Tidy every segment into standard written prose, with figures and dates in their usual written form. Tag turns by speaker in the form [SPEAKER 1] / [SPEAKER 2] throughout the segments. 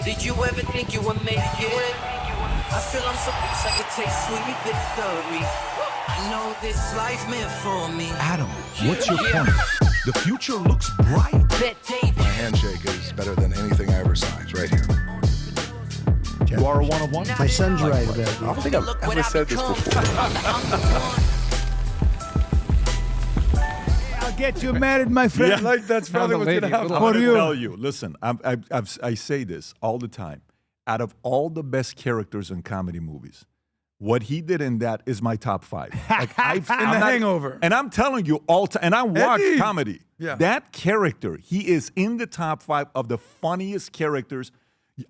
[SPEAKER 1] Did you ever think you would make it? I feel I'm so close I could take sweet victory. I know this life meant for me.
[SPEAKER 2] Adam, what's your point? The future looks bright.
[SPEAKER 3] My handshake is better than anything I ever signed. It's right here.
[SPEAKER 2] You are a one of one?
[SPEAKER 4] My son's right about
[SPEAKER 3] I don't think I've ever said this before.
[SPEAKER 4] I'll get you married, my friend.
[SPEAKER 5] Yeah, like that's probably what's going to happen.
[SPEAKER 4] I'm gonna
[SPEAKER 5] tell you. Listen, I say this all the time. Out of all the best characters in comedy movies, what he did in that is my top 5. Like
[SPEAKER 4] Hangover.
[SPEAKER 5] And I'm telling you all time. And I watch
[SPEAKER 4] Eddie.
[SPEAKER 5] comedy.
[SPEAKER 4] Yeah.
[SPEAKER 5] That character, he is in the top 5 of the funniest characters.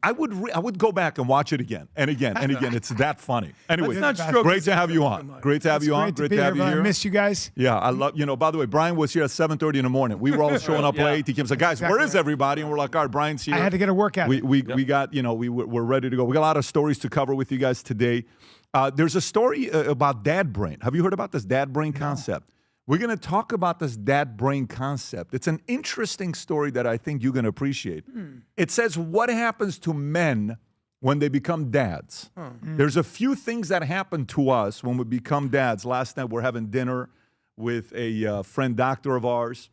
[SPEAKER 5] I would go back and watch it again and again and again. It's that funny. Anyway, great to have you on. Great to have you on. Great to have you here.
[SPEAKER 4] I miss you guys.
[SPEAKER 5] Yeah, I love, by the way, Brian was here at 7:30 in the morning. We were all showing up late. He keeps like, guys, where is everybody? And we're like, all right, Brian's here.
[SPEAKER 4] I had to get a workout.
[SPEAKER 5] We got, we're ready to go. We got a lot of stories to cover with you guys today. There's a story about dad brain. Have you heard about this dad brain concept? We're going to talk about this dad brain concept. It's an interesting story that I think you're going to appreciate. It says what happens to men when they become dads. There's a few things that happen to us when we become dads. Last night we're having dinner with a friend doctor of ours.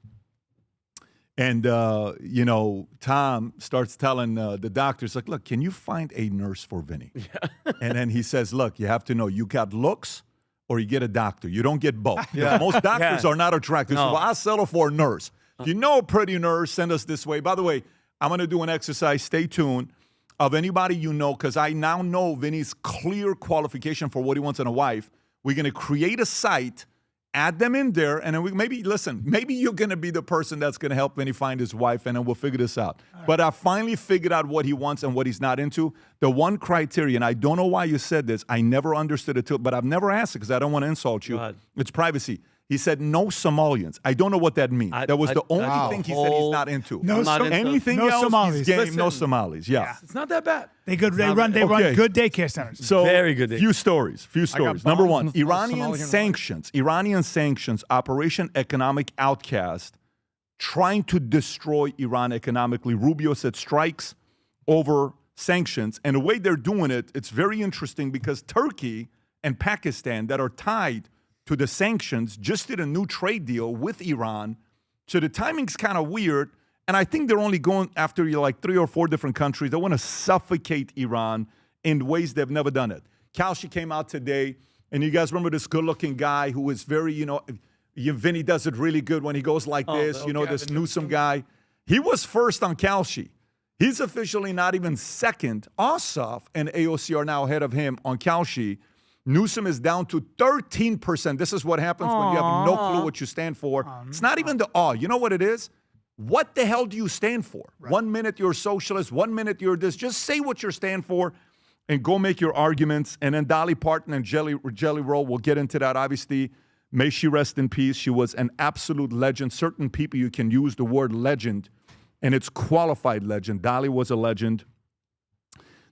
[SPEAKER 5] And, Tom starts telling the doctors, like, look, can you find a nurse for Vinny? Yeah. And then he says, look, you have to know you got looks or you get a doctor. You don't get both. Yeah. Most doctors are not attractive. No. So I'll settle for a nurse. If you know a pretty nurse, send us this way. By the way, I'm going to do an exercise. Stay tuned. Of anybody you know, because I now know Vinny's clear qualification for what he wants in a wife. We're going to create a site, add them in there, and then maybe you're going to be the person that's going to help Vinny find his wife, and then we'll figure this out. But I finally figured out what he wants and what he's not into. The one criteria, and I don't know why you said this, I never understood it, but I've never asked it because I don't want to insult you. It's privacy. He said no Somalians. I don't know what that means. That was the only thing he said he's not into. Anything else,
[SPEAKER 4] Somalis.
[SPEAKER 5] He's game, no Somalis. Yeah.
[SPEAKER 4] It's not that bad. They run good daycare centers.
[SPEAKER 5] So
[SPEAKER 6] very good.
[SPEAKER 5] Few stories. Number one, Iranian sanctions. Operation Economic Outcast, trying to destroy Iran economically. Rubio said strikes over sanctions. And the way they're doing it, it's very interesting because Turkey and Pakistan that are tied to the sanctions just did a new trade deal with Iran. So the timing's kind of weird. And I think they're only going after like 3 or 4 different countries. They want to suffocate Iran in ways they've never done it. Kalshi came out today, and you guys remember this good-looking guy who was very, Vinny does it really good when he goes like this, this Newsom guy. He was first on Kalshi. He's officially not even second. Ossoff and AOC are now ahead of him on Kalshi. Newsom is down to 13%. This is what happens when you have no clue what you stand for. It's not even the You know what it is? What the hell do you stand for? Right. 1 minute you're a socialist, 1 minute you're this. Just say what you stand for and go make your arguments. And then Dolly Parton and Jelly Roll, we'll get into that. Obviously, may she rest in peace. She was an absolute legend. Certain people, you can use the word legend, and it's qualified legend. Dolly was a legend.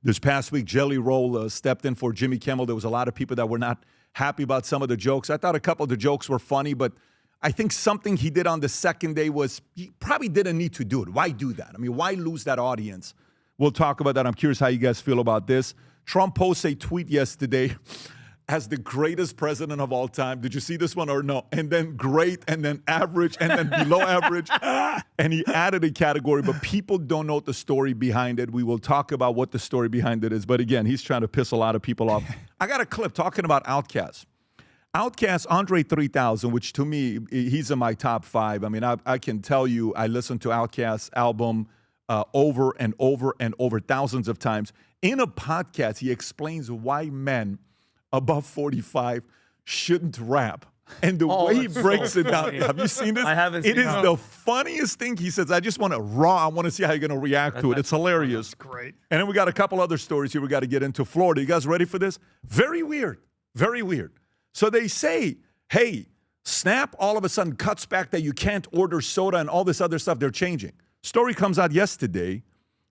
[SPEAKER 5] This past week, Jelly Roll stepped in for Jimmy Kimmel. There was a lot of people that were not happy about some of the jokes. I thought a couple of the jokes were funny, but I think something he did on the second day was he probably didn't need to do it. Why do that? I mean, why lose that audience? We'll talk about that. I'm curious how you guys feel about this. Trump posted a tweet yesterday as the greatest president of all time. Did you see this one or no? And then great, and then average, and then below average. And he added a category, but people don't know the story behind it. We will talk about what the story behind it is. But again, he's trying to piss a lot of people off. I got a clip talking about Outkast. Outkast, Andre 3000, which to me, he's in my top 5. I mean, I can tell you, I listened to Outkast's album over and over and over thousands of times. In a podcast, he explains why men above 45 shouldn't rap. And the way he breaks it down, have you seen this?
[SPEAKER 6] I haven't seen it.
[SPEAKER 5] It is the funniest thing. He says, I just want to I want to see how you're going to react to it. It's hilarious.
[SPEAKER 4] That's great.
[SPEAKER 5] And then we got a couple other stories here we got to get into. Florida, you guys ready for this? Very weird. Very weird. So they say, hey, Snap all of a sudden cuts back that you can't order soda and all this other stuff. They're changing. Story comes out yesterday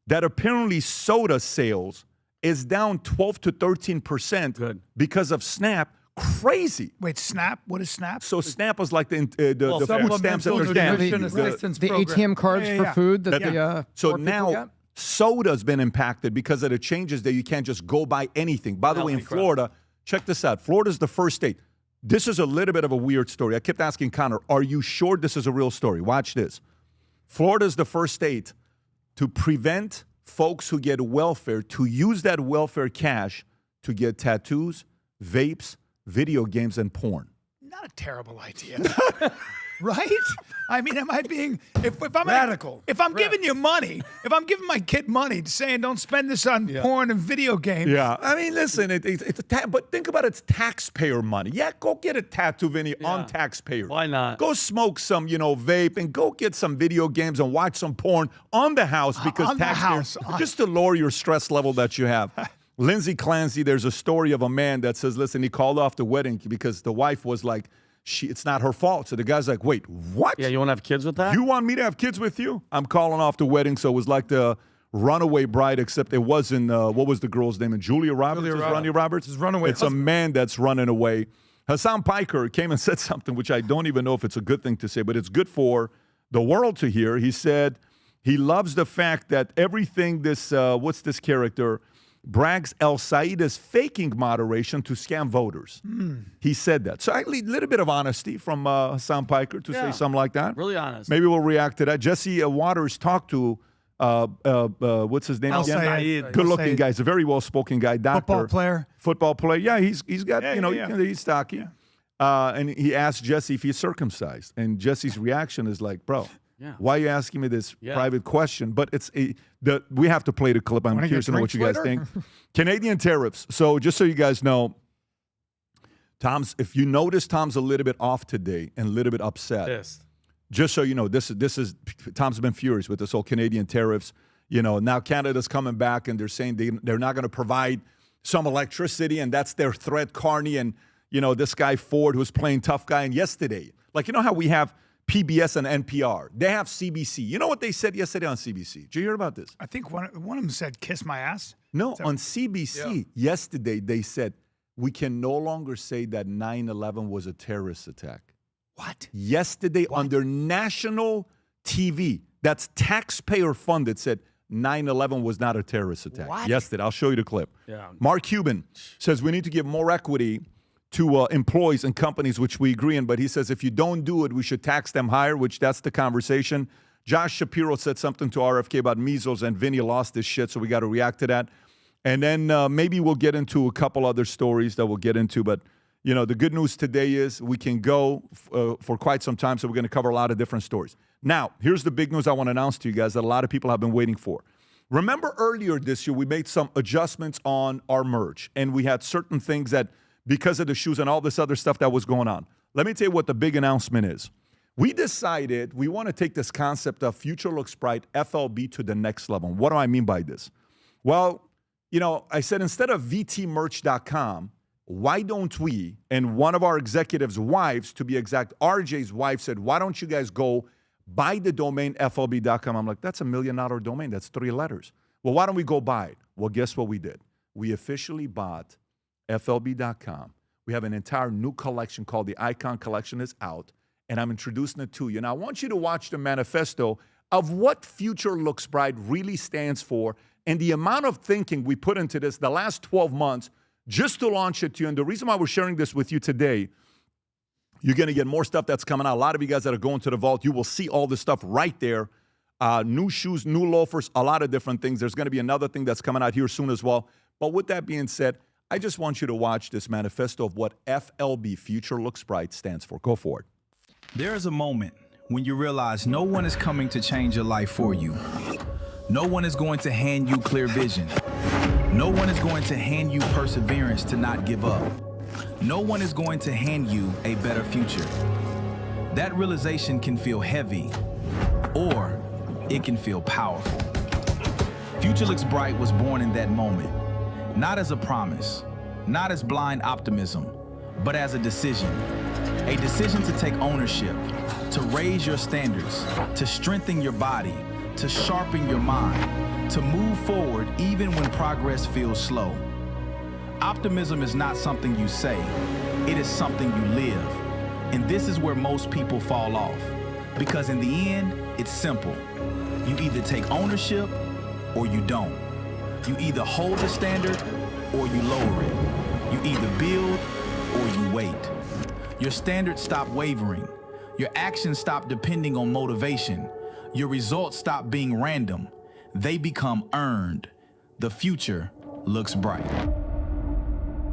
[SPEAKER 5] that apparently soda sales is down 12 to 13% because of Snap. Crazy.
[SPEAKER 4] Wait, Snap? What is Snap?
[SPEAKER 5] So Snap was like the food stamps that were
[SPEAKER 4] nutrition
[SPEAKER 5] the
[SPEAKER 4] assistance
[SPEAKER 7] the
[SPEAKER 4] program.
[SPEAKER 7] ATM cards for food that the
[SPEAKER 5] so
[SPEAKER 7] poor people
[SPEAKER 5] now
[SPEAKER 7] get?
[SPEAKER 5] Soda's been impacted because of the changes that you can't just go buy anything. By the way, in Florida, check this out. Florida's the first state. This is a little bit of a weird story. I kept asking Connor, are you sure this is a real story? Watch this. Florida's the first state to prevent folks who get welfare to use that welfare cash to get tattoos, vapes, video games, and porn.
[SPEAKER 4] Not a terrible idea. Right? I mean, am I being if I'm
[SPEAKER 6] radical?
[SPEAKER 4] If I'm giving you money, if I'm giving my kid money, saying don't spend this on porn and video games.
[SPEAKER 5] Yeah, I mean, listen, it's but think about it's taxpayer money. Yeah, go get a tattoo, Vinny, on taxpayer.
[SPEAKER 6] Why not?
[SPEAKER 5] Go smoke some, vape, and go get some video games and watch some porn on the house because
[SPEAKER 4] on the
[SPEAKER 5] taxpayers
[SPEAKER 4] house.
[SPEAKER 5] just to lower your stress level that you have. Lindsay Clancy, there's a story of a man that says, listen, he called off the wedding because the wife was like, it's not her fault. So the guy's like, wait, what?
[SPEAKER 6] Yeah, you want to have kids with that?
[SPEAKER 5] You want me to have kids with you? I'm calling off the wedding. So it was like the runaway bride, except it wasn't, what was the girl's name? Julia Roberts? Ronnie Roberts?
[SPEAKER 4] It's runaway.
[SPEAKER 5] It's a man that's running away. Hassan Piker came and said something, which I don't even know if it's a good thing to say, but it's good for the world to hear. He said he loves the fact that everything this, what's this character? Brags El Said is faking moderation to scam voters. He said that. So a little bit of honesty from Hassan Piker to say something like that.
[SPEAKER 6] Really honest.
[SPEAKER 5] Maybe we'll react to that. Jesse Waters talked to, what's his name
[SPEAKER 4] El
[SPEAKER 5] again?
[SPEAKER 4] Sayed.
[SPEAKER 5] Good-looking guy. He's a very well-spoken guy. Doctor.
[SPEAKER 4] Football player.
[SPEAKER 5] Yeah, he's got, he's stocky.
[SPEAKER 4] Yeah.
[SPEAKER 5] And he asked Jesse if he's circumcised. And Jesse's reaction is like, bro, why are you asking me this private question? But we have to play the clip. I'm curious to know what you guys think. Canadian tariffs. So just so you guys know, if you notice, Tom's a little bit off today and a little bit upset.
[SPEAKER 6] Pissed.
[SPEAKER 5] Just so you know, this is Tom's been furious with this whole Canadian tariffs. Now Canada's coming back and they're saying they're not going to provide some electricity, and that's their threat, Carney, and this guy Ford who's playing tough guy. And yesterday, like how we have PBS and NPR. They have CBC. You know what they said yesterday on CBC? Did you hear about this?
[SPEAKER 4] I think one of them said, kiss my ass.
[SPEAKER 5] No, on CBC yesterday they said, we can no longer say that 9/11 was a terrorist attack.
[SPEAKER 4] What?
[SPEAKER 5] Yesterday on their national TV, that's taxpayer funded, said 9/11 was not a terrorist attack.
[SPEAKER 4] What?
[SPEAKER 5] Yesterday. I'll show you the clip.
[SPEAKER 6] Yeah.
[SPEAKER 5] Mark Cuban says we need to give more equity to employees and companies, which we agree in, but he says if you don't do it, we should tax them higher, which that's the conversation. Josh Shapiro said something to RFK about measles, and Vinny lost his shit, so we got to react to that. And then maybe we'll get into a couple other stories that we'll get into, but the good news today is we can go for quite some time, so we're going to cover a lot of different stories. Now, here's the big news I want to announce to you guys that a lot of people have been waiting for. Remember earlier this year, we made some adjustments on our merch, and we had certain things that because of the shoes and all this other stuff that was going on. Let me tell you what the big announcement is. We decided we want to take this concept of Future Looks Bright, FLB, to the next level. What do I mean by this? Well, I said instead of vtmerch.com, why don't we, and one of our executives' wives, to be exact, RJ's wife said, why don't you guys go buy the domain FLB.com? I'm like, that's $1 million domain. That's 3 letters. Well, why don't we go buy it? Well, guess what we did? We officially bought FLB.com. We have an entire new collection called the Icon Collection is out, and I'm introducing it to you. Now, I want you to watch the manifesto of what Future Looks Bright really stands for and the amount of thinking we put into this the last 12 months just to launch it to you. And the reason why we're sharing this with you today, you're going to get more stuff that's coming out. A lot of you guys that are going to the vault, you will see all this stuff right there. New shoes, new loafers, a lot of different things. There's going to be another thing that's coming out here soon as well. But with that being said, I just want you to watch this manifesto of what FLB, Future Looks Bright, stands for. Go for it.
[SPEAKER 7] There is a moment when you realize no one is coming to change your life for you. No one is going to hand you clear vision. No one is going to hand you perseverance to not give up. No one is going to hand you a better future. That realization can feel heavy, or it can feel powerful. Future Looks Bright was born in that moment. Not as a promise, not as blind optimism, but as a decision. A decision to take ownership, to raise your standards, to strengthen your body, to sharpen your mind, to move forward even when progress feels slow. Optimism is not something you say, it is something you live. And this is where most people fall off. Because in the end, it's simple. You either take ownership or you don't. You either hold the standard or you lower it. You either build or you wait. Your standards stop wavering. Your actions stop depending on motivation. Your results stop being random. They become earned. The future looks bright.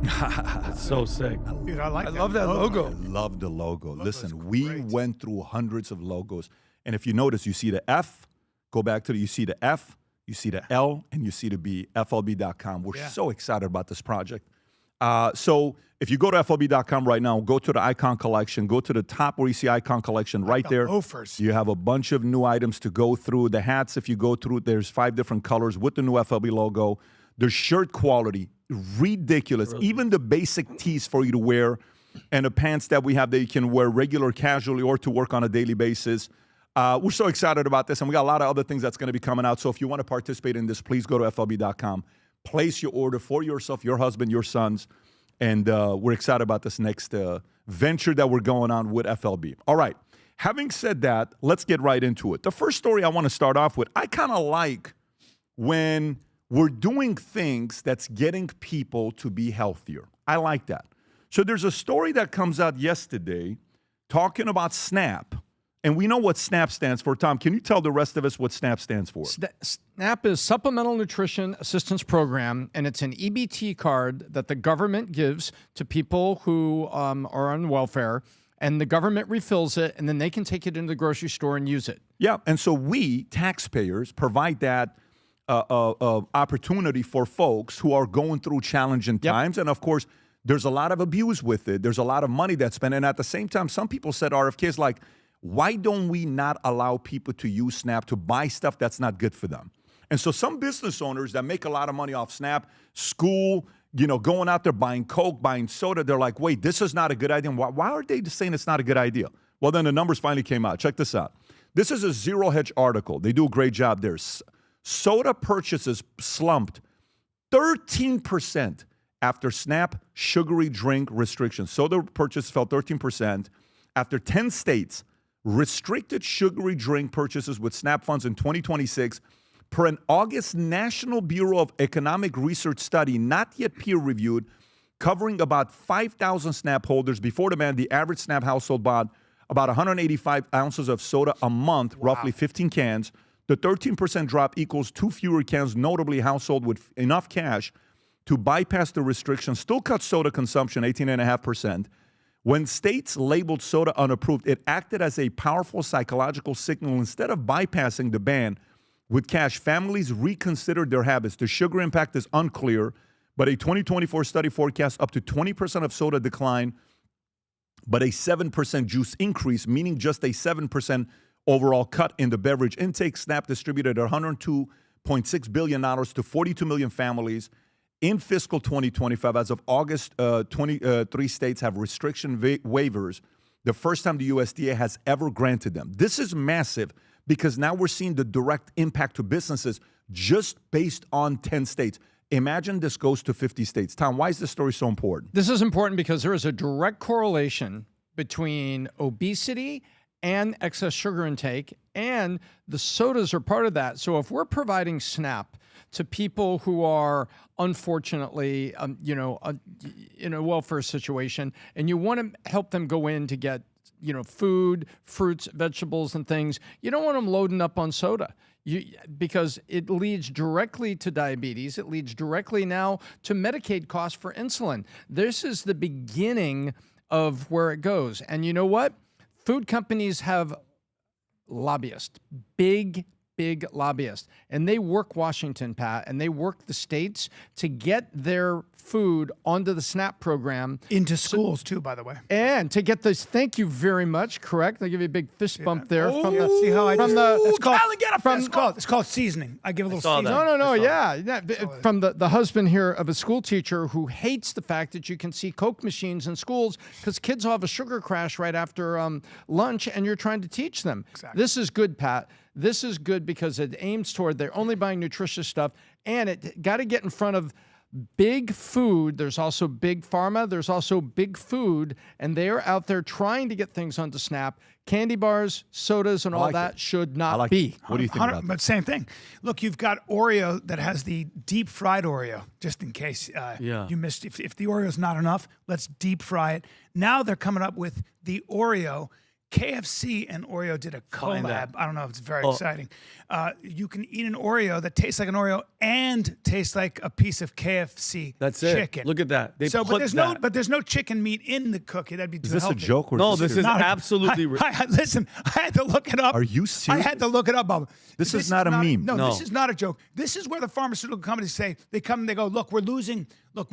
[SPEAKER 6] That's so sick.
[SPEAKER 4] Dude, I love that logo.
[SPEAKER 5] I love the logo. Listen, we went through hundreds of logos. And if you notice, you see the F, go back to you see the F, you see the L, and you see the B, FLB.com. We're so excited about this project. So if you go to FLB.com right now, go to the icon collection, go to the top where you see icon collection right there.
[SPEAKER 4] Loafers.
[SPEAKER 5] You have a bunch of new items to go through. The hats, if you go through, there's 5 different colors with the new FLB logo. The shirt quality, ridiculous. Even the basic tees for you to wear and the pants that we have that you can wear regular, casually, or to work on a daily basis. We're so excited about this, and we got a lot of other things that's going to be coming out. So if you want to participate in this, please go to FLB.com. Place your order for yourself, your husband, your sons, and we're excited about this next venture that we're going on with FLB. All right. Having said that, let's get right into it. The first story I want to start off with, I kind of like when we're doing things that's getting people to be healthier. I like that. So there's a story that comes out yesterday talking about SNAP. And we know what SNAP stands for. Tom, can you tell the rest of us what SNAP stands for?
[SPEAKER 6] SNAP is Supplemental Nutrition Assistance Program, and it's an EBT card that the government gives to people who are on welfare, and the government refills it, and then they can take it into the grocery store and use it.
[SPEAKER 5] Yeah, and so we, taxpayers, provide that opportunity for folks who are going through challenging times. And, of course, there's a lot of abuse with it. There's a lot of money that's spent. And at the same time, some people said, RFK's like, why don't we not allow people to use SNAP to buy stuff that's not good for them? And so some business owners that make a lot of money off SNAP, school, going out there buying Coke, buying soda, they're like, wait, this is not a good idea. Why are they saying it's not a good idea? Well, then the numbers finally came out. Check this out. This is a Zero Hedge article. They do a great job there. Soda purchases slumped 13% after SNAP sugary drink restrictions. Soda purchase fell 13% after 10 states restricted sugary drink purchases with SNAP funds in 2026 per an August National Bureau of Economic Research study, not yet peer-reviewed, covering about 5,000 SNAP holders. Before the ban, the average SNAP household bought about 185 ounces of soda a month, roughly 15 cans. The 13% drop equals 2 fewer cans, notably household with enough cash to bypass the restrictions still cut soda consumption 18.5%. When states labeled soda unapproved, it acted as a powerful psychological signal. Instead of bypassing the ban with cash, families reconsidered their habits. The sugar impact is unclear, but a 2024 study forecasts up to 20% of soda decline, but a 7% juice increase, meaning just a 7% overall cut in the beverage intake. SNAP distributed $102.6 billion to 42 million families in fiscal 2025. As of August, 23 states have restriction waivers, the first time the USDA has ever granted them. This is massive because now we're seeing the direct impact to businesses just based on 10 states. Imagine this goes to 50 states. Tom, why is this story so important?
[SPEAKER 6] This is important because there is a direct correlation between obesity and excess sugar intake, and the sodas are part of that. So if we're providing SNAP to people who are unfortunately, in a welfare situation, and you want to help them go in to get, food, fruits, vegetables, and things, you don't want them loading up on soda. Because it leads directly to diabetes. It leads directly now to Medicaid costs for insulin. This is the beginning of where it goes. And you know what? Food companies have lobbyists, big lobbyists, and they work Washington, Pat, and they work the states to get their food onto the SNAP program.
[SPEAKER 4] Into schools, too, by the way.
[SPEAKER 6] And to get this, thank you very much, correct? They give you a big fist bump there.
[SPEAKER 4] From the, see how I just, it's called seasoning. I give a little seasoning.
[SPEAKER 6] No, yeah. From the husband here of a school teacher who hates the fact that you can see Coke machines in schools because kids will have a sugar crash right after lunch and you're trying to teach them. Exactly. This is good, Pat. This is good because it aims toward they're only buying nutritious stuff, and it got to get in front of big food, there's also big pharma, there's also big food, and they're out there trying to get things onto Snap. Candy bars, sodas, and all that should not be.
[SPEAKER 5] What do you think about that?
[SPEAKER 4] But same thing. Look, you've got Oreo that has the deep fried Oreo, just in case you missed. If the Oreo's not enough, let's deep fry it. Now they're coming up with the Oreo. KFC and Oreo did a collab. I don't know if it's very exciting. You can eat an Oreo that tastes like an Oreo and tastes like a piece of KFC chicken.
[SPEAKER 8] Look at that.
[SPEAKER 4] But there's no chicken meat in the cookie. That'd be too
[SPEAKER 5] Is this
[SPEAKER 4] healthy.
[SPEAKER 5] a joke? Or
[SPEAKER 8] No, this is absolutely.
[SPEAKER 4] Listen, I had to look it up.
[SPEAKER 5] Are you serious?
[SPEAKER 4] I had to look it up, Bubba.
[SPEAKER 5] This is not a meme.
[SPEAKER 4] No, this is not a joke. This is where the pharmaceutical companies say, they come and they go, look, we're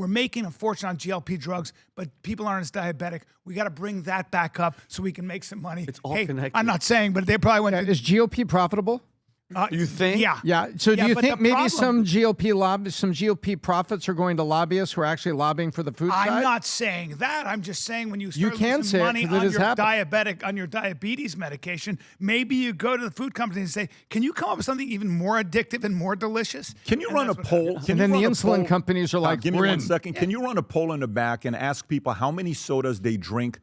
[SPEAKER 4] making a fortune on GLP drugs, but people aren't as diabetic. We got to bring that back up so we can make some money.
[SPEAKER 8] It's all connected.
[SPEAKER 4] I'm not saying, but they probably went.
[SPEAKER 6] Is GOP profitable?
[SPEAKER 8] You think?
[SPEAKER 4] Yeah.
[SPEAKER 6] Yeah. So do you
[SPEAKER 4] but
[SPEAKER 6] think
[SPEAKER 4] the
[SPEAKER 6] maybe
[SPEAKER 4] problem-
[SPEAKER 6] some GOP profits are going to lobbyists who are actually lobbying for the food side?
[SPEAKER 4] I'm not saying that. I'm just saying when you start
[SPEAKER 6] can
[SPEAKER 4] losing
[SPEAKER 6] say it,
[SPEAKER 4] money
[SPEAKER 6] 'cause it
[SPEAKER 4] on
[SPEAKER 6] has
[SPEAKER 4] your
[SPEAKER 6] happened.
[SPEAKER 4] on your diabetes medication, maybe you go to the food company and say, "Can you come up with something even more addictive and more delicious?"
[SPEAKER 5] Can you
[SPEAKER 4] And
[SPEAKER 5] run a
[SPEAKER 4] that's what
[SPEAKER 5] poll?
[SPEAKER 4] happens.
[SPEAKER 5] Can
[SPEAKER 6] And
[SPEAKER 5] you
[SPEAKER 6] then the
[SPEAKER 5] run a
[SPEAKER 6] insulin
[SPEAKER 5] poll?
[SPEAKER 6] companies are like,
[SPEAKER 5] give me
[SPEAKER 6] "We're
[SPEAKER 5] one
[SPEAKER 6] in."
[SPEAKER 5] second. Can you run a poll in the back and ask people how many sodas they drink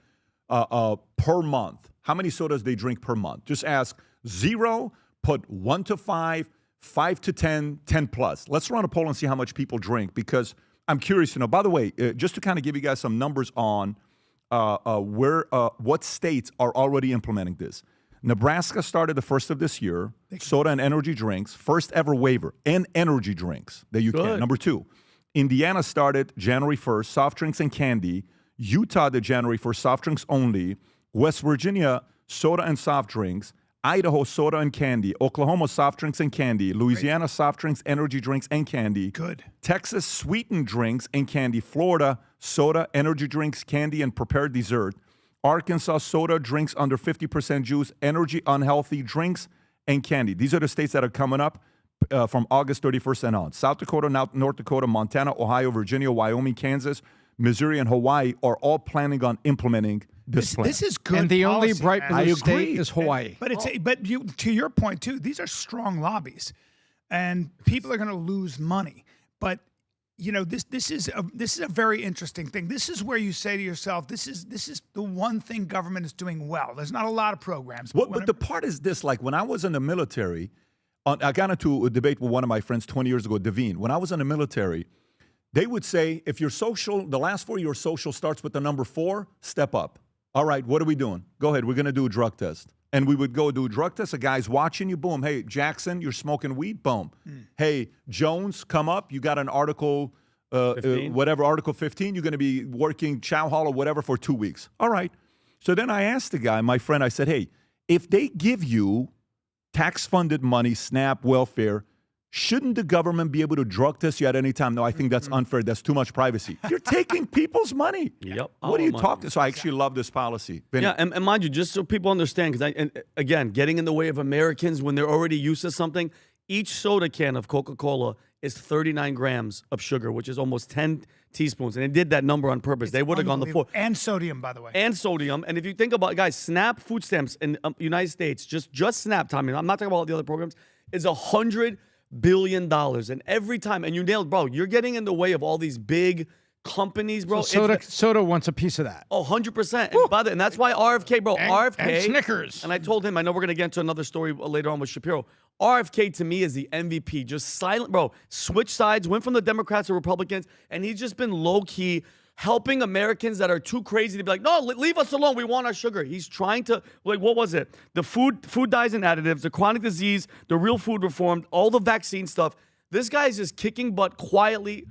[SPEAKER 5] per month? How many sodas they drink per month? Just ask 0, put 1 to 5, 5 to 10, 10 plus. Let's run a poll and see how much people drink because I'm curious to know. By the way, just to kind of give you guys some numbers on what states are already implementing this. Nebraska started the first of this year, soda and energy drinks, first ever waiver, and energy drinks that you can. Number 2, Indiana started January 1st, soft drinks and candy. Utah did January 1st, soft drinks only. West Virginia, soda and soft drinks. Idaho, soda and candy. Oklahoma, soft drinks and candy. Louisiana, soft drinks, energy drinks, and candy.
[SPEAKER 4] Good.
[SPEAKER 5] Texas, sweetened drinks and candy. Florida, soda, energy drinks, candy, and prepared dessert. Arkansas, soda, drinks under 50% juice, energy, unhealthy drinks, and candy. These are the states that are coming up from August 31st and on. South Dakota, North Dakota, Montana, Ohio, Virginia, Wyoming, Kansas, Missouri, and Hawaii are all planning on implementing this plan.
[SPEAKER 4] This is good.
[SPEAKER 6] And the only
[SPEAKER 4] policy,
[SPEAKER 6] bright
[SPEAKER 4] man.
[SPEAKER 6] blue state is Hawaii.
[SPEAKER 4] But to your point too, these are strong lobbies, and people are going to lose money. But this is a very interesting thing. This is where you say to yourself, this is the one thing government is doing well. There's not a lot of programs.
[SPEAKER 5] But the part is this: like when I was in the military, I got into a debate with one of my friends 20 years ago, Devine. When I was in the military, they would say, if your social, the last 4 of your social starts with the number 4, step up. All right, what are we doing? Go ahead, we're going to do a drug test. And we would go do a drug test. A guy's watching you, boom. Hey, Jackson, you're smoking weed, boom. Hey, Jones, come up. You got an article, Article 15. You're going to be working chow hall or whatever for 2 weeks. All right. So then I asked the guy, my friend, I said, hey, if they give you tax-funded money, SNAP, welfare, shouldn't the government be able to drug test you at any time? No, I think that's unfair. That's too much privacy. You're taking people's money.
[SPEAKER 8] Yep.
[SPEAKER 5] What are you talking? So I actually love this policy. Vinny.
[SPEAKER 8] Yeah, and mind you, just so people understand, because again, getting in the way of Americans when they're already used to something, each soda can of Coca-Cola is 39 grams of sugar, which is almost 10 teaspoons. And they did that number on purpose. They would have gone the full.
[SPEAKER 4] And sodium, by the way.
[SPEAKER 8] And sodium. And if you think about, guys, SNAP food stamps in United States, just SNAP, Tommy, I'm not talking about all the other programs, is $100 billion. And every time, and you nailed, bro, you're getting in the way of all these big companies, bro.
[SPEAKER 6] So soda wants a piece of that.
[SPEAKER 8] Oh, 100%. And that's why RFK, bro, RFK.
[SPEAKER 6] And Snickers.
[SPEAKER 8] And I told him, I know we're going to get into another story later on with Shapiro. RFK, to me, is the MVP. Just silent, bro. Switch sides, went from the Democrats to Republicans, and he's just been low-key helping Americans that are too crazy to be like, no, leave us alone. We want our sugar. He's trying to, like, what was it? The food dyes and additives, the chronic disease, the real food reform, all the vaccine stuff. This guy is just kicking butt quietly,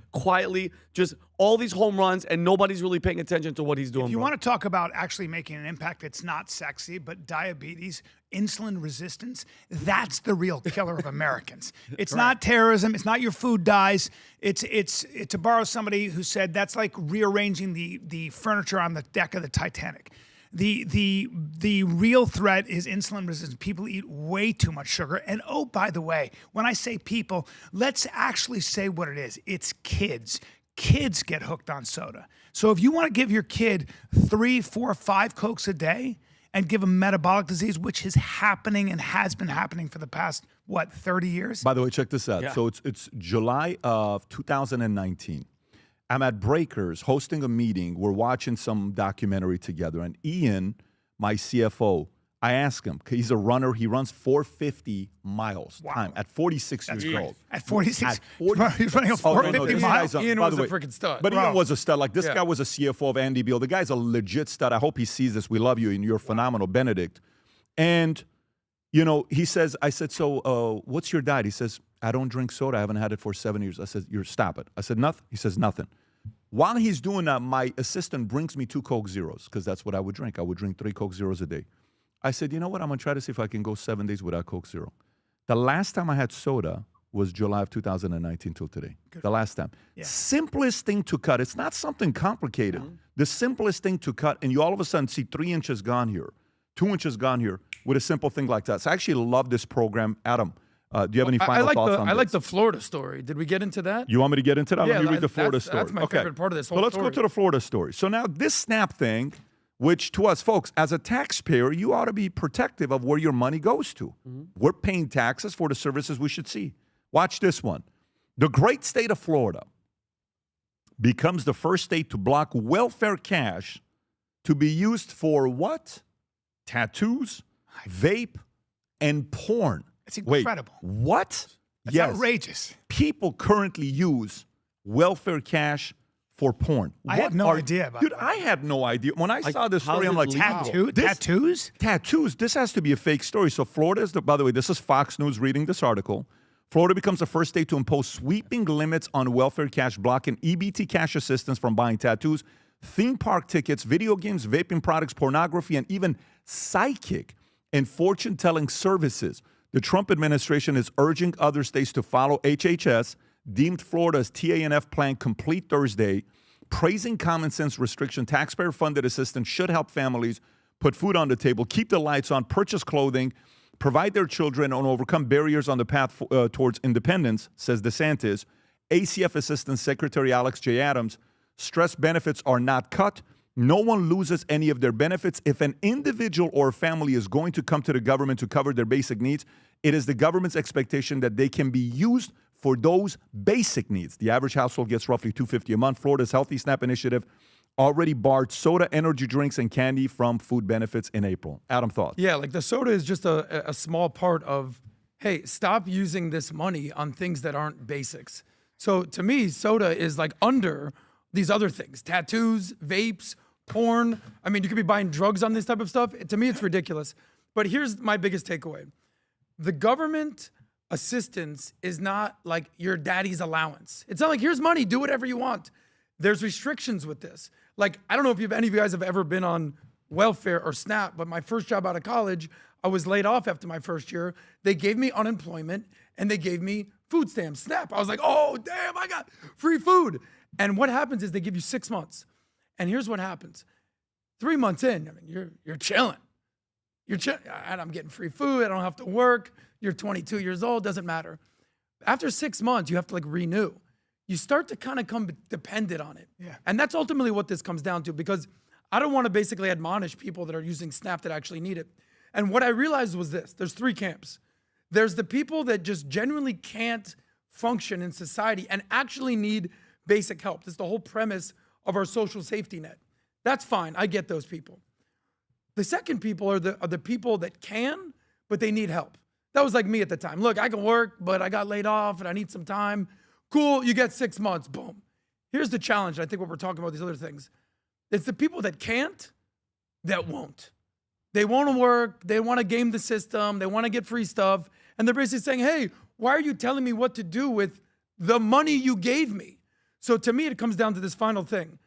[SPEAKER 8] just all these home runs, and nobody's really paying attention to what he's doing.
[SPEAKER 4] If you want to talk about actually making an impact that's not sexy, but diabetes, insulin resistance, that's the real killer of Americans. It's not terrorism. It's not your food dyes. It's to borrow somebody who said that's like rearranging the furniture on the deck of the Titanic. The real threat is insulin resistance. People eat way too much sugar. And oh, by the way, when I say people, let's actually say what it is. It's kids. Kids get hooked on soda. So if you want to give your kid 3, 4, 5 Cokes a day and give them metabolic disease, which is happening and has been happening for the past, 30 years?
[SPEAKER 5] By the way, check this out. Yeah. So it's July of 2019. I'm at Breakers hosting a meeting. We're watching some documentary together. And Ian, my CFO, I ask him, he's a runner. He runs 450 miles time at 46 years old.
[SPEAKER 4] At 46?
[SPEAKER 5] He's
[SPEAKER 4] running a 450 miles?
[SPEAKER 9] Ian was a freaking stud.
[SPEAKER 5] But Ian was a stud. Like, this guy was a CFO of Andy Beal. The guy's a legit stud. I hope he sees this. We love you, and you're phenomenal, Benedict. And, you know, he says, I said, so what's your diet? He says, I don't drink soda. I haven't had it for 7 years. I said, stop it. I said, nothing. He says, nothing. While he's doing that, my assistant brings me 2 Coke Zeros, because that's what I would drink. I would drink 3 Coke Zeros a day. I said, you know what? I'm going to try to see if I can go 7 days without Coke Zero. The last time I had soda was July of 2019 till today. The last time. Yeah. Simplest thing to cut. It's not something complicated. The simplest thing to cut, and you all of a sudden see 3 inches gone here, 2 inches gone here with a simple thing like that. So I actually love this program. Adam, do you have any final thoughts on this?
[SPEAKER 9] I like the Florida story. Did we get into that?
[SPEAKER 5] You want me to get into that?
[SPEAKER 9] Yeah,
[SPEAKER 5] Let me read the Florida story.
[SPEAKER 9] That's my favorite part of this whole
[SPEAKER 5] So let's
[SPEAKER 9] story.
[SPEAKER 5] go to the Florida story. So now this SNAP thing, which to us folks, as a taxpayer, you ought to be protective of where your money goes to. We're paying taxes for the services we should see. Watch this one. The great state of Florida becomes the first state to block welfare cash to be used for what? Tattoos, vape, and porn.
[SPEAKER 4] It's incredible.
[SPEAKER 5] Wait, what?
[SPEAKER 4] That's outrageous.
[SPEAKER 5] People currently use welfare cash for porn.
[SPEAKER 4] I had no idea about that.
[SPEAKER 5] I had no idea. When I saw this story, I'm like,
[SPEAKER 4] tattoos?
[SPEAKER 5] Tattoos? This has to be a fake story. So Florida is, by the way, this is Fox News reading this article. Florida becomes the first state to impose sweeping limits on welfare cash, blocking EBT cash assistance from buying tattoos, theme park tickets, video games, vaping products, pornography, and even psychic and fortune-telling services. The Trump administration is urging other states to follow HHS, deemed Florida's TANF plan complete Thursday, praising common sense restriction. Taxpayer-funded assistance should help families put food on the table, keep the lights on, purchase clothing, provide their children, and overcome barriers on the path towards independence, says DeSantis. ACF Assistant Secretary Alex J. Adams stressed benefits are not cut. No one loses any of their benefits. If an individual or family is going to come to the government to cover their basic needs, it is the government's expectation that they can be used for those basic needs. The average household gets roughly $250 a month. Florida's Healthy SNAP initiative already barred soda, energy drinks, and candy from food benefits in April. Adam, thoughts?
[SPEAKER 9] Yeah, like the soda is just a small part of, hey, stop using this money on things that aren't basics. So to me, soda is like under these other things, tattoos, vapes, porn. I mean, you could be buying drugs on this type of stuff. To me, it's ridiculous. But here's my biggest takeaway. The government assistance is not like your daddy's allowance. It's not like, here's money, do whatever you want. There's restrictions with this. Like, I don't know if any of you guys have ever been on welfare or SNAP, but my first job out of college, I was laid off after my first year. They gave me unemployment and they gave me food stamps, SNAP. I was like, oh, damn, I got free food. And what happens is they give you 6 months. And here's what happens. 3 months in, I mean, you're chilling. You're chilling. And I'm getting free food. I don't have to work. You're 22 years old. Doesn't matter. After 6 months, you have to like renew. You start to kind of come dependent on it. Yeah. And that's ultimately what this comes down to, because I don't want to basically admonish people that are using SNAP that actually need it. And what I realized was this. There's 3 camps. There's the people that just genuinely can't function in society and actually need basic help. That's the whole premise of our social safety net. That's fine. I get those people. The second people are the people that can, but they need help. That was like me at the time. Look, I can work, but I got laid off and I need some time. Cool, you get 6 months, boom. Here's the challenge. I think what we're talking about, these other things. It's the people that can't, that won't. They want to work, they want to game the system, they want to get free stuff, and they're basically saying, hey, why are you telling me what to do with the money you gave me? So to me, it comes down to this final thing.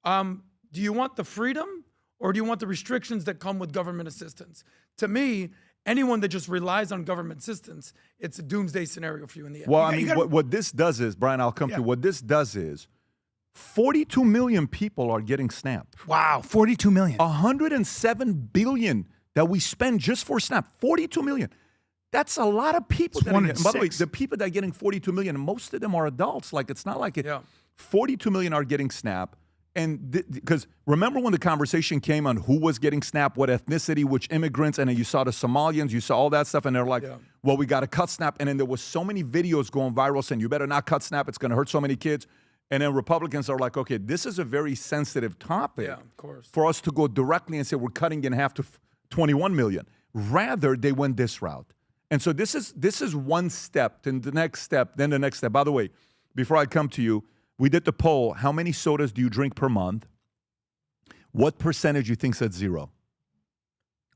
[SPEAKER 9] Do you want the freedom or do you want the restrictions that come with government assistance? To me, anyone that just relies on government assistance, it's a doomsday scenario for you in the end.
[SPEAKER 5] Well, I mean, what this does is, Brian, I'll come to what this does is 42 million people are getting SNAP.
[SPEAKER 4] Wow, 42 million.
[SPEAKER 5] 107 billion that we spend just for SNAP. 42 million. That's a lot of people. That are getting, by the way, the people that are getting 42 million, most of them are adults. Like, it's not like it. 42 million are getting SNAP. And because remember when the conversation came on who was getting SNAP, what ethnicity, which immigrants, and then you saw the Somalians, you saw all that stuff, and they're like, well, we got to cut SNAP. And then there was so many videos going viral saying, you better not cut SNAP. It's going to hurt so many kids. And then Republicans are like, okay, this is a very sensitive topic
[SPEAKER 9] of course.
[SPEAKER 5] for us to go directly and say we're cutting in half to 21 million. Rather, they went this route. And so this is one step, then the next step, then the next step. By the way, before I come to you, we did the poll. How many sodas do you drink per month? What percentage you think said zero?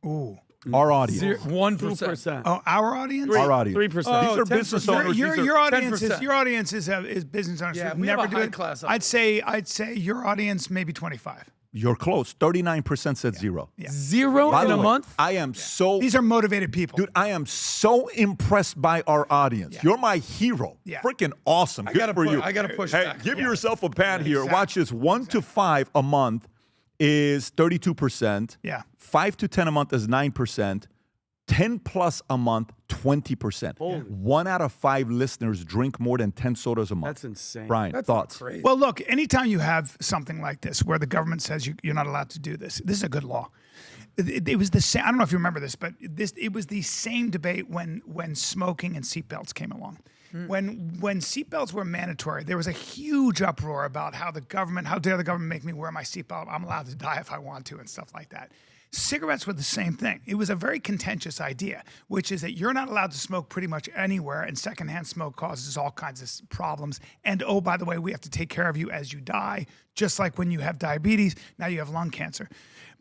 [SPEAKER 4] Ooh.
[SPEAKER 5] Our audience.
[SPEAKER 9] 1%.
[SPEAKER 4] Oh, our audience?
[SPEAKER 5] Our audience.
[SPEAKER 8] 3%.
[SPEAKER 5] These are
[SPEAKER 9] 10%.
[SPEAKER 5] business owners.
[SPEAKER 4] Your audience
[SPEAKER 9] 10%.
[SPEAKER 4] is business owners.
[SPEAKER 9] Yeah,
[SPEAKER 4] who
[SPEAKER 9] we have
[SPEAKER 4] never
[SPEAKER 9] a
[SPEAKER 4] do
[SPEAKER 9] high
[SPEAKER 4] it.
[SPEAKER 9] class
[SPEAKER 4] I'd say your audience maybe 25.
[SPEAKER 5] You're close. 39% said zero.
[SPEAKER 4] Yeah.
[SPEAKER 9] Zero
[SPEAKER 5] By
[SPEAKER 9] in
[SPEAKER 5] the
[SPEAKER 9] a
[SPEAKER 5] way,
[SPEAKER 9] month?
[SPEAKER 5] I am so
[SPEAKER 4] These are motivated people.
[SPEAKER 5] dude, I am so impressed by our audience. You're my hero.
[SPEAKER 4] Yeah.
[SPEAKER 5] Freaking awesome. Good for you.
[SPEAKER 9] I gotta push
[SPEAKER 5] Hey,
[SPEAKER 9] back.
[SPEAKER 5] give yourself a pat here. Watch this. 1 to 5 a month is 32%.
[SPEAKER 4] Yeah.
[SPEAKER 5] 5 to 10 a month is 9%. 10 plus a month, 20%. 1 out of 5 listeners drink more than 10 sodas a month.
[SPEAKER 8] That's insane.
[SPEAKER 5] Brian, thoughts?
[SPEAKER 9] Crazy.
[SPEAKER 4] Well, look, anytime you have something like this where the government says you're not allowed to do this is a good law. It was the same. I don't know if you remember this, but it was the same debate when smoking and seatbelts came along. When seatbelts were mandatory, there was a huge uproar about how dare the government make me wear my seatbelt? I'm allowed to die if I want to and stuff like that. Cigarettes were the same thing. It was a very contentious idea, which is that you're not allowed to smoke pretty much anywhere, and secondhand smoke causes all kinds of problems. And oh, by the way, we have to take care of you as you die, just like when you have diabetes, now you have lung cancer.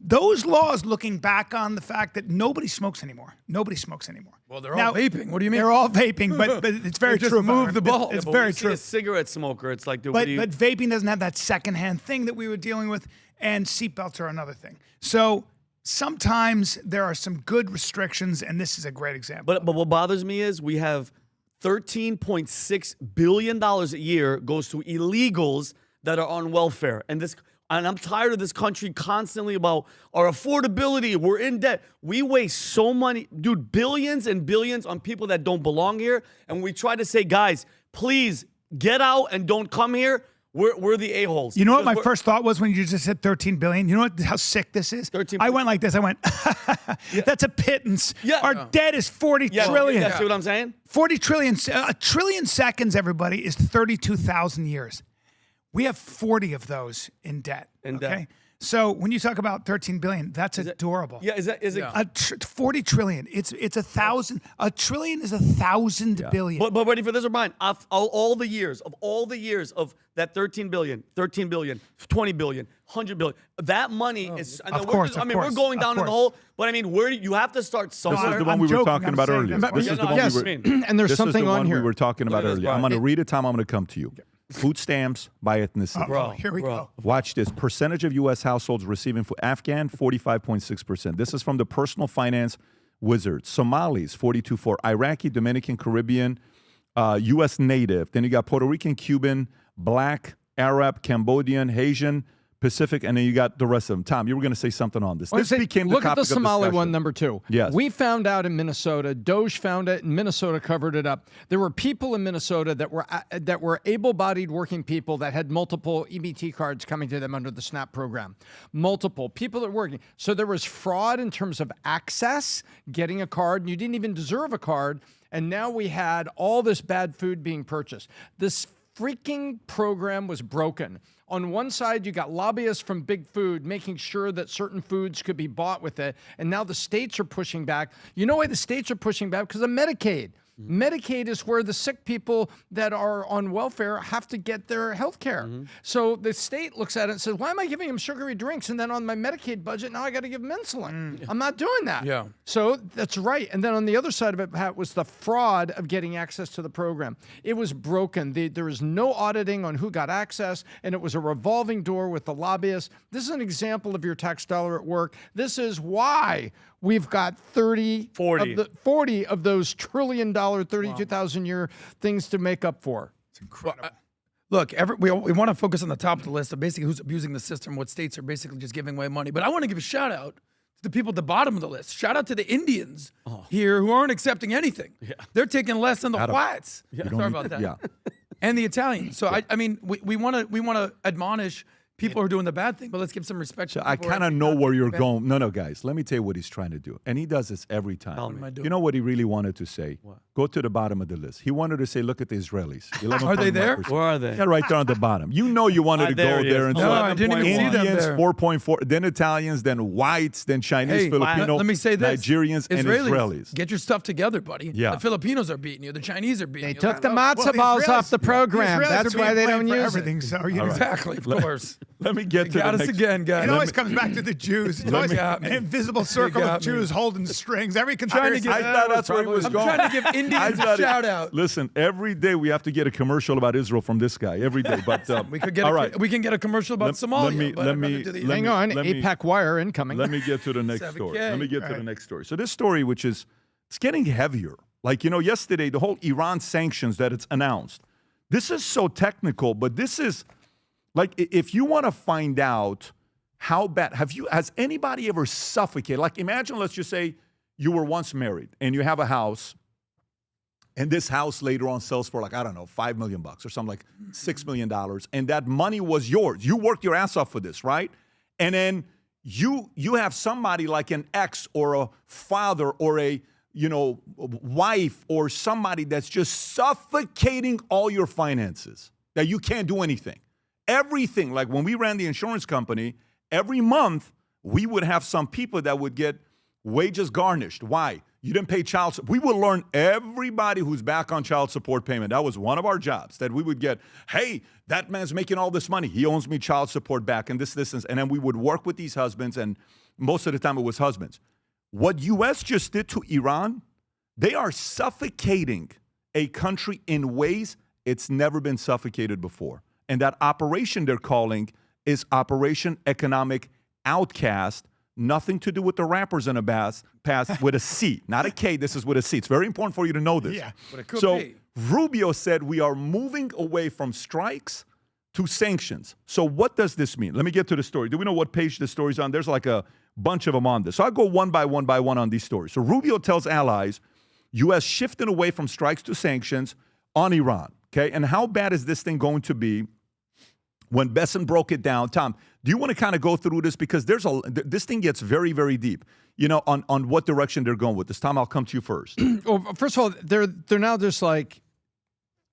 [SPEAKER 4] Those laws, looking back on the fact that nobody smokes anymore. Nobody smokes anymore.
[SPEAKER 9] Well, they're all vaping. What do you mean?
[SPEAKER 4] They're all vaping, but it's very
[SPEAKER 9] They just
[SPEAKER 4] true.
[SPEAKER 9] moved
[SPEAKER 4] Byron.
[SPEAKER 9] the ball.
[SPEAKER 4] It's
[SPEAKER 8] But
[SPEAKER 4] very
[SPEAKER 8] when you see
[SPEAKER 4] true.
[SPEAKER 8] a cigarette smoker, it's like, dude,
[SPEAKER 4] But vaping doesn't have that secondhand thing that we were dealing with, and seatbelts are another thing. So sometimes there are some good restrictions, and this is a great example.
[SPEAKER 8] But what bothers me is we have $13.6 billion a year goes to illegals that are on welfare. And I'm tired of this country constantly about our affordability. We're in debt. We waste so money, dude, billions and billions on people that don't belong here. And we try to say, guys, please get out and don't come here. We're the a-holes.
[SPEAKER 4] You know what my first thought was when you just said 13 billion? You know how sick this is?
[SPEAKER 8] 13
[SPEAKER 4] I went like this. I went, that's a pittance.
[SPEAKER 8] Yeah.
[SPEAKER 4] Our debt is 40 trillion.
[SPEAKER 8] Yeah, see what I'm saying?
[SPEAKER 4] 40 trillion. A trillion seconds, everybody, is 32,000 years. We have 40 of those in debt. Okay? So when you talk about 13 billion, that's adorable.
[SPEAKER 8] Yeah, is it?
[SPEAKER 4] 40 trillion. It's 1,000. A trillion is 1,000 billion.
[SPEAKER 8] But ready for this, Brian? All the years of that 13 billion, 20 billion, 100 billion. That money is. And
[SPEAKER 4] Of course,
[SPEAKER 8] we're going down in the hole. But I mean, you have to start somewhere.
[SPEAKER 5] This is the one
[SPEAKER 4] I'm
[SPEAKER 5] we were
[SPEAKER 4] joking.
[SPEAKER 5] talking
[SPEAKER 4] I'm
[SPEAKER 5] about
[SPEAKER 4] saying
[SPEAKER 5] earlier.
[SPEAKER 4] that.
[SPEAKER 5] This is the one
[SPEAKER 6] Yes,
[SPEAKER 5] we were.
[SPEAKER 6] and there's
[SPEAKER 5] This
[SPEAKER 6] something
[SPEAKER 5] is the
[SPEAKER 6] on
[SPEAKER 5] one
[SPEAKER 6] here.
[SPEAKER 5] we were talking about
[SPEAKER 8] Look at this,
[SPEAKER 5] earlier. I'm
[SPEAKER 8] Brian.
[SPEAKER 5] going to read it, Tom. I'm going to come to you. Food stamps by ethnicity.
[SPEAKER 4] Oh, here we go.
[SPEAKER 5] Watch this. Percentage of U.S. households receiving food. Afghan, 45.6%. This is from the Personal Finance Wizard. Somalis, 42.4%. Iraqi, Dominican, Caribbean, U.S. native. Then you got Puerto Rican, Cuban, Black, Arab, Cambodian, Haitian, Pacific, and then you got the rest of them. Tom, you were going to say something on this. This became the
[SPEAKER 6] look
[SPEAKER 5] topic
[SPEAKER 6] at the
[SPEAKER 5] of
[SPEAKER 6] Somali
[SPEAKER 5] discussion.
[SPEAKER 6] one, number 2.
[SPEAKER 5] Yes.
[SPEAKER 6] We found out in Minnesota. Doge found it, and Minnesota covered it up. There were people in Minnesota that were able-bodied working people that had multiple EBT cards coming to them under the SNAP program. Multiple people that were working. So there was fraud in terms of access, getting a card, and you didn't even deserve a card. And now we had all this bad food being purchased. This freaking program was broken. On one side, you got lobbyists from Big Food making sure that certain foods could be bought with it. And now the states are pushing back. You know why the states are pushing back? Because of Medicaid. Medicaid is where the sick people that are on welfare have to get their health care. So the state looks at it and says, why am I giving them sugary drinks? And then on my Medicaid budget, now I got to give them insulin. I'm not doing that.
[SPEAKER 9] Yeah.
[SPEAKER 6] So that's right. And then on the other side of it, Pat, was the fraud of getting access to the program. It was broken. There was no auditing on who got access, and it was a revolving door with the lobbyists. This is an example of your tax dollar at work. This is why we've got 40 of those trillion-dollar, 32,000 year things to make up for.
[SPEAKER 4] It's incredible.
[SPEAKER 9] Look, we want to focus on the top of the list of basically who's abusing the system, what states are basically just giving away money. But I want to give a shout out to the people at the bottom of the list. Shout out to the Indians here who aren't accepting anything. Yeah. They're taking less than the whites.
[SPEAKER 5] You don't
[SPEAKER 9] Sorry
[SPEAKER 5] need-
[SPEAKER 9] about that.
[SPEAKER 5] Yeah.
[SPEAKER 9] And the Italians. So I mean, we want to admonish people are doing the bad thing, but let's give some respect.
[SPEAKER 5] So
[SPEAKER 9] to
[SPEAKER 5] I
[SPEAKER 9] people who are
[SPEAKER 5] kind of
[SPEAKER 9] actually
[SPEAKER 5] know
[SPEAKER 9] not
[SPEAKER 5] where
[SPEAKER 9] doing
[SPEAKER 5] you're
[SPEAKER 9] bad.
[SPEAKER 5] going. No, guys, let me tell you what he's trying to do. And he does this every time.
[SPEAKER 8] Tell me.
[SPEAKER 5] You know what he really wanted to say? Go to the bottom of the list. He wanted to say, look at the Israelis.
[SPEAKER 9] Are they there?
[SPEAKER 5] 11.1%.
[SPEAKER 8] Where are they?
[SPEAKER 5] Yeah, right there on the bottom. You know you wanted to
[SPEAKER 8] there
[SPEAKER 5] go
[SPEAKER 8] he
[SPEAKER 5] there
[SPEAKER 8] is.
[SPEAKER 5] and
[SPEAKER 9] No, I didn't even see them
[SPEAKER 5] Indians,
[SPEAKER 9] there.
[SPEAKER 5] 4.4, then Italians, then whites, then Chinese,
[SPEAKER 9] Hey,
[SPEAKER 5] Filipino,
[SPEAKER 9] let me say this.
[SPEAKER 5] Nigerians, and Israelis.
[SPEAKER 9] Get your stuff together, buddy.
[SPEAKER 5] Yeah.
[SPEAKER 9] The Filipinos are beating you. The Chinese are beating
[SPEAKER 6] They
[SPEAKER 9] you.
[SPEAKER 6] took the
[SPEAKER 9] Let's go.
[SPEAKER 6] matzo balls off the
[SPEAKER 4] Israelis
[SPEAKER 6] program.
[SPEAKER 4] are
[SPEAKER 6] That's
[SPEAKER 4] being
[SPEAKER 6] why they
[SPEAKER 4] blamed
[SPEAKER 6] don't
[SPEAKER 4] for
[SPEAKER 6] use
[SPEAKER 4] everything.
[SPEAKER 6] it.
[SPEAKER 4] So you know,
[SPEAKER 9] Exactly, of course.
[SPEAKER 5] Let me get
[SPEAKER 9] You
[SPEAKER 5] to
[SPEAKER 9] got
[SPEAKER 5] the
[SPEAKER 9] us
[SPEAKER 5] next.
[SPEAKER 9] again, guys.
[SPEAKER 4] it always comes back to the Jews. It's always
[SPEAKER 9] got
[SPEAKER 4] an
[SPEAKER 9] me.
[SPEAKER 4] invisible circle
[SPEAKER 9] got
[SPEAKER 4] of Jews
[SPEAKER 9] me.
[SPEAKER 4] holding strings. Every
[SPEAKER 9] trying to
[SPEAKER 4] conspiracy.
[SPEAKER 5] I thought that's where he was
[SPEAKER 9] I'm
[SPEAKER 5] going.
[SPEAKER 9] trying to give Indians a shout out.
[SPEAKER 5] Listen, every day we have to get a commercial about Israel from this guy. Every day, but
[SPEAKER 9] We could get
[SPEAKER 5] all
[SPEAKER 9] a,
[SPEAKER 5] right.
[SPEAKER 9] we can get a commercial about Somalia. but I'd rather do the
[SPEAKER 5] let
[SPEAKER 6] Hang
[SPEAKER 5] me-
[SPEAKER 6] on,
[SPEAKER 5] let me-
[SPEAKER 6] APAC wire incoming.
[SPEAKER 5] Let me get to the next
[SPEAKER 9] 7K.
[SPEAKER 5] story. Let me get to the
[SPEAKER 4] Right.
[SPEAKER 5] next story. So this story, which is, it's getting heavier. Like, yesterday, the whole Iran sanctions that it's announced. This is so technical, but this is, like, if you want to find out how bad, has anybody ever suffocated? Like, imagine, let's just say you were once married and you have a house, and this house later on sells for, like, I don't know, $5 million or something, like $6 million, and that money was yours. You worked your ass off for this, right? And then you have somebody like an ex or a father or a wife or somebody that's just suffocating all your finances, that you can't do anything. Everything, like when we ran the insurance company, every month we would have some people that would get wages garnished. Why? You didn't pay child support. We would learn everybody who's back on child support payment. That was one of our jobs, that we would get, hey, that man's making all this money. He owes me child support back and this. And then we would work with these husbands, and most of the time it was husbands. What U.S. just did to Iran, they are suffocating a country in ways it's never been suffocated before. And that operation they're calling is Operation Economic Outcast. Nothing to do with the rappers in a past with a C, not a K. This is with a C. It's very important for you to know this.
[SPEAKER 4] Yeah,
[SPEAKER 9] but it could
[SPEAKER 5] so
[SPEAKER 9] be.
[SPEAKER 5] Rubio said we are moving away from strikes to sanctions. So what does this mean? Let me get to the story. Do we know what page the story's on? There's like a bunch of them on this. So I'll go one by one on these stories. So Rubio tells allies, U.S. shifting away from strikes to sanctions on Iran. Okay, and how bad is this thing going to be? When Bessent broke it down, Tom, do you want to kind of go through this? Because this thing gets very, very deep, on what direction they're going with this. Tom, I'll come to you first.
[SPEAKER 6] Well, first of all, they're now just like,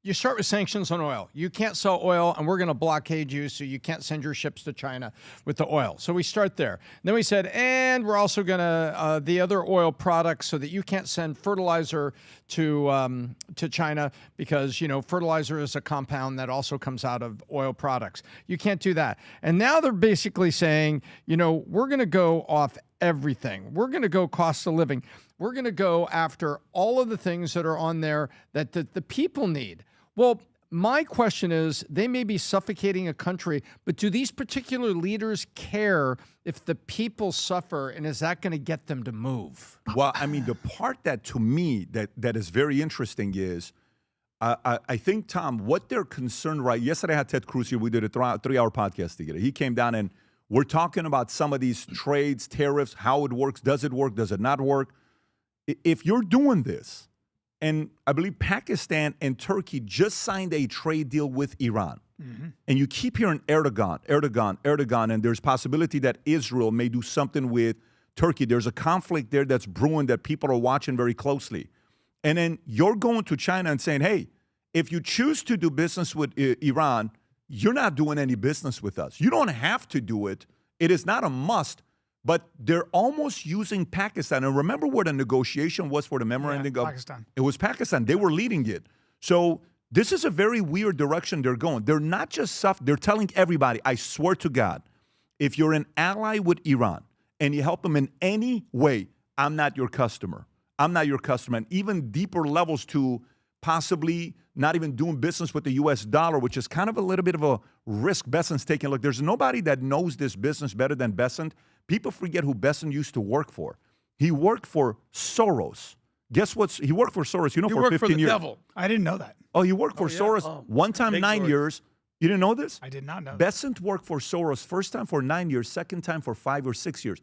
[SPEAKER 6] you start with sanctions on oil. You can't sell oil, and we're going to blockade you, so you can't send your ships to China with the oil. So we start there. Then we said, and we're also going to the other oil products, so that you can't send fertilizer to China, because fertilizer is a compound that also comes out of oil products. You can't do that. And now they're basically saying, we're going to go off everything. We're going to go cost of living. We're going to go after all of the things that are on there that the people need. Well, my question is, they may be suffocating a country, but do these particular leaders care if the people suffer, and is that going to get them to move?
[SPEAKER 5] Well, I mean, the part that to me that is very interesting is, I think, Tom, what they're concerned, right? Yesterday I had Ted Cruz here. We did a 3-hour podcast together. He came down and we're talking about some of these trades, tariffs, how it works. Does it work? Does it not work? If you're doing this, and I believe Pakistan and Turkey just signed a trade deal with Iran, and you keep hearing Erdogan, and there's possibility that Israel may do something with Turkey. There's a conflict there that's brewing that people are watching very closely. And then you're going to China and saying, hey, if you choose to do business with Iran, you're not doing any business with us. You don't have to do it. It is not a must. But they're almost using Pakistan. And remember where the negotiation was for the memorandum of
[SPEAKER 4] Pakistan.
[SPEAKER 5] It was Pakistan. They were leading it. So this is a very weird direction they're going. They're not just they're telling everybody, I swear to God, if you're an ally with Iran and you help them in any way, I'm not your customer. I'm not your customer. And even deeper levels to possibly not even doing business with the U.S. dollar, which is kind of a little bit of a risk Bessent's taking. Look, there's nobody that knows this business better than Bessent. People forget who Bessent used to work for. He worked for Soros. Guess what? He worked for Soros,
[SPEAKER 9] He
[SPEAKER 5] for
[SPEAKER 9] worked
[SPEAKER 5] 15
[SPEAKER 9] for the
[SPEAKER 5] years.
[SPEAKER 9] devil.
[SPEAKER 4] I didn't know that.
[SPEAKER 5] Oh, he worked for Soros one time,
[SPEAKER 8] Big
[SPEAKER 5] 9
[SPEAKER 8] story.
[SPEAKER 5] years. You didn't know this?
[SPEAKER 4] I did not know that.
[SPEAKER 5] Bessent worked for Soros first time for 9 years, second time for 5 or 6 years.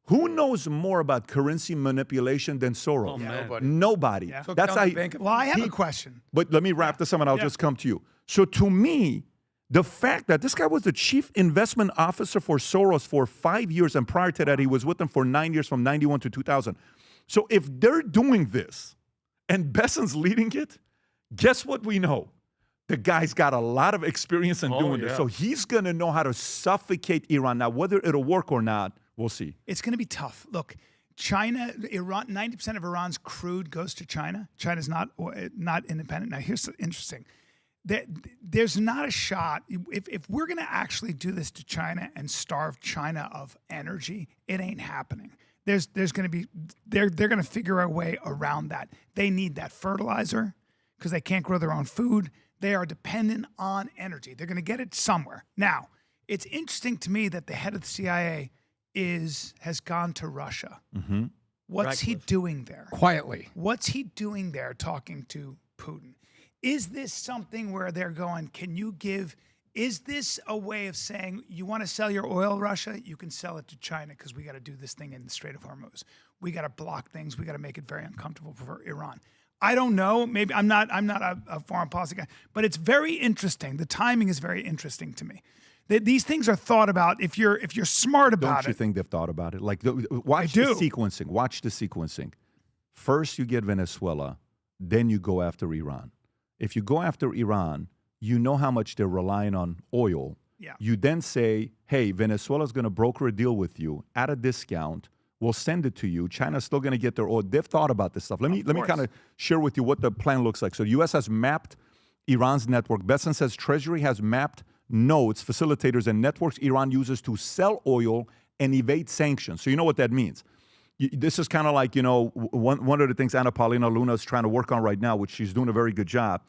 [SPEAKER 5] Who knows more about currency manipulation than Soros?
[SPEAKER 8] Oh, man.
[SPEAKER 5] Nobody.
[SPEAKER 4] Yeah.
[SPEAKER 9] Took
[SPEAKER 5] That's
[SPEAKER 9] down
[SPEAKER 5] how
[SPEAKER 9] the
[SPEAKER 5] he,
[SPEAKER 9] Bank of
[SPEAKER 4] Well, I have a question.
[SPEAKER 5] But let me wrap this up and I'll just come to you. So to me, The fact that this guy was the chief investment officer for Soros for 5 years, and prior to that, he was with them for 9 years from 91 to 2000. So if they're doing this and Bessent's leading it, guess what we know? The guy's got a lot of experience in doing this. So he's going to know how to suffocate Iran. Now, whether it'll work or not, we'll see.
[SPEAKER 4] It's going to be tough. Look, China, Iran, 90% of Iran's crude goes to China. China's not independent. Now, here's interesting. There's not a shot. If we're going to actually do this to China and starve China of energy, it ain't happening. There's going to be, they're going to figure a way around that. They need that fertilizer because they can't grow their own food. They are dependent on energy. They're going to get it somewhere. Now, it's interesting to me that the head of the CIA has gone to Russia.
[SPEAKER 5] Mm-hmm.
[SPEAKER 4] What's he doing there?
[SPEAKER 6] Quietly.
[SPEAKER 4] What's he doing there talking to Putin? Is this something where they're going, is this a way of saying, you want to sell your oil, Russia? You can sell it to China because we got to do this thing in the Strait of Hormuz. We got to block things. We got to make it very uncomfortable for Iran. I don't know. Maybe I'm not a foreign policy guy, but it's very interesting. The timing is very interesting to me. These things are thought about if you're smart about it.
[SPEAKER 5] Don't you think they've thought about it? Like, watch the sequencing. Watch the sequencing. First, you get Venezuela, then you go after Iran. If you go after Iran, you know how much they're relying on oil.
[SPEAKER 4] Yeah.
[SPEAKER 5] You then say, hey, Venezuela's going to broker a deal with you at a discount. We'll send it to you. China's still going to get their oil. They've thought about this stuff. Let me kind of share with you what the plan looks like. So the U.S. has mapped Iran's network. Bessent says Treasury has mapped nodes, facilitators, and networks Iran uses to sell oil and evade sanctions. So you know what that means. This is kind of like, one of the things Anna Paulina Luna is trying to work on right now, which she's doing a very good job,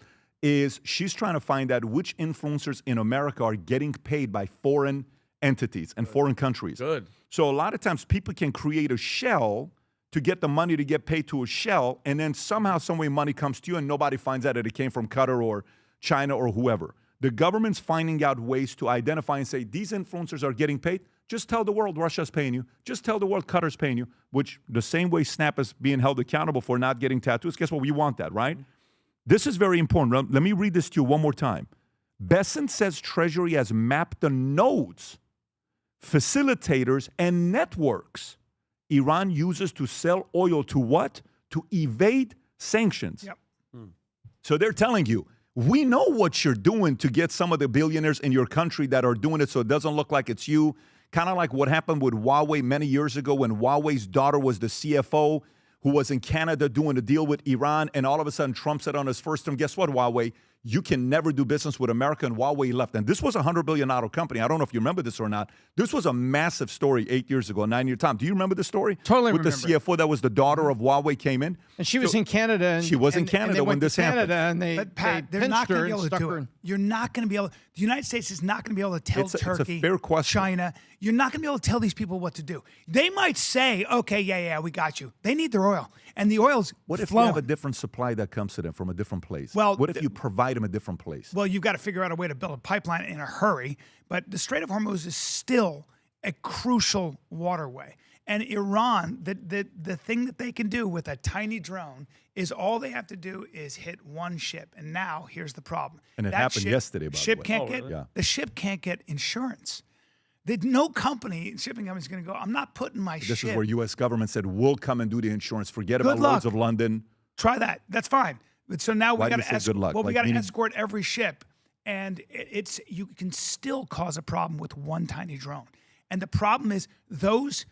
[SPEAKER 5] is she's trying to find out which influencers in America are getting paid by foreign entities and foreign countries.
[SPEAKER 8] Good.
[SPEAKER 5] So a lot of times people can create a shell to get the money to get paid to a shell, and then somehow, some way money comes to you and nobody finds out that it came from Qatar or China or whoever. The government's finding out ways to identify and say, these influencers are getting paid. Just tell the world Russia's paying you. Just tell the world Qatar's paying you, which the same way Snap is being held accountable for not getting tattoos. Guess what? We want that, right? This is very important. Let me read this to you one more time. Bessent says Treasury has mapped the nodes, facilitators, and networks Iran uses to sell oil to what? To evade sanctions.
[SPEAKER 4] Yep.
[SPEAKER 5] So they're telling you, we know what you're doing to get some of the billionaires in your country that are doing it so it doesn't look like it's you. Kind of like what happened with Huawei many years ago when Huawei's daughter was the CFO who was in Canada doing a deal with Iran, and all of a sudden Trump said on his first term, guess what, Huawei? You can never do business with America, and Huawei left. And this was a $100 billion company. I don't know if you remember this or not. This was a massive story 8 years ago, 9-year time. Do you remember the story?
[SPEAKER 6] Totally
[SPEAKER 5] with
[SPEAKER 6] remember.
[SPEAKER 5] With the CFO that was the daughter of Huawei came in.
[SPEAKER 6] And she was in Canada. And,
[SPEAKER 5] she was in Canada when this happened.
[SPEAKER 6] And
[SPEAKER 4] Pat, they're not going to be able to do it. You're not going to be able. The United States is not going to be able to tell Turkey,
[SPEAKER 5] it's a fair question.
[SPEAKER 4] China. You're not going to be able to tell these people what to do. They might say, "Okay, yeah, we got you." They need their oil, and the oil's
[SPEAKER 5] What if
[SPEAKER 4] flowing.
[SPEAKER 5] you have a different supply that comes to them from a different place?
[SPEAKER 4] Well,
[SPEAKER 5] what if you provide them a different place?
[SPEAKER 4] Well, you've got to figure out a way to build a pipeline in a hurry. But the Strait of Hormuz is still a crucial waterway. And Iran, the thing that they can do with a tiny drone is all they have to do is hit one ship. And now here's the problem.
[SPEAKER 5] And it happened yesterday, by the way.
[SPEAKER 4] Can't get,
[SPEAKER 5] Yeah.
[SPEAKER 4] The ship can't get insurance. No company, shipping company is going to go, I'm not putting my ship.
[SPEAKER 5] This is where U.S. government said, we'll come and do the insurance. Forget about Lloyd's of London.
[SPEAKER 4] Try that. That's fine. But so now we got to
[SPEAKER 5] good luck?
[SPEAKER 4] Well, we
[SPEAKER 5] Like,
[SPEAKER 4] got to
[SPEAKER 5] meaning-
[SPEAKER 4] escort every ship, and you can still cause a problem with one tiny drone. And the problem is those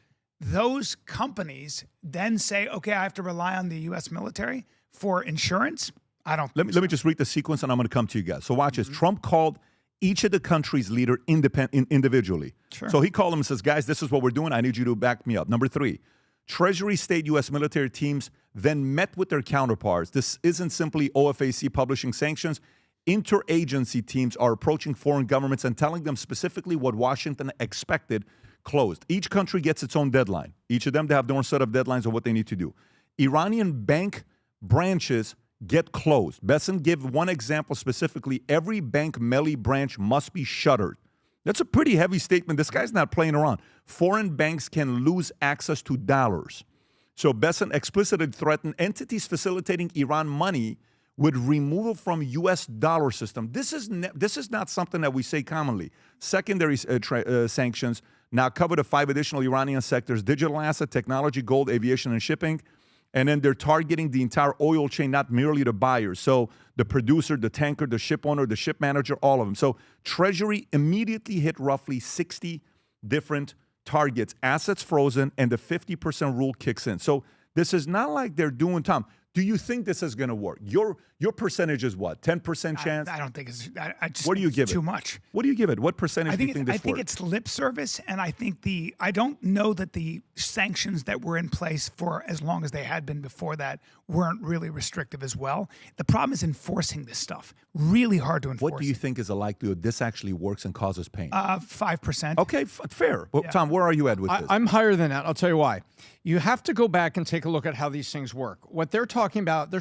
[SPEAKER 4] companies then say, okay, I have to rely on the U.S. military for insurance. I don't.
[SPEAKER 5] Let me just read the sequence, and I'm going to come to you guys. So watch this. Trump called each of the countries' leader individually.
[SPEAKER 4] Sure.
[SPEAKER 5] So he called them and says, guys, this is what we're doing. I need you to back me up. Number 3, Treasury state U.S. military teams then met with their counterparts. This isn't simply OFAC publishing sanctions. Interagency teams are approaching foreign governments and telling them specifically what Washington expected closed. Each country gets its own deadline. Each of them, they have their own set of deadlines of what they need to do. Iranian bank branches get closed. Bessent gave one example specifically. Every bank Melli branch must be shuttered. That's a pretty heavy statement. This guy's not playing around. Foreign banks can lose access to dollars. So Bessent explicitly threatened entities facilitating Iran money with removal from U.S. dollar system. This is not something that we say commonly. Secondary sanctions now cover the 5 additional Iranian sectors: digital asset, technology, gold, aviation, and shipping. And then they're targeting the entire oil chain, not merely the buyers. So the producer, the tanker, the ship owner, the ship manager, all of them. So Treasury immediately hit roughly 60 different targets, assets frozen, and the 50% rule kicks in. So this is not like they're doing, Tom, do you think this is going to work? Your percentage is what, 10% chance?
[SPEAKER 4] I don't think it's. I just
[SPEAKER 5] what do you
[SPEAKER 4] think
[SPEAKER 5] give
[SPEAKER 4] it's
[SPEAKER 5] it?
[SPEAKER 4] too much.
[SPEAKER 5] What do you give it? What percentage do you think this works?
[SPEAKER 4] I think it's lip service, and I think I don't know that the sanctions that were in place for as long as they had been before that weren't really restrictive as well. The problem is enforcing this stuff. Really hard to enforce.
[SPEAKER 5] What do you think is the likelihood this actually works and causes pain?
[SPEAKER 4] 5%.
[SPEAKER 5] Okay, fair. Well, Tom, where are you at with this?
[SPEAKER 6] I'm higher than that. I'll tell you why. You have to go back and take a look at how these things work. What they're talking about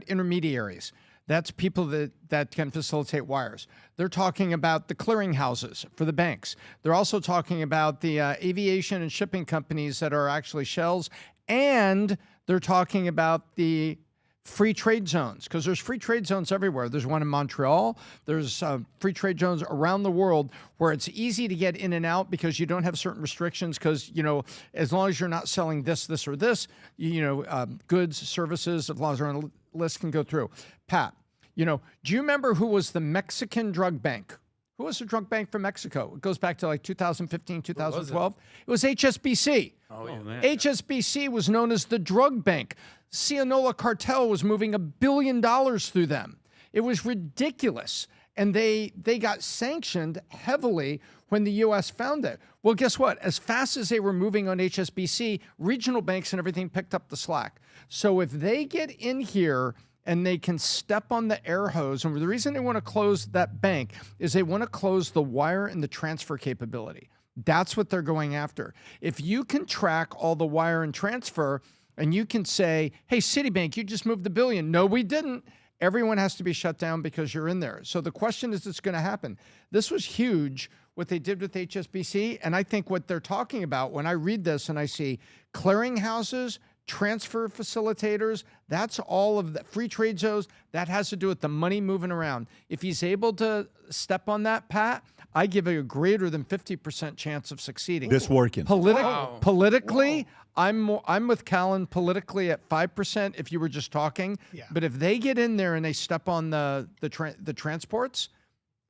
[SPEAKER 6] intermediaries. That's people that can facilitate wires. They're talking about the clearinghouses for the banks. They're also talking about the aviation and shipping companies that are actually shells. And they're talking about the free trade zones, because there's free trade zones everywhere. There's one in Montreal. There's free trade zones around the world where it's easy to get in and out because you don't have certain restrictions, because, as long as you're not selling this, or this, goods, services, as long as they're on a list, can go through. Pat, do you remember who was the Mexican drug bank? Who was the drug bank from Mexico? It goes back to like 2015, 2012. It was HSBC.
[SPEAKER 8] Oh, man.
[SPEAKER 6] HSBC was known as the drug bank. Sinaloa cartel was moving $1 billion through them. It was ridiculous. And they got sanctioned heavily when the U.S. found it. Well, guess what? As fast as they were moving on HSBC, regional banks and everything picked up the slack. So if they get in here and they can step on the air hose, and the reason they want to close that bank is they want to close the wire and the transfer capability. That's what they're going after. If you can track all the wire and transfer, and you can say, hey, Citibank, you just moved $1 billion. No, we didn't. Everyone has to be shut down because you're in there. So the question is, it's going to happen. This was huge, what they did with HSBC. And I think what they're talking about, when I read this and I see clearinghouses, transfer facilitators, that's all of the free trade zones. That has to do with the money moving around. If he's able to step on that, Pat, I give it a greater than 50% chance of succeeding.
[SPEAKER 5] This working.
[SPEAKER 6] Politically, I'm with Callan politically at 5% if you were just talking.
[SPEAKER 4] Yeah.
[SPEAKER 6] But if they get in there and they step on the transports,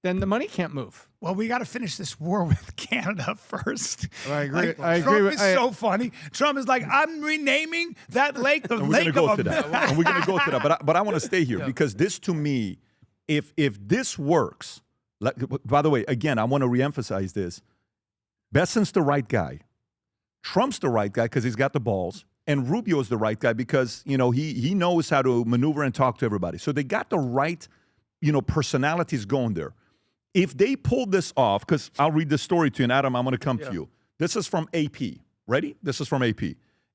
[SPEAKER 6] then the money can't move.
[SPEAKER 4] Well, we got to finish this war with Canada first.
[SPEAKER 6] I agree.
[SPEAKER 4] Trump is so funny. Trump is like, I'm renaming that lake the Lake of America.
[SPEAKER 5] And we're going to go to that. But I want to stay here because this, to me, if this works, by the way, again, I want to reemphasize this. Bessent's the right guy. Trump's the right guy because he's got the balls. And Rubio's the right guy because, he knows how to maneuver and talk to everybody. So they got the right, personalities going there. If they pull this off, because I'll read this story to you, and Adam, I'm going to come to you. This is from AP. Ready? This is from AP.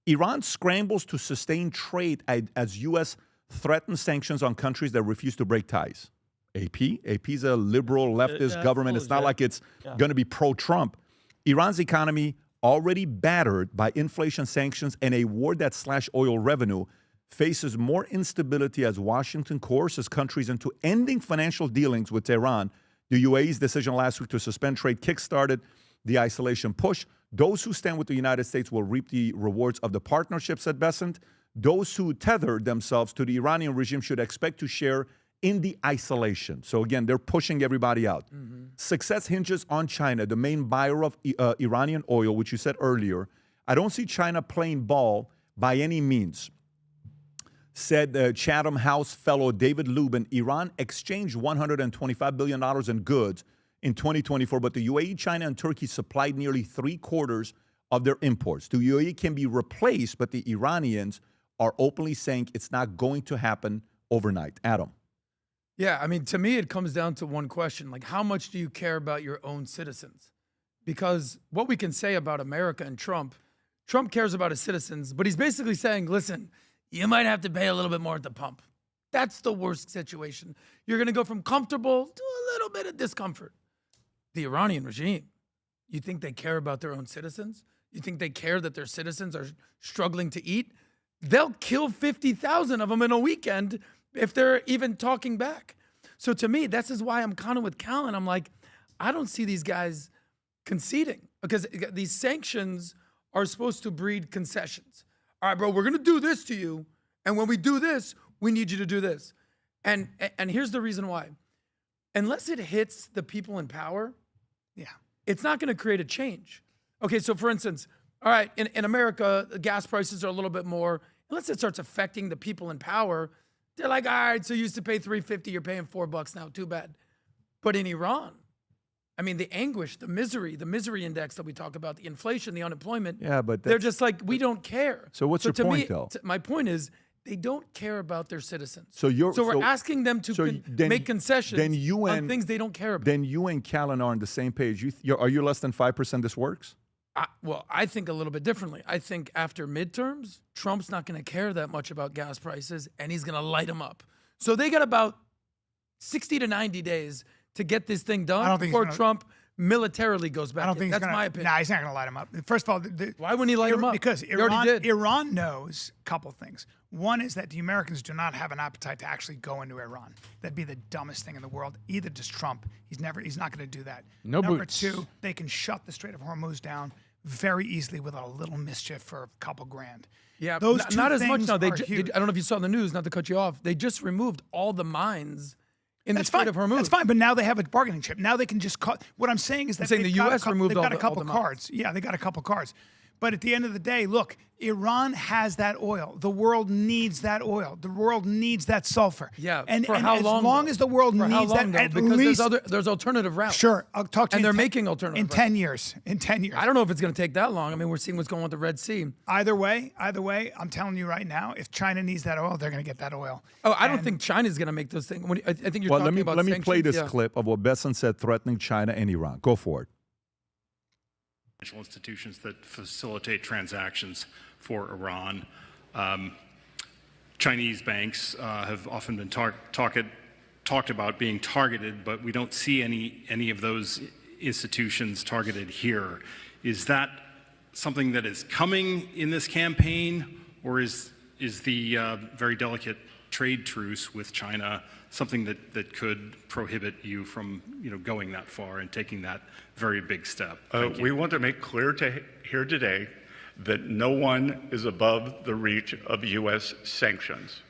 [SPEAKER 5] Iran scrambles to sustain trade as U.S. threatens sanctions on countries that refuse to break ties. AP is a liberal leftist government. It's not like it's going to be pro-Trump. Iran's economy, already battered by inflation, sanctions, and a war that slashed oil revenue, faces more instability as Washington coerces countries into ending financial dealings with Tehran. The UAE's decision last week to suspend trade kickstarted the isolation push. Those who stand with the United States will reap the rewards of the partnership, said Bessent. Those who tether themselves to the Iranian regime should expect to share in the isolation. So again, they're pushing everybody out. Success hinges on China, the main buyer of Iranian oil, which you said earlier. I don't see China playing ball by any means. Said Chatham House fellow David Lubin. Iran exchanged $125 billion in goods in 2024, but the UAE, China, and Turkey supplied nearly 3/4 of their imports. The UAE can be replaced, but the Iranians are openly saying it's not going to happen overnight. Adam.
[SPEAKER 9] Yeah, I mean, to me, it comes down to one question. Like, how much do you care about your own citizens? Because what we can say about America and Trump cares about his citizens, but he's basically saying, listen, you might have to pay a little bit more at the pump. That's the worst situation. You're going to go from comfortable to a little bit of discomfort. The Iranian regime, you think they care about their own citizens? You think they care that their citizens are struggling to eat? They'll kill 50,000 of them in a weekend if they're even talking back. So to me, this is why I'm kind of with Callan. I'm like, I don't see these guys conceding because these sanctions are supposed to breed concessions. All right, bro, we're going to do this to you. And when we do this, we need you to do this. And here's the reason why. Unless it hits the people in power, it's not going to create a change. Okay, so for instance, all right, in America, the gas prices are a little bit more. Unless it starts affecting the people in power, they're like, all right, so you used to pay $3.50, you're paying $4 now, too bad. But in Iran, I mean, the anguish, the misery index that we talk about, the inflation, the unemployment,
[SPEAKER 5] but
[SPEAKER 9] they're just like, we don't care.
[SPEAKER 5] So what's your point, though?
[SPEAKER 9] My point is, they don't care about their citizens.
[SPEAKER 5] So
[SPEAKER 9] we're asking them to make concessions on things they don't care about.
[SPEAKER 5] Then you and Callan are on the same page. Are you less than 5% this works?
[SPEAKER 9] Well, I think a little bit differently. I think after midterms, Trump's not going to care that much about gas prices, and he's going to light them up. So they got about 60 to 90 days to get this thing done before Trump militarily goes back. That's my opinion.
[SPEAKER 4] Nah, he's not going to light him up. First of all,
[SPEAKER 9] why wouldn't he light him up?
[SPEAKER 4] Because
[SPEAKER 9] he already did.
[SPEAKER 4] Iran knows a couple things. One is that the Americans do not have an appetite to actually go into Iran. That'd be the dumbest thing in the world. Either does Trump. He's not going to do that. Number two, they can shut the Strait of Hormuz down very easily with a little mischief for a couple grand.
[SPEAKER 9] Yeah,
[SPEAKER 4] those
[SPEAKER 9] not as much. No,
[SPEAKER 4] I don't
[SPEAKER 9] know if you saw in the news. Not to cut you off, they just removed all the mines in the Strait of Hormuz.
[SPEAKER 4] That's fine, but now they have a bargaining chip. Now they can just call. What I'm saying is that
[SPEAKER 9] the U.S. removed
[SPEAKER 4] they've got a
[SPEAKER 9] all
[SPEAKER 4] couple
[SPEAKER 9] the
[SPEAKER 4] cards. Yeah, they got a couple cards. But at the end of the day, look, Iran has that oil. The world needs that oil. The world needs that sulfur.
[SPEAKER 9] Yeah,
[SPEAKER 4] and
[SPEAKER 9] how long?
[SPEAKER 4] As long as the world needs that, at least
[SPEAKER 9] there's alternative routes.
[SPEAKER 4] Sure, I'll talk to you.
[SPEAKER 9] And they're making alternative
[SPEAKER 4] in
[SPEAKER 9] routes.
[SPEAKER 4] 10 years. In 10 years.
[SPEAKER 9] I don't know if it's going to take that long. I mean, we're seeing what's going on with the Red Sea.
[SPEAKER 4] Either way, I'm telling you right now, if China needs that oil, they're going to get that oil.
[SPEAKER 9] Oh, I don't think China's going to make those things. I think you're talking about
[SPEAKER 5] let me
[SPEAKER 9] sanctions.
[SPEAKER 5] play this clip of what Bessent said threatening China and Iran. Go for it.
[SPEAKER 10] Financial institutions that facilitate transactions for Iran. Chinese banks have often been talked about being targeted, but we don't see any of those institutions targeted here. Is that something that is coming in this campaign, or is the very delicate trade truce with China something that could prohibit you from going that far and taking that very big step?
[SPEAKER 11] We want to make clear here today that no one is above the reach of U.S. sanctions.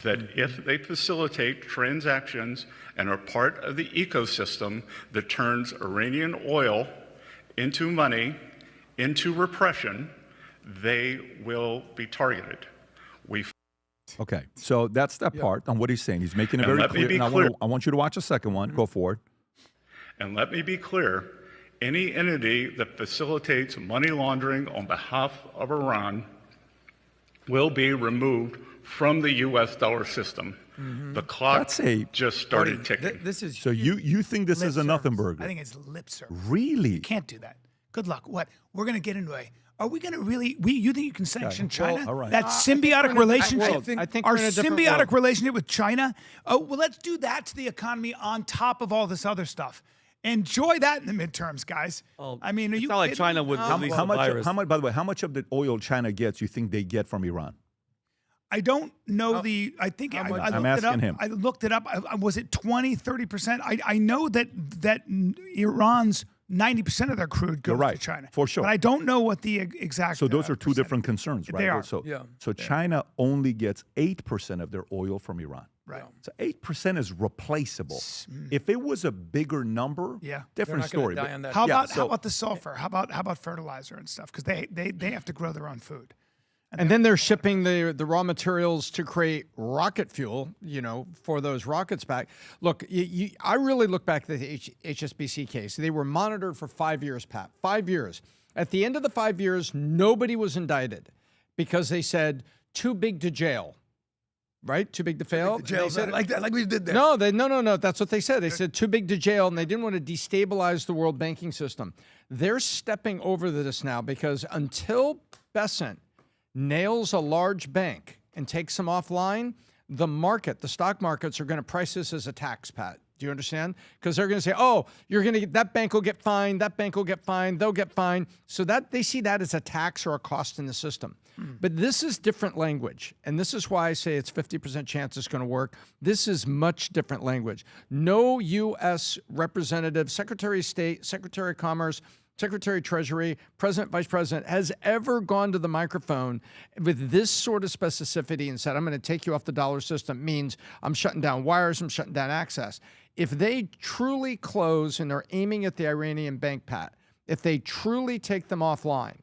[SPEAKER 11] That if they facilitate transactions and are part of the ecosystem that turns Iranian oil into money, into repression, they will be targeted.
[SPEAKER 5] Okay, so that's that part on what he's saying. He's making it very clear. And I want you to watch the second one. Go forward.
[SPEAKER 11] And let me be clear, any entity that facilitates money laundering on behalf of Iran will be removed from the U.S. dollar system. The clock just started ticking.
[SPEAKER 9] This is
[SPEAKER 5] so you think this is a nothing burger?
[SPEAKER 4] I think it's lip service.
[SPEAKER 5] Really?
[SPEAKER 4] You can't do that. Good luck. What? We're going to get into are we going to really? You think you can sanction China?
[SPEAKER 5] Well, all right.
[SPEAKER 4] That symbiotic relationship.
[SPEAKER 9] I think
[SPEAKER 4] our symbiotic relationship with China. Oh, well, let's do that to the economy on top of all this other stuff. Enjoy that in the midterms, guys. I mean,
[SPEAKER 8] it's not like China would release the virus.
[SPEAKER 5] By the way, how much of the oil China gets you think they get from Iran?
[SPEAKER 4] I don't know I think
[SPEAKER 5] I'm asking him.
[SPEAKER 4] I looked it up. Was it 20, 30%? I know that Iran's 90% of their crude goes to China.
[SPEAKER 5] For sure.
[SPEAKER 4] But I don't know what the exact.
[SPEAKER 5] So those are two different concerns, right?
[SPEAKER 4] They are.
[SPEAKER 5] So China only gets 8% of their oil from Iran.
[SPEAKER 4] Right.
[SPEAKER 5] So 8% is replaceable. If it was a bigger number, different story.
[SPEAKER 4] How about the sulfur? How about fertilizer and stuff? Because they have to grow their own food.
[SPEAKER 6] And then they're shipping the raw materials to create rocket fuel, for those rockets back. Look, I really look back at the HSBC case. They were monitored for 5 years, Pat. 5 years. At the end of the 5 years, nobody was indicted because they said, too big to jail. Right? Too big to fail?
[SPEAKER 9] Jail, said, like we did there.
[SPEAKER 6] No, no. That's what they said. They said too big to jail, and they didn't want to destabilize the world banking system. They're stepping over this now because until Bessent nails a large bank and takes them offline, the stock markets are going to price this as a tax, Pat. Do you understand? Because they're going to say, oh, you're going to get that bank will get fined, that bank will get fined, they'll get fined. So that they see that as a tax or a cost in the system. But this is different language. And this is why I say it's 50% chance it's going to work. This is much different language. No U.S. representative, Secretary of State, Secretary of Commerce, Secretary of Treasury, President, Vice President has ever gone to the microphone with this sort of specificity and said, I'm going to take you off the dollar system, means I'm shutting down wires, I'm shutting down access. If they truly close and are aiming at the Iranian bank, Pat, if they truly take them offline,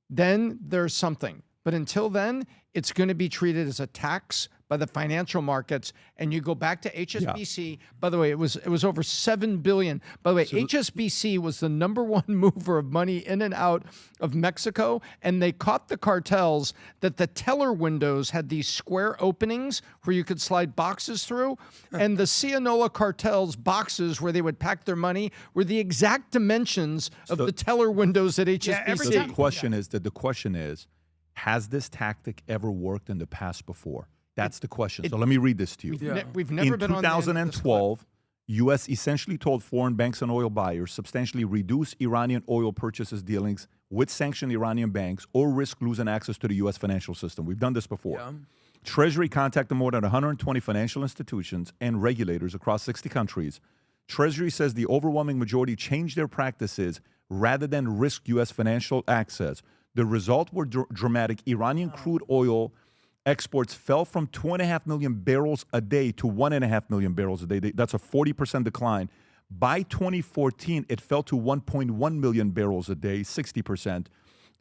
[SPEAKER 6] then there's something. But until then, it's going to be treated as a tax by the financial markets. And you go back to HSBC. By the way, it was over $7 billion. By the way, HSBC was the #1 mover of money in and out of Mexico. And they caught the cartels that the teller windows had these square openings where you could slide boxes through. And the Sinaloa cartel's boxes where they would pack their money were the exact dimensions of the teller windows at HSBC.
[SPEAKER 5] So the question is, has this tactic ever worked in the past before? That's the question. So let me read this to you.
[SPEAKER 6] We've never been on the end of this.
[SPEAKER 5] In 2012, U.S. essentially told foreign banks and oil buyers substantially reduce Iranian oil purchases dealings with sanctioned Iranian banks or risk losing access to the U.S. financial system. We've done this before. Yeah. Treasury contacted more than 120 financial institutions and regulators across 60 countries. Treasury says the overwhelming majority changed their practices rather than risk U.S. financial access. The result were dramatic. Iranian crude oil exports fell from 2.5 million barrels a day to 1.5 million barrels a day. That's a 40% decline. By 2014, it fell to 1.1 million barrels a day, 60%.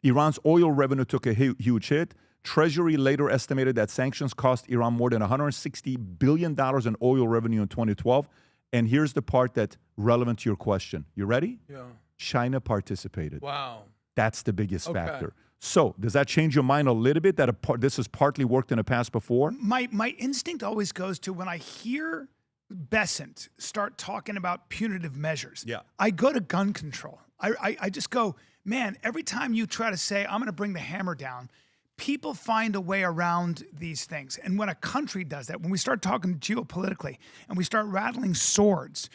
[SPEAKER 5] Iran's oil revenue took a huge hit. Treasury later estimated that sanctions cost Iran more than $160 billion in oil revenue in 2012. And here's the part that's relevant to your question. You ready? Yeah. China participated.
[SPEAKER 9] Wow.
[SPEAKER 5] That's the biggest factor. So does that change your mind a little bit that this has partly worked in the past before?
[SPEAKER 4] My instinct always goes to when I hear Bessent start talking about punitive measures, I go to gun control. I just go, man, every time you try to say, I'm going to bring the hammer down, people find a way around these things. And when a country does that, when we start talking geopolitically and we start rattling swords,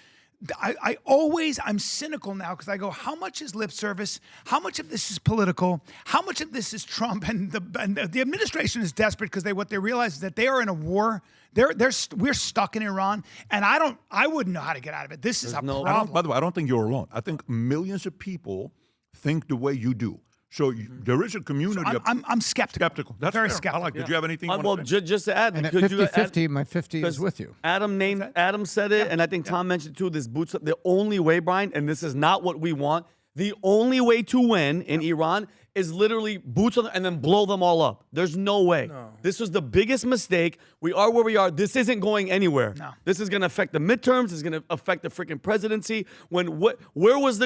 [SPEAKER 4] I'm cynical now because I go, how much is lip service? How much of this is political? How much of this is Trump? And the administration is desperate because what they realize is that they are in a war. We're stuck in Iran, and I wouldn't know how to get out of it. This is a problem.
[SPEAKER 5] By the way, I don't think you're alone. I think millions of people think the way you do. So there is a community.
[SPEAKER 4] So I'm skeptical.
[SPEAKER 5] That's
[SPEAKER 4] very
[SPEAKER 5] fair.
[SPEAKER 4] skeptical.
[SPEAKER 5] Did you have anything?
[SPEAKER 8] Well, just to add,
[SPEAKER 6] and at 50-50, my 50 is with you.
[SPEAKER 8] Adam said it, and I think Tom mentioned too. This boots up. The only way, Brian, and this is not what we want. The only way to win in Iran is literally boots on and then blow them all up. There's no way. No. This was the biggest mistake. We are where we are. This isn't going anywhere. No. This is going to affect the midterms. It's going to affect the freaking presidency. Remember it was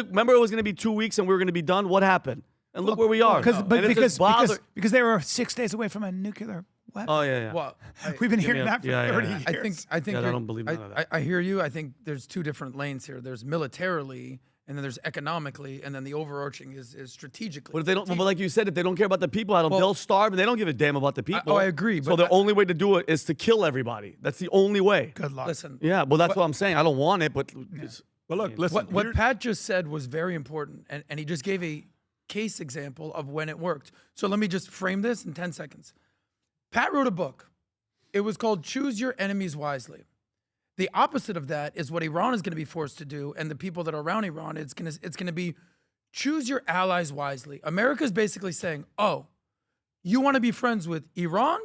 [SPEAKER 8] going to be 2 weeks and we were going to be done. What happened? And look where we are.
[SPEAKER 4] Because they were 6 days away from a nuclear weapon.
[SPEAKER 8] Oh yeah.
[SPEAKER 9] Well,
[SPEAKER 4] we've been hearing that for 30 years.
[SPEAKER 9] I think
[SPEAKER 8] I don't believe none of that.
[SPEAKER 9] I hear you. I think there's two different lanes here. There's militarily, and then there's economically, and then the overarching is strategically.
[SPEAKER 8] But if they don't, but like you said, if they don't care about the people, they'll starve, and they don't give a damn about the people.
[SPEAKER 9] I agree.
[SPEAKER 8] So the only way to do it is to kill everybody. That's the only way.
[SPEAKER 4] Good luck.
[SPEAKER 9] Listen.
[SPEAKER 8] Yeah. Well, that's what I'm saying. I don't want it, but.
[SPEAKER 4] Yeah.
[SPEAKER 5] Well, look. Listen.
[SPEAKER 9] What Pat just said was very important, and he just gave a case example of when it worked. So let me just frame this in 10 seconds. Pat wrote a book. It was called Choose Your Enemies Wisely. The opposite of that is what Iran is going to be forced to do, and the people that are around Iran, it's going to be choose your allies wisely. America's basically saying, oh, you want to be friends with Iran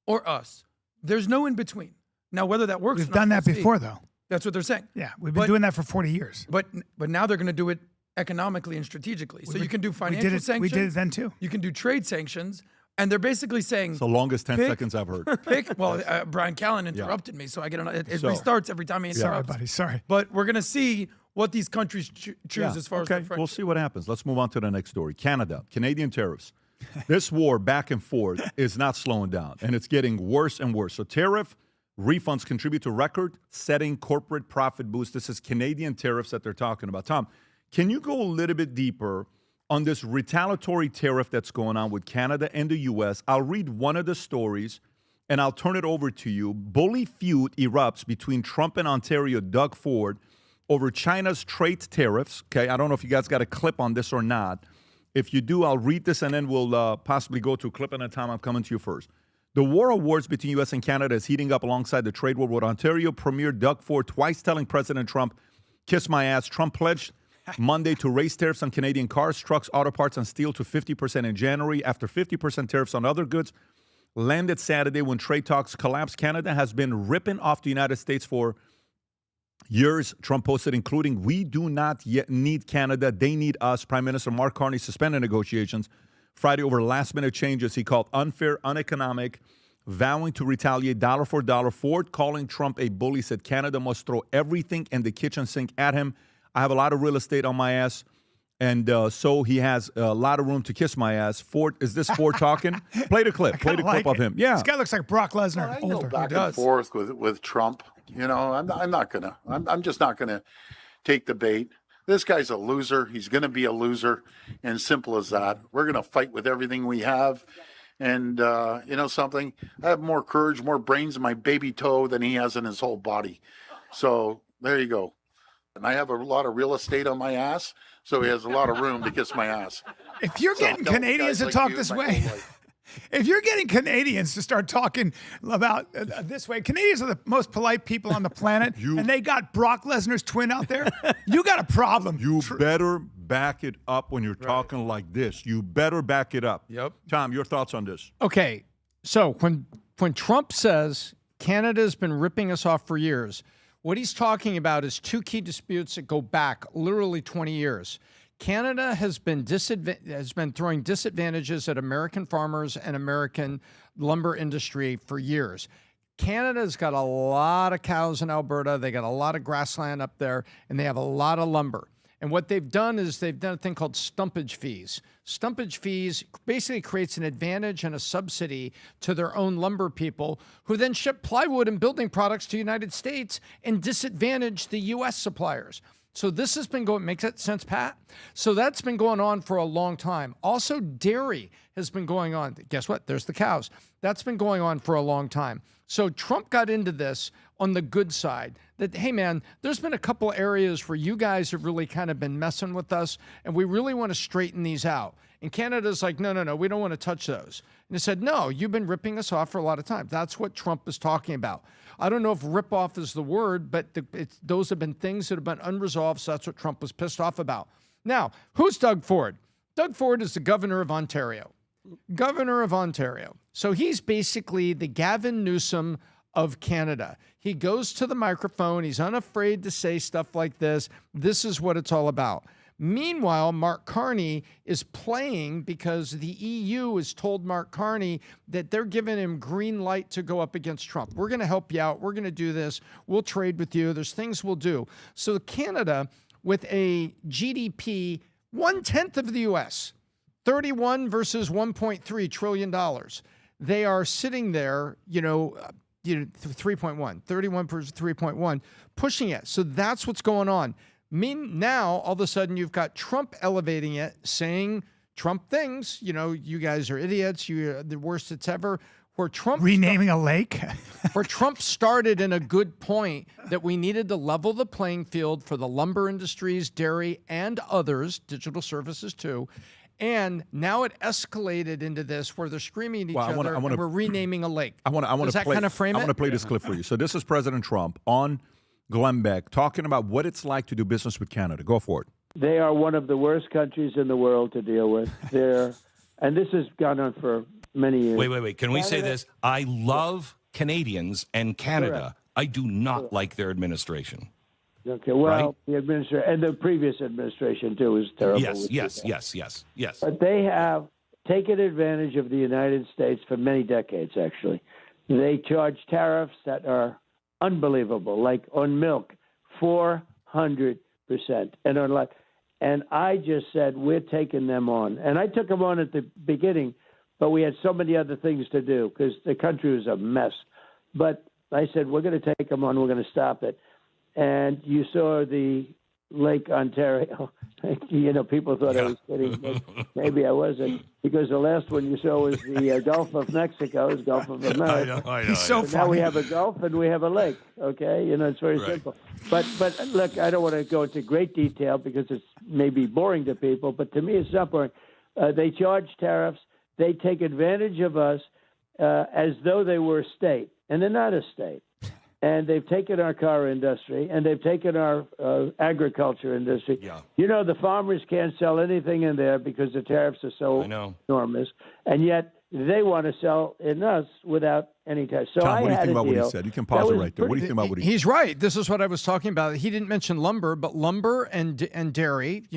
[SPEAKER 9] or us? There's no in between. Now, whether that works,
[SPEAKER 4] we've done that before, though.
[SPEAKER 9] That's what they're saying.
[SPEAKER 4] Yeah, we've been doing that for 40 years.
[SPEAKER 9] But now they're going to do it economically and strategically. So you can do financial sanctions.
[SPEAKER 4] We did it then too.
[SPEAKER 9] You can do trade sanctions. And they're basically saying...
[SPEAKER 5] It's the longest 10 seconds I've heard.
[SPEAKER 9] Brian Callen interrupted me, so I get it restarts every time he interrupts.
[SPEAKER 4] Sorry, buddy, sorry.
[SPEAKER 9] But we're going to see what these countries choose as far as the
[SPEAKER 5] we'll see what happens. Let's move on to the next story. Canadian tariffs. This war back and forth is not slowing down, and it's getting worse and worse. So tariff refunds contribute to record-setting corporate profit boost. This is Canadian tariffs that they're talking about. Tom, can you go a little bit deeper on this retaliatory tariff that's going on with Canada and the U.S.? I'll read one of the stories, and I'll turn it over to you. Bully feud erupts between Trump and Ontario Doug Ford over China's trade tariffs. Okay, I don't know if you guys got a clip on this or not. If you do, I'll read this, and then we'll possibly go to a clip at a time. I'm coming to you first. The war of words between U.S. and Canada is heating up alongside the trade war, with Ontario Premier Doug Ford twice telling President Trump, "Kiss my ass." Trump pledged Monday to raise tariffs on Canadian cars, trucks, auto parts, and steel to 50% in January, after 50% tariffs on other goods landed Saturday when trade talks collapsed. Canada has been ripping off the United States for years, Trump posted, including, "We do not yet need Canada. They need us." Prime Minister Mark Carney suspended negotiations Friday over last-minute changes he called unfair, uneconomic, vowing to retaliate dollar for dollar. Ford, calling Trump a bully, said Canada must throw everything in the kitchen sink at him. "I have a lot of real estate on my ass, and so he has a lot of room to kiss my ass." Ford, is this Ford talking? Play the clip. Play the clip of him. Yeah.
[SPEAKER 4] This guy looks like Brock Lesnar.
[SPEAKER 12] I go back and forth with Trump. You know, I'm just not gonna take the bait. This guy's a loser. He's going to be a loser, and simple as that. We're going to fight with everything we have. And you know something? I have more courage, more brains in my baby toe than he has in his whole body. So there you go. And I have a lot of real estate on my ass, so he has a lot of room to kiss my ass.
[SPEAKER 4] If you're getting Canadians to talk this way, if you're getting Canadians to start talking about this way, Canadians are the most polite people on the planet, and they got Brock Lesnar's twin out there. You got a problem.
[SPEAKER 5] You better back it up when you're talking like this. You better back it up.
[SPEAKER 9] Yep.
[SPEAKER 5] Tom, your thoughts on this?
[SPEAKER 6] Okay, so when Trump says Canada's been ripping us off for years, what he's talking about is two key disputes that go back literally 20 years. Canada has been throwing disadvantages at American farmers and American lumber industry for years. Canada's got a lot of cows in Alberta. They got a lot of grassland up there, and they have a lot of lumber. And what they've done is they've done a thing called stumpage fees. Stumpage fees basically creates an advantage and a subsidy to their own lumber people, who then ship plywood and building products to the United States and disadvantage the U.S. suppliers. So this has been going, makes that sense, Pat? So that's been going on for a long time. Also, dairy has been going on. Guess what? There's the cows. That's been going on for a long time. So Trump got into this on the good side, that, hey, man, there's been a couple areas where you guys have really kind of been messing with us, and we really want to straighten these out. And Canada's like, no, we don't want to touch those. And they said, no, you've been ripping us off for a lot of time. That's what Trump is talking about. I don't know if rip off is the word, but those have been things that have been unresolved, so that's what Trump was pissed off about. Now, who's Doug Ford? Doug Ford is the governor of Ontario. Governor of Ontario. So he's basically the Gavin Newsom of Canada. He goes to the microphone. He's unafraid to say stuff like this. This is what it's all about. Meanwhile, Mark Carney is playing because the EU has told Mark Carney that they're giving him green light to go up against Trump. We're going to help you out. We're going to do this. We'll trade with you. There's things we'll do. So Canada, with a GDP 1/10 of the U.S., 31 versus $1.3 trillion, they are sitting there, 3.1, 31 versus 3.1, pushing it. So that's what's going on. Now, all of a sudden, you've got Trump elevating it, saying Trump things. You guys are idiots. You're the worst it's ever. Where Trump
[SPEAKER 4] renaming a lake.
[SPEAKER 6] Where Trump started in a good point that we needed to level the playing field for the lumber industries, dairy, and others, digital services too. And now it escalated into this where they're screaming at each other and we're renaming a lake. Does that kind of frame it?
[SPEAKER 5] I want to play this clip for you. So this is President Trump on Glenn Beck talking about what it's like to do business with Canada. Go for it.
[SPEAKER 13] They are one of the worst countries in the world to deal with. And this has gone on for many years.
[SPEAKER 14] Wait. Can we say this? I love Canadians and Canada.
[SPEAKER 13] Correct.
[SPEAKER 14] I do not like their administration.
[SPEAKER 13] Okay, well,
[SPEAKER 14] right?
[SPEAKER 13] the administration and the previous administration too was terrible.
[SPEAKER 14] Yes.
[SPEAKER 13] But they have taken advantage of the United States for many decades, actually. They charge tariffs that are unbelievable, like on milk, 400%, and on like, and I just said we're taking them on, and I took them on at the beginning, but we had so many other things to do because the country was a mess. But I said we're going to take them on, we're going to stop it, and you saw the Lake Ontario. People thought I was kidding, but maybe I wasn't, because the last one you saw was the Gulf of Mexico, is Gulf of America.
[SPEAKER 5] I know,
[SPEAKER 4] He's so funny.
[SPEAKER 13] Now we have a Gulf and we have a lake. Okay, it's very simple. But look, I don't want to go into great detail because it's maybe boring to people. But to me, it's not boring. They charge tariffs. They take advantage of us as though they were a state, and they're not a state. And they've taken our car industry, and they've taken our agriculture industry.
[SPEAKER 14] Yeah.
[SPEAKER 13] The farmers can't sell anything in there because the tariffs are so enormous, and yet they want to sell in us without any tariffs. So
[SPEAKER 5] Tom, what do you
[SPEAKER 13] had
[SPEAKER 5] think
[SPEAKER 13] a
[SPEAKER 5] about what he
[SPEAKER 13] deal
[SPEAKER 5] said? You can pause it
[SPEAKER 13] that
[SPEAKER 5] right there. What do you think about what he said?
[SPEAKER 6] He's right. This is what I was talking about. He didn't mention lumber, but lumber and dairy,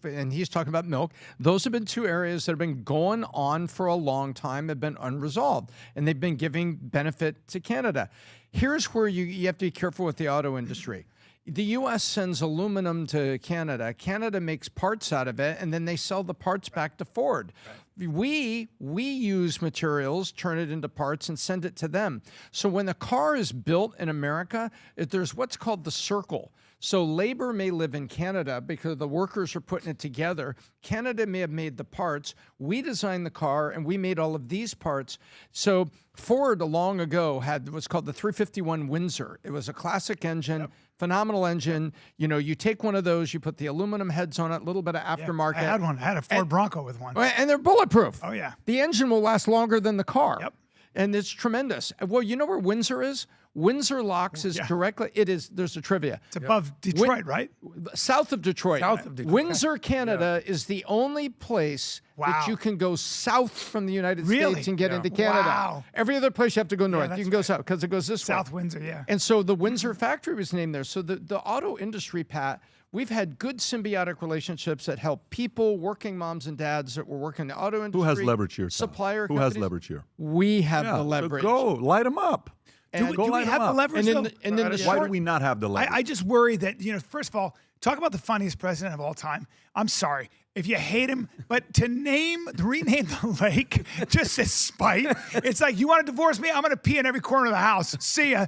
[SPEAKER 6] and he's talking about milk. Those have been two areas that have been going on for a long time, have been unresolved, and they've been giving benefit to Canada. Here's where you have to be careful with the auto industry. The U.S. sends aluminum to Canada. Canada makes parts out of it, and then they sell the parts back to Ford. We use materials, turn it into parts, and send it to them. So when a car is built in America, there's what's called the circle. So labor may live in Canada because the workers are putting it together. Canada may have made the parts. We designed the car, and we made all of these parts. So Ford, long ago, had what's called the 351 Windsor. It was a classic engine, phenomenal engine. You take one of those, you put the aluminum heads on it, a little bit of aftermarket.
[SPEAKER 4] I had one. I had a Ford Bronco with one.
[SPEAKER 6] And they're bulletproof.
[SPEAKER 4] Oh, yeah.
[SPEAKER 6] The engine will last longer than the car.
[SPEAKER 4] Yep.
[SPEAKER 6] And it's tremendous. Well, you know where Windsor is? Windsor Locks is directly, there's a trivia.
[SPEAKER 4] It's above Detroit, right?
[SPEAKER 6] South of Detroit.
[SPEAKER 9] South of Detroit.
[SPEAKER 6] Windsor, Canada is the only place that you can go south from the United States and get into Canada.
[SPEAKER 4] Wow.
[SPEAKER 6] Every other place you have to go north. You can go south because it goes this way.
[SPEAKER 4] South Windsor, yeah.
[SPEAKER 6] And so the Windsor factory was named there. So the auto industry, Pat, we've had good symbiotic relationships that help people, working moms and dads that were working in the auto industry.
[SPEAKER 5] Who has leverage here, Tom?
[SPEAKER 6] Supplier
[SPEAKER 5] Who
[SPEAKER 6] companies.
[SPEAKER 5] has leverage here?
[SPEAKER 6] We have the leverage.
[SPEAKER 5] So go, light them up.
[SPEAKER 4] Do we have the leverage, though?
[SPEAKER 5] Why do we not have the leverage?
[SPEAKER 4] I just worry that, first of all, talk about the funniest president of all time. I'm sorry if you hate him, but to rename the lake just as spite, it's like, you want to divorce me? I'm going to pee in every corner of the house. See ya.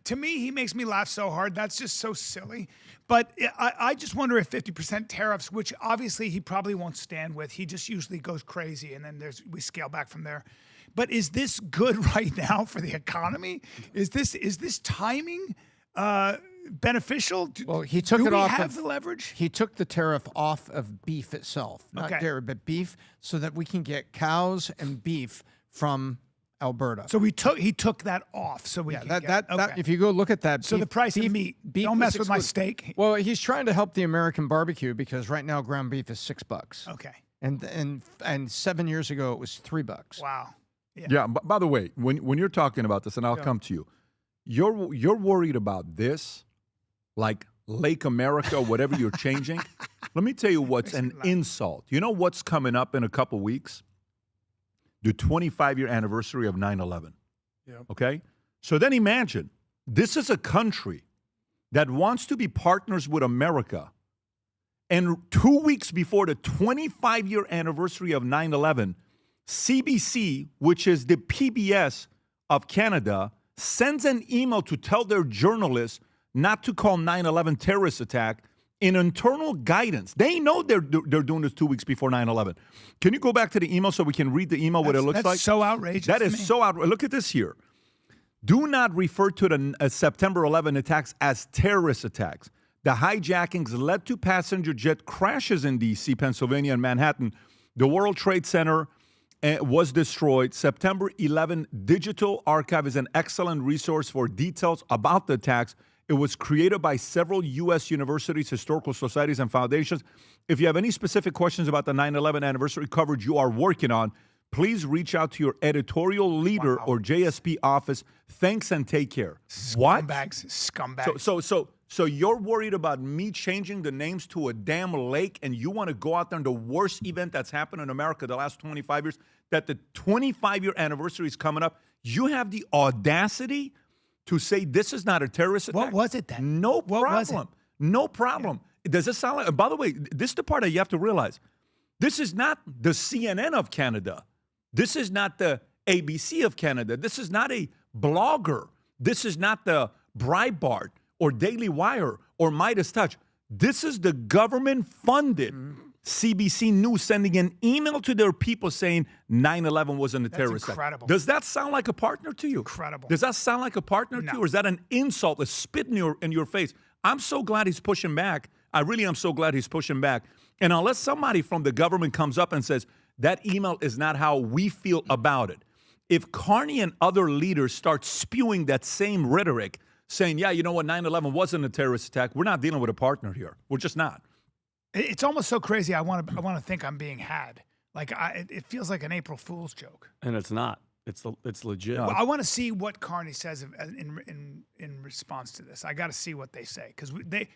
[SPEAKER 4] To me, he makes me laugh so hard. That's just so silly. But I just wonder if 50% tariffs, which obviously he probably won't stand with, he just usually goes crazy, and then we scale back from there. But is this good right now for the economy? Is this timing beneficial?
[SPEAKER 6] Well, he took it off.
[SPEAKER 4] Do we have the leverage?
[SPEAKER 6] He took the tariff off of beef itself, not dairy, but beef, so that we can get cows and beef from Alberta.
[SPEAKER 4] So he took that off, so we can
[SPEAKER 6] that if you go look at that.
[SPEAKER 4] So the price of meat. Don't mess with my steak.
[SPEAKER 6] Well, he's trying to help the American barbecue because right now ground beef is $6.
[SPEAKER 4] Okay.
[SPEAKER 6] And 7 years ago it was $3.
[SPEAKER 4] Wow.
[SPEAKER 5] Yeah. By the way, when you're talking about this, and I'll come to you, you're worried about this, like Lake America, whatever you're changing. Let me tell you what's an insult. You know what's coming up in a couple weeks? The 25-year anniversary of 9/11.
[SPEAKER 9] Yeah.
[SPEAKER 5] Okay? So then imagine, this is a country that wants to be partners with America, and 2 weeks before the 25-year anniversary of 9/11, CBC, which is the PBS of Canada, sends an email to tell their journalists not to call 9/11 terrorist attack in internal guidance. They know they're doing this 2 weeks before 9/11. Can you go back to the email so we can read the email, what it looks like?
[SPEAKER 4] That's so outrageous.
[SPEAKER 5] That is so outrageous. Look at this here. Do not refer to the September 11 attacks as terrorist attacks. The hijackings led to passenger jet crashes in D.C., Pennsylvania, and Manhattan. The World Trade Center was destroyed. September 11 Digital Archive is an excellent resource for details about the attacks. It was created by several U.S. universities, historical societies, and foundations. If you have any specific questions about the 9/11 anniversary coverage you are working on, please reach out to your editorial leader or JSP office. Thanks and take care.
[SPEAKER 4] Scumbags.
[SPEAKER 5] So you're worried about me changing the names to a damn lake, and you want to go out there and the worst event that's happened in America the last 25 years, that the 25-year anniversary is coming up. You have the audacity to say this is not a terrorist attack?
[SPEAKER 4] What was it then?
[SPEAKER 5] No
[SPEAKER 4] What
[SPEAKER 5] problem.
[SPEAKER 4] was it?
[SPEAKER 5] No problem. Yeah. Does this sound like, by the way, this is the part that you have to realize. This is not the CNN of Canada. This is not the ABC of Canada. This is not a blogger. This is not the Breitbart or Daily Wire or Midas Touch. This is the government-funded CBC News sending an email to their people saying 9/11 wasn't a terrorist attack.
[SPEAKER 4] Incredible.
[SPEAKER 5] Does that sound like a partner to you?
[SPEAKER 4] Incredible.
[SPEAKER 5] Does that sound like a partner to you, or is that an insult, a spit in your face? I'm so glad he's pushing back. I really am so glad he's pushing back. And unless somebody from the government comes up and says, that email is not how we feel about it. If Carney and other leaders start spewing that same rhetoric, saying, yeah, you know what, 9/11 wasn't a terrorist attack, we're not dealing with a partner here. We're just not.
[SPEAKER 4] It's almost so crazy. I want to think I'm being had. Like it feels like an April Fool's joke.
[SPEAKER 8] And it's not. It's legit.
[SPEAKER 4] Well, I want to see what Carney says in response to this. I got to see what they say because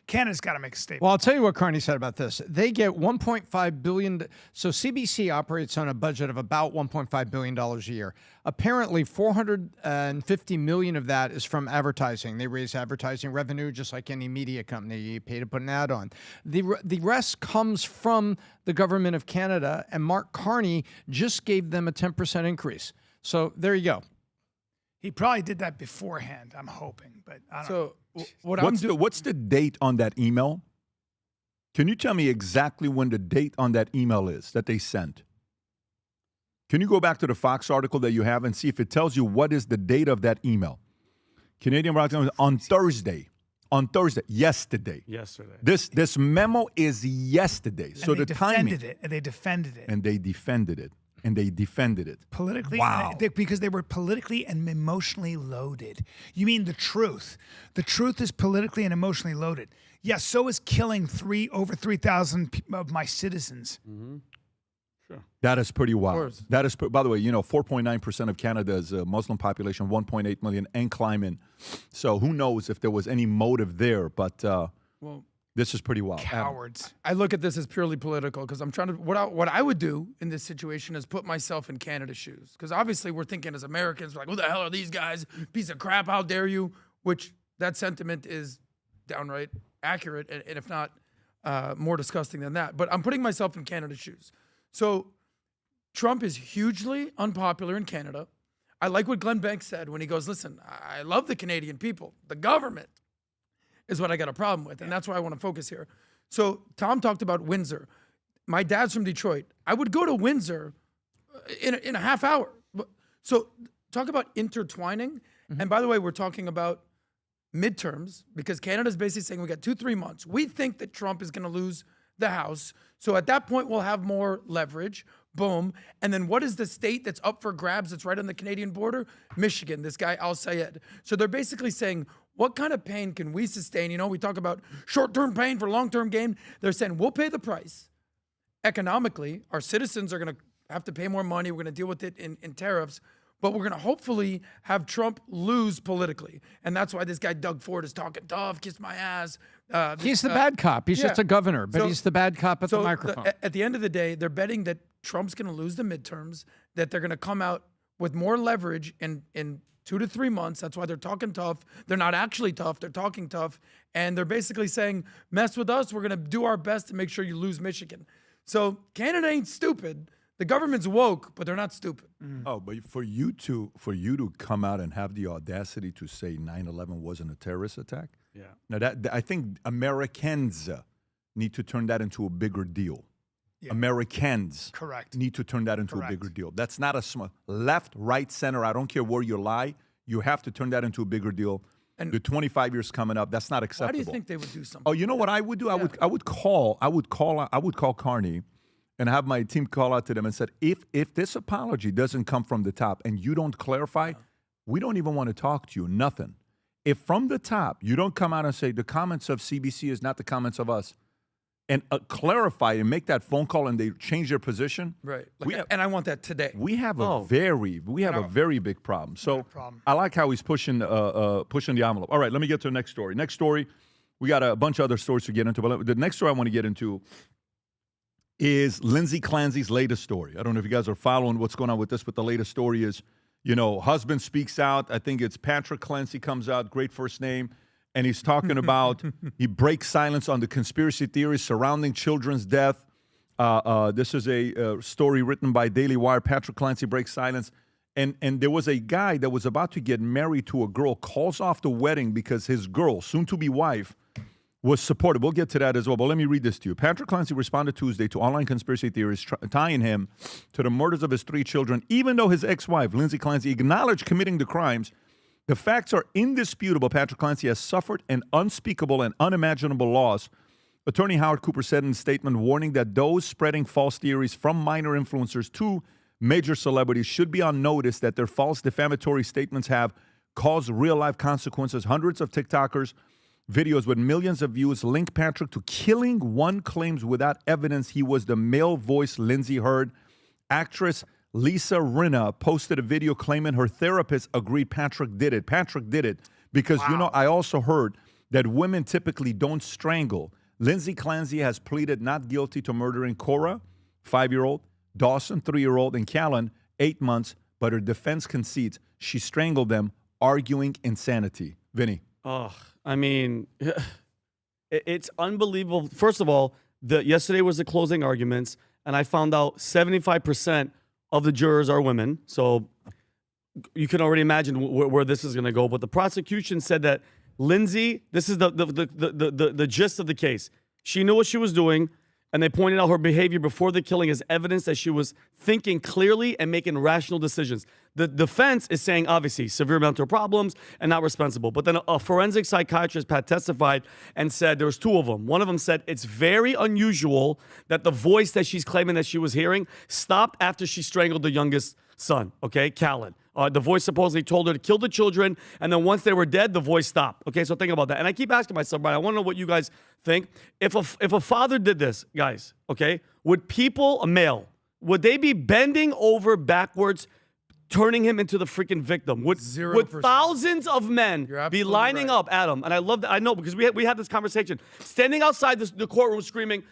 [SPEAKER 4] Canada's got to make a statement.
[SPEAKER 6] Well, I'll tell you what Carney said about this. They get $1.5 billion. So CBC operates on a budget of about $1.5 billion a year. Apparently, $450 million of that is from advertising. They raise advertising revenue just like any media company. You pay to put an ad on. The rest comes from the government of Canada, and Mark Carney just gave them a 10% increase. So there you go.
[SPEAKER 4] He probably did that beforehand, I'm hoping, but I don't know.
[SPEAKER 5] What's the date on that email? Can you tell me exactly when the date on that email is that they sent? Can you go back to the Fox article that you have and see if it tells you what is the date of that email? Canadian broadcasting on Thursday. On Thursday, yesterday. This memo is yesterday. So the timing.
[SPEAKER 4] They defended it.
[SPEAKER 5] And they defended it. And they defended it.
[SPEAKER 4] Politically?
[SPEAKER 5] Wow.
[SPEAKER 4] Because they were politically and emotionally loaded. You mean the truth. The truth is politically and emotionally loaded. Yes, so is killing over 3,000 of my citizens.
[SPEAKER 8] Mm-hmm. Sure.
[SPEAKER 5] That is pretty wild. That is, by the way, 4.9% of Canada's Muslim population, 1.8 million, and climbing. So who knows if there was any motive there, but this is pretty wild.
[SPEAKER 4] Cowards.
[SPEAKER 9] I look at this as purely political because I'm trying to. What I would do in this situation is put myself in Canada's shoes because obviously we're thinking as Americans, we're like, who the hell are these guys? Piece of crap! How dare you? Which that sentiment is downright accurate, and if not more disgusting than that. But I'm putting myself in Canada's shoes. So Trump is hugely unpopular in Canada. I like what Glenn Beck said when he goes, "Listen, I love the Canadian people. The government is what I got a problem with. And that's why I want to focus here." So Tom talked about Windsor. My dad's from Detroit. I would go to Windsor in a half hour. So talk about intertwining. Mm-hmm. And by the way, we're talking about midterms because Canada's basically saying we got 2-3 months. We think that Trump is going to lose the House. So at that point, we'll have more leverage. Boom. And then what is the state that's up for grabs that's right on the Canadian border? Michigan, this guy Al-Sayed. So they're basically saying, what kind of pain can we sustain? We talk about short-term pain for long-term gain. They're saying, we'll pay the price. Economically, our citizens are going to have to pay more money. We're going to deal with it in tariffs. But we're going to hopefully have Trump lose politically. And that's why this guy Doug Ford is talking tough, kiss my ass.
[SPEAKER 6] He's the bad cop. He's just a governor, but he's the bad cop at the microphone.
[SPEAKER 9] At the end of the day, they're betting that Trump's going to lose the midterms, that they're going to come out with more leverage in 2 to 3 months. That's why they're talking tough. They're not actually tough. They're talking tough. And they're basically saying, mess with us. We're going to do our best to make sure you lose Michigan. So Canada ain't stupid. The government's woke, but they're not stupid.
[SPEAKER 5] Oh, but for you to come out and have the audacity to say 9/11 wasn't a terrorist attack?
[SPEAKER 8] Yeah.
[SPEAKER 5] Now that I think Americans need to turn that into a bigger deal. Yeah. Americans need to turn that into a bigger deal. That's not a small left, right, center. I don't care where you lie. You have to turn that into a bigger deal. And the 25 years coming up, that's not acceptable.
[SPEAKER 9] Why do you think they would do something?
[SPEAKER 5] Oh, you know what I would do? Yeah. I would call Carney and have my team call out to them and said, if this apology doesn't come from the top and you don't clarify, we don't even want to talk to you, nothing. If from the top you don't come out and say the comments of CBC is not the comments of us, and clarify and make that phone call and they change their position.
[SPEAKER 9] Right. And I want that today.
[SPEAKER 5] We have a very big problem. So I like how he's pushing the envelope. All right, let me get to the next story. Next story, we got a bunch of other stories to get into, but the next story I want to get into is Lindsay Clancy's latest story. I don't know if you guys are following what's going on with this, but the latest story is, husband speaks out. I think it's Patrick Clancy comes out, great first name. And he's talking about, he breaks silence on the conspiracy theories surrounding children's death. This is a story written by Daily Wire. Patrick Clancy breaks silence. And there was a guy that was about to get married to a girl, calls off the wedding because his girl, soon-to-be wife, was supported. We'll get to that as well, but let me read this to you. Patrick Clancy responded Tuesday to online conspiracy theories tying him to the murders of his 3 children, even though his ex-wife, Lindsay Clancy, acknowledged committing the crimes. The facts are indisputable. Patrick Clancy has suffered an unspeakable and unimaginable loss. Attorney Howard Cooper said in a statement warning that those spreading false theories from minor influencers to major celebrities should be on notice that their false defamatory statements have caused real-life consequences. Hundreds of TikTokers videos with millions of views link Patrick to killing one claims without evidence he was the male voice Lindsay heard. Actress Lisa Rinna posted a video claiming her therapist agreed Patrick did it. Patrick did it because, you know, I also heard that women typically don't strangle. Lindsay Clancy has pleaded not guilty to murdering Cora, 5-year-old, Dawson, 3-year-old, and Callan, 8 months, but her defense concedes she strangled them, arguing insanity. Vinny.
[SPEAKER 8] Oh, I mean, it's unbelievable. First of all, yesterday was the closing arguments, and I found out 75% of the jurors are women. So you can already imagine where this is going to go. But the prosecution said that Lindsay, this is the gist of the case. She knew what she was doing, and they pointed out her behavior before the killing as evidence that she was thinking clearly and making rational decisions. The defense is saying, obviously, severe mental problems and not responsible. But then a forensic psychiatrist, Pat, testified and said there was 2 of them. One of them said it's very unusual that the voice that she's claiming that she was hearing stopped after she strangled the youngest son, okay, Callan. The voice supposedly told her to kill the children, and then once they were dead, the voice stopped. Okay, so think about that. And I keep asking myself, Brian, I want to know what you guys think. If a father did this, guys, okay, would people, a male, would they be bending over backwards, turning him into the freaking victim? Would thousands of men be lining up, Adam? And I love that. I know because we had this conversation, standing outside the courtroom screaming,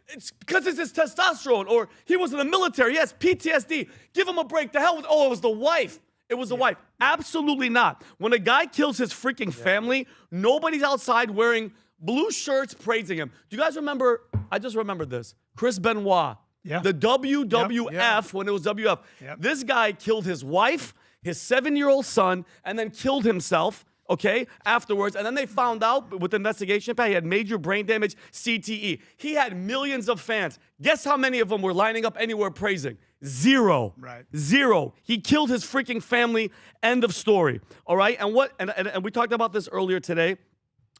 [SPEAKER 8] it's because it's his testosterone, or he was in the military. Yes, PTSD. Give him a break. The hell with, it was the wife. It was the wife. Absolutely not. When a guy kills his freaking family, nobody's outside wearing blue shirts praising him. Do you guys remember? I just remembered this. Chris Benoit. Yeah. The WWF, when it was WF. Yep. This guy killed his wife, his 7-year-old son, and then killed himself. Okay, afterwards, and then they found out with the investigation, he had major brain damage, CTE. He had millions of fans. Guess how many of them were lining up anywhere praising? 0. Right. 0. He killed his freaking family. End of story. All right, and we talked about this earlier today.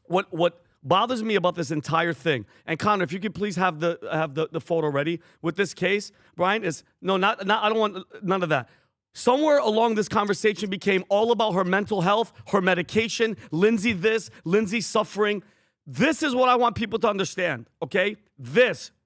[SPEAKER 8] What bothers me about this entire thing, and Connor, if you could please have the photo ready with this case, Brian, is not I don't want none of that. Somewhere along this conversation became all about her mental health, her medication, Lindsay this, Lindsay suffering. This is what I want people to understand, okay?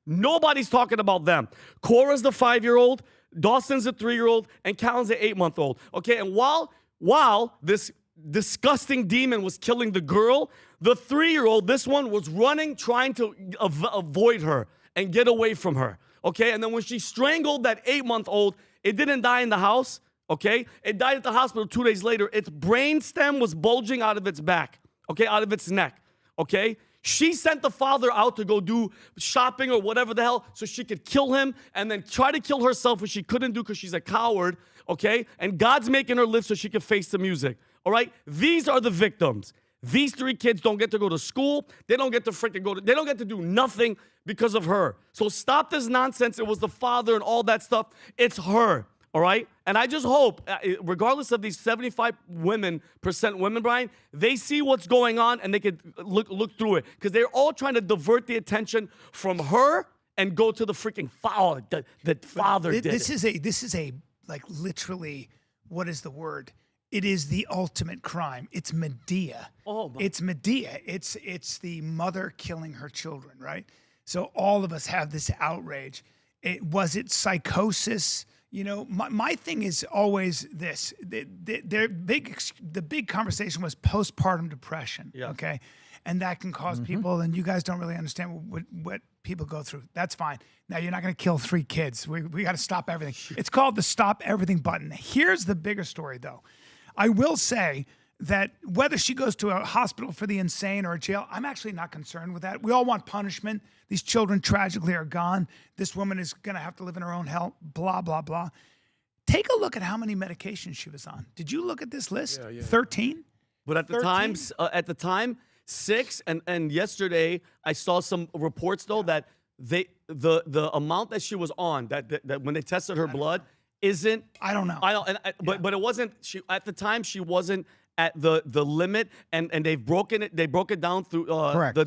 [SPEAKER 8] Nobody's talking about them. Cora's the 5-year-old, Dawson's the 3-year-old, and Callan's the 8-month-old, okay? And while this disgusting demon was killing the girl, the 3-year-old, this one was running, trying to avoid her and get away from her, okay? And then when she strangled that 8-month-old, it didn't die in the house, okay? It died at the hospital 2 days later. Its brain stem was bulging out of its back, okay, out of its neck, okay? She sent the father out to go do shopping or whatever the hell so she could kill him and then try to kill herself, which she couldn't do because she's a coward, okay? And God's making her live so she could face the music, all right? These are the victims. These 3 kids don't get to go to school. They don't get to they don't get to do nothing because of her. So stop this nonsense. It was the father and all that stuff. It's her, all right? And I just hope, regardless of these 75% women, Brian, they see what's going on and they could look through it. Because they're all trying to divert the attention from her and go to the freaking father. The father did
[SPEAKER 4] this is a like literally, what is the word? It is the ultimate crime. It's Medea. Oh, my. It's Medea. It's the mother killing her children, right? So all of us have this outrage. Was it psychosis? You know, my thing is always this. The big conversation was postpartum depression, okay? And that can cause people, and you guys don't really understand what people go through. That's fine. Now, you're not going to kill 3 kids. We got to stop everything. It's called the stop everything button. Here's the bigger story, though. I will say that whether she goes to a hospital for the insane or a jail, I'm actually not concerned with that. We all want punishment. These children tragically are gone. This woman is going to have to live in her own hell, blah, blah, blah. Take a look at how many medications she was on. Did you look at this list? 13?
[SPEAKER 8] But at the time, 6, and yesterday I saw some reports though that the amount that she was on that when they tested her blood isn't.
[SPEAKER 4] I don't know.
[SPEAKER 8] I don't. But it wasn't. She at the time she wasn't at the limit, and they've broken it. They broke it down through
[SPEAKER 6] Correct.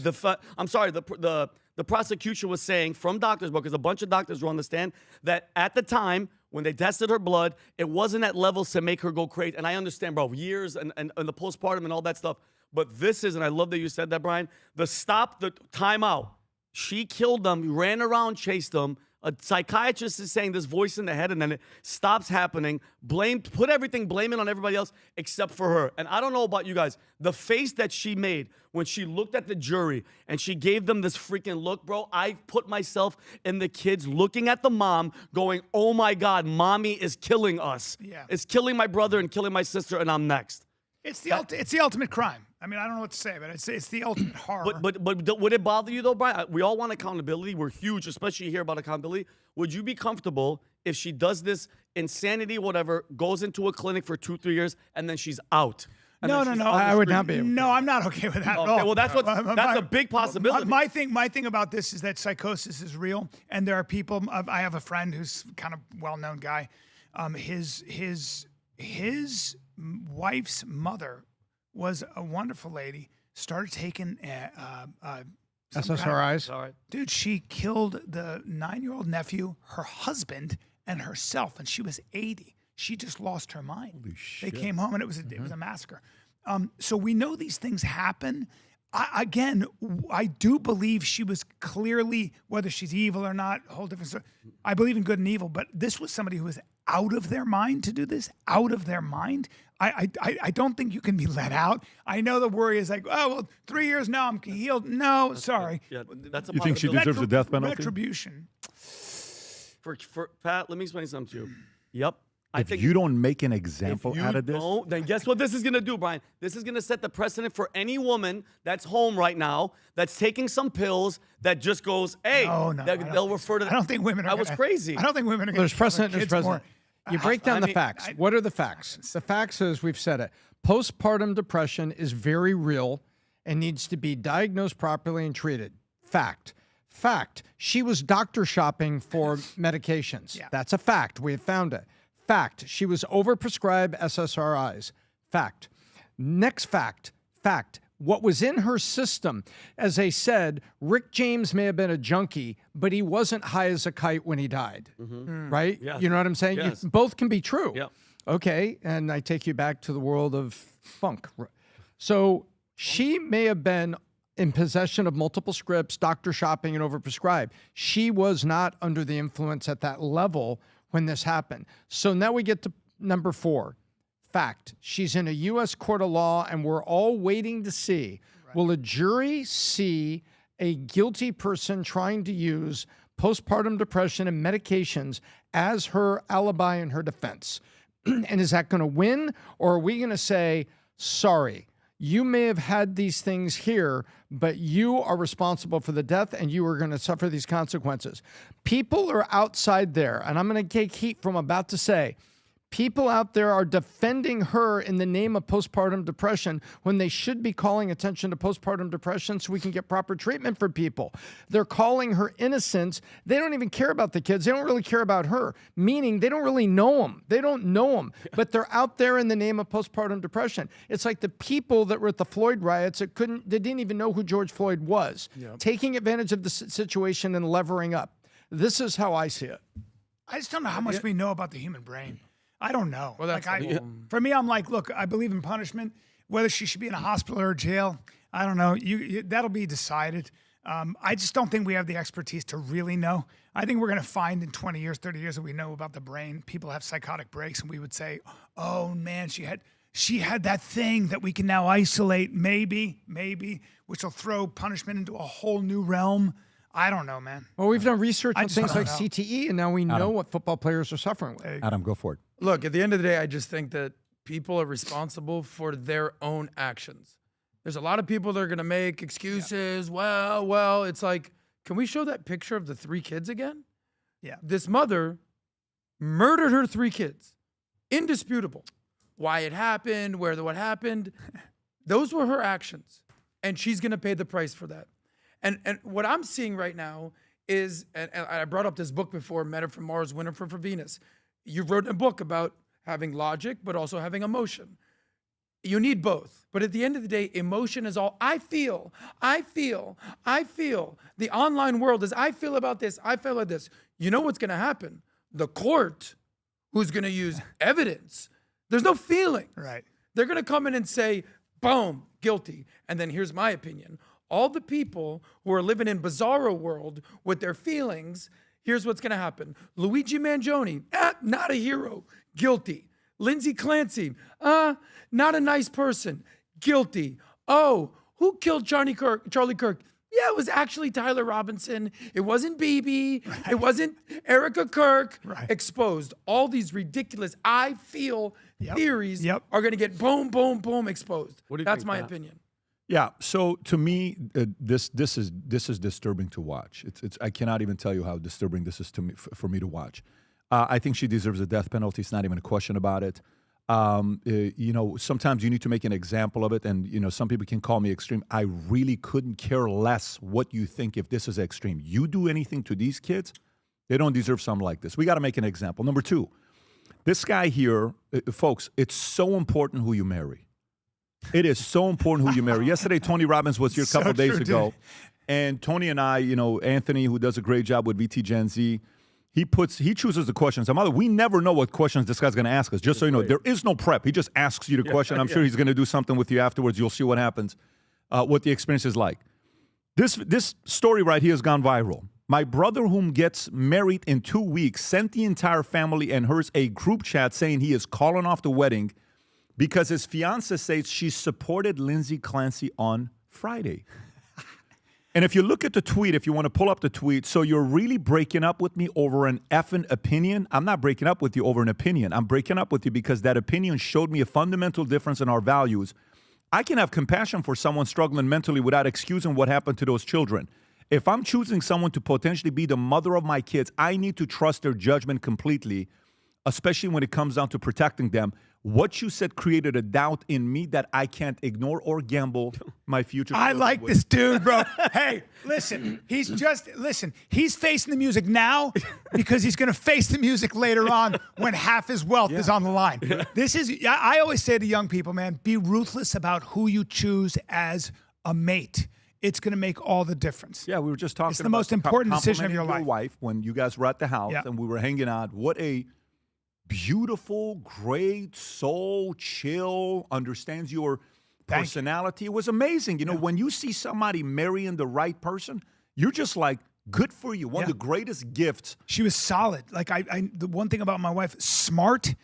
[SPEAKER 8] I'm sorry. The prosecution was saying from doctors, because a bunch of doctors were on the stand, that at the time when they tested her blood, it wasn't at levels to make her go crazy. And I understand, bro, years and the postpartum and all that stuff. But this is, and I love that you said that, Brian, the timeout. She killed them, ran around, chased them. A psychiatrist is saying this voice in the head, and then it stops happening. Blame it on everybody else except for her. And I don't know about you guys. The face that she made when she looked at the jury and she gave them this freaking look, bro, I put myself in the kids looking at the mom going, oh my God, mommy is killing us.
[SPEAKER 4] Yeah.
[SPEAKER 8] It's killing my brother and killing my sister, and I'm next.
[SPEAKER 4] It's the ultimate crime. I mean, I don't know what to say, but it's the ultimate horror.
[SPEAKER 8] But would it bother you though, Brian? We all want accountability. We're huge, especially here about accountability. Would you be comfortable if she does this insanity, whatever, goes into a clinic for 2-3 years, and then she's out?
[SPEAKER 4] No.
[SPEAKER 6] I would not be.
[SPEAKER 4] No, I'm not okay with that at
[SPEAKER 8] Okay,
[SPEAKER 4] all.
[SPEAKER 8] well, that's a big possibility.
[SPEAKER 4] My thing about this is that psychosis is real, and there are people. I have a friend who's kind of well-known guy. His wife's mother was a wonderful lady. Started taking
[SPEAKER 6] SSRIs.
[SPEAKER 8] All right.
[SPEAKER 4] Dude, she killed the 9-year-old nephew, her husband, and herself, and she was 80. She just lost her mind.
[SPEAKER 5] Holy shit.
[SPEAKER 4] They came home, and it was a massacre. So we know these things happen. I do believe she was clearly, whether she's evil or not, a whole different story. I believe in good and evil, but this was somebody who was out of their mind to do this, out of their mind. I don't think you can be let out. I know the worry is like, oh, well, 3 years now, I'm healed. No, sorry.
[SPEAKER 8] Yeah, that's a
[SPEAKER 5] You think she
[SPEAKER 8] possibility.
[SPEAKER 5] deserves a death penalty?
[SPEAKER 4] Retribution.
[SPEAKER 8] For Pat, let me explain something to you. Yep.
[SPEAKER 5] If you don't make an example out of this,
[SPEAKER 8] then guess what this is going to do, Brian? This is going to set the precedent for any woman that's home right now that's taking some pills that just goes, hey, they'll refer to that.
[SPEAKER 4] I don't think women are.
[SPEAKER 8] That was crazy.
[SPEAKER 4] I don't think women are.
[SPEAKER 6] There's precedent. There's precedent. You break down the
[SPEAKER 8] mean,
[SPEAKER 6] facts. What are the facts? The facts is, we've said it, postpartum depression is very real and needs to be diagnosed properly and treated. Fact. She was doctor shopping for medications.
[SPEAKER 4] Yeah.
[SPEAKER 6] That's a fact. We have found it. Fact. She was overprescribed SSRIs. Fact. Next fact. What was in her system, as I said, Rick James may have been a junkie, but he wasn't high as a kite when he died, right?
[SPEAKER 8] Yes.
[SPEAKER 6] You know what I'm saying?
[SPEAKER 8] Yes.
[SPEAKER 6] Both can be true.
[SPEAKER 8] Yep.
[SPEAKER 6] Okay, and I take you back to the world of funk. So she may have been in possession of multiple scripts, doctor shopping, and overprescribed. She was not under the influence at that level when this happened. So now we get to number 4. Fact. She's in a U.S. court of law, and we're all waiting to see, will a jury see a guilty person trying to use postpartum depression and medications as her alibi in her defense? And is that going to win, or are we going to say, sorry, you may have had these things here, but you are responsible for the death, and you are going to suffer these consequences? People are outside there, and I'm going to take heat from about to say, people out there are defending her in the name of postpartum depression when they should be calling attention to postpartum depression so we can get proper treatment for people. They're calling her innocent. They don't even care about the kids. They don't really care about her, meaning they don't really know them. They don't know them, but they're out there in the name of postpartum depression. It's like the people that were at the Floyd riots that they didn't even know who George Floyd was, taking advantage of the situation and levering up. This is how I see it.
[SPEAKER 4] I just don't know how much we know about the human brain. I don't know.
[SPEAKER 9] Well, that's
[SPEAKER 4] for me, I'm like, look, I believe in punishment. Whether she should be in a hospital or jail, I don't know. That'll be decided. I just don't think we have the expertise to really know. I think we're going to find in 20 years, 30 years that we know about the brain. People have psychotic breaks, and we would say, oh, man, she had that thing that we can now isolate, maybe, which will throw punishment into a whole new realm. I don't know, man.
[SPEAKER 6] Well, we've done research on things like
[SPEAKER 4] know.
[SPEAKER 6] CTE, and now we know what football players are suffering with.
[SPEAKER 15] Adam, go for it.
[SPEAKER 9] Look, at the end of the day, I just think that people are responsible for their own actions. There's a lot of people that are going to make excuses. Yeah. Well, it's like, can we show that picture of the 3 kids again?
[SPEAKER 4] Yeah.
[SPEAKER 9] This mother murdered her 3 kids. Indisputable. Why it happened, what happened. Those were her actions. and she's going to pay the price for that. And what I'm seeing right now is, and I brought up this book before, Men Are From Mars, Women Are From Venus. You've written a book about having logic, but also having emotion. You need both. But at the end of the day, emotion is all I feel. The online world is I feel about this, I feel like this. You know what's going to happen? The court, who's going to use evidence, there's no feeling.
[SPEAKER 4] Right.
[SPEAKER 9] They're going to come in and say, boom, guilty. And then here's my opinion. All the people who are living in bizarro world with their feelings, here's what's going to happen. Luigi Mangione, not a hero, guilty. Lindsay Clancy, not a nice person, guilty. Oh, who killed Charlie Kirk? Yeah, it was actually Tyler Robinson. It wasn't BB. Right. It wasn't Erica Kirk. Right. Exposed. All these ridiculous, I feel theories are going to get boom, boom, boom exposed. That's my opinion.
[SPEAKER 5] Yeah. So to me, this is disturbing to watch. I cannot even tell you how disturbing this is to me for me to watch. I think she deserves a death penalty. It's not even a question about it. Sometimes you need to make an example of it, and some people can call me extreme. I really couldn't care less what you think if this is extreme. You do anything to these kids, they don't deserve something like this. We got to make an example. Number two, this guy here, folks, it's so important who you marry. It is so important who you marry. Yesterday, Tony Robbins was here a couple days ago, and Tony and I, Anthony, who does a great job with VT Gen Z, he chooses the questions. We never know what questions this guy's going to ask us. Just so you know, there is no prep. He just asks you the question. I'm sure he's going to do something with you afterwards. You'll see what happens, what the experience is like. This story right here has gone viral. My brother, whom gets married in 2 weeks, sent the entire family and hers a group chat saying he is calling off the wedding because his fiance says she supported Lindsay Clancy on Friday. And if you look at the tweet, if you want to pull up the tweet, so you're really breaking up with me over an effing opinion? I'm not breaking up with you over an opinion. I'm breaking up with you because that opinion showed me a fundamental difference in our values. I can have compassion for someone struggling mentally without excusing what happened to those children. If I'm choosing someone to potentially be the mother of my kids, I need to trust their judgment completely, especially when it comes down to protecting them. What you said created a doubt in me that I can't ignore or gamble my future.
[SPEAKER 4] I like this dude, bro. Hey, listen, he's facing the music now because he's going to face the music later on when half his wealth is on the line. I always say to young people, man, be ruthless about who you choose as a mate. It's going to make all the difference.
[SPEAKER 5] Yeah, we were just talking about
[SPEAKER 4] it's the most important decision of your life.
[SPEAKER 5] Wife, when you guys were at the house and we were hanging out, what a beautiful, great soul, chill, understands your personality. It was amazing. When you see somebody marrying the right person, you're just like, good for you. One of the greatest gifts.
[SPEAKER 4] She was solid. Like the one thing about my wife, smart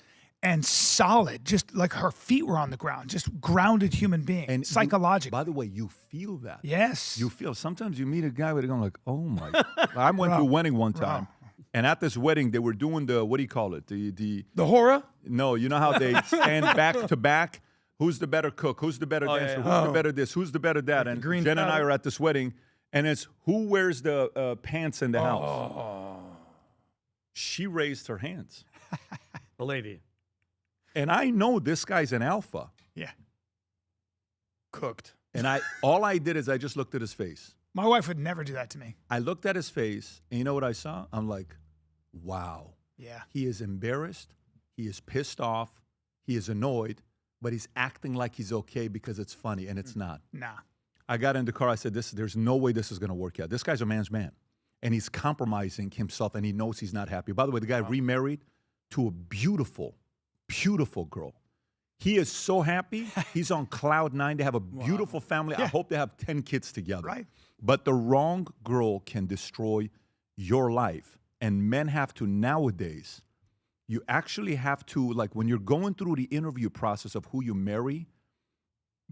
[SPEAKER 4] and solid. Just like her feet were on the ground. Just grounded human being. And psychologically.
[SPEAKER 5] By the way, you feel that.
[SPEAKER 4] Yes.
[SPEAKER 5] You feel. Sometimes you meet a guy with going like, oh my God. I went to a wedding one time. And at this wedding, they were doing the, what do you call it? The
[SPEAKER 9] horror?
[SPEAKER 5] No, you know how they stand back to back? Who's the better cook? Who's the better dancer? Who's the better this? Who's the better that? And Jen and I are at this wedding, and it's who wears the pants in the house. She raised her hands.
[SPEAKER 8] The lady.
[SPEAKER 5] And I know this guy's an alpha.
[SPEAKER 4] Yeah.
[SPEAKER 9] Cooked.
[SPEAKER 5] And all I did is I just looked at his face.
[SPEAKER 4] My wife would never do that to me.
[SPEAKER 5] I looked at his face, and you know what I saw? I'm like, wow.
[SPEAKER 4] Yeah.
[SPEAKER 5] He is embarrassed. He is pissed off. He is annoyed, but he's acting like he's okay because it's funny, and it's not.
[SPEAKER 4] Nah.
[SPEAKER 5] I got in the car. I said, there's no way this is going to work out. This guy's a man's man, and he's compromising himself, and he knows he's not happy. By the way, the guy remarried to a beautiful, beautiful girl. He is so happy. He's on cloud 9. They have a beautiful family. I hope they have 10 kids together.
[SPEAKER 4] Right.
[SPEAKER 5] But the wrong girl can destroy your life. And men have to nowadays, you actually have to, like when you're going through the interview process of who you marry,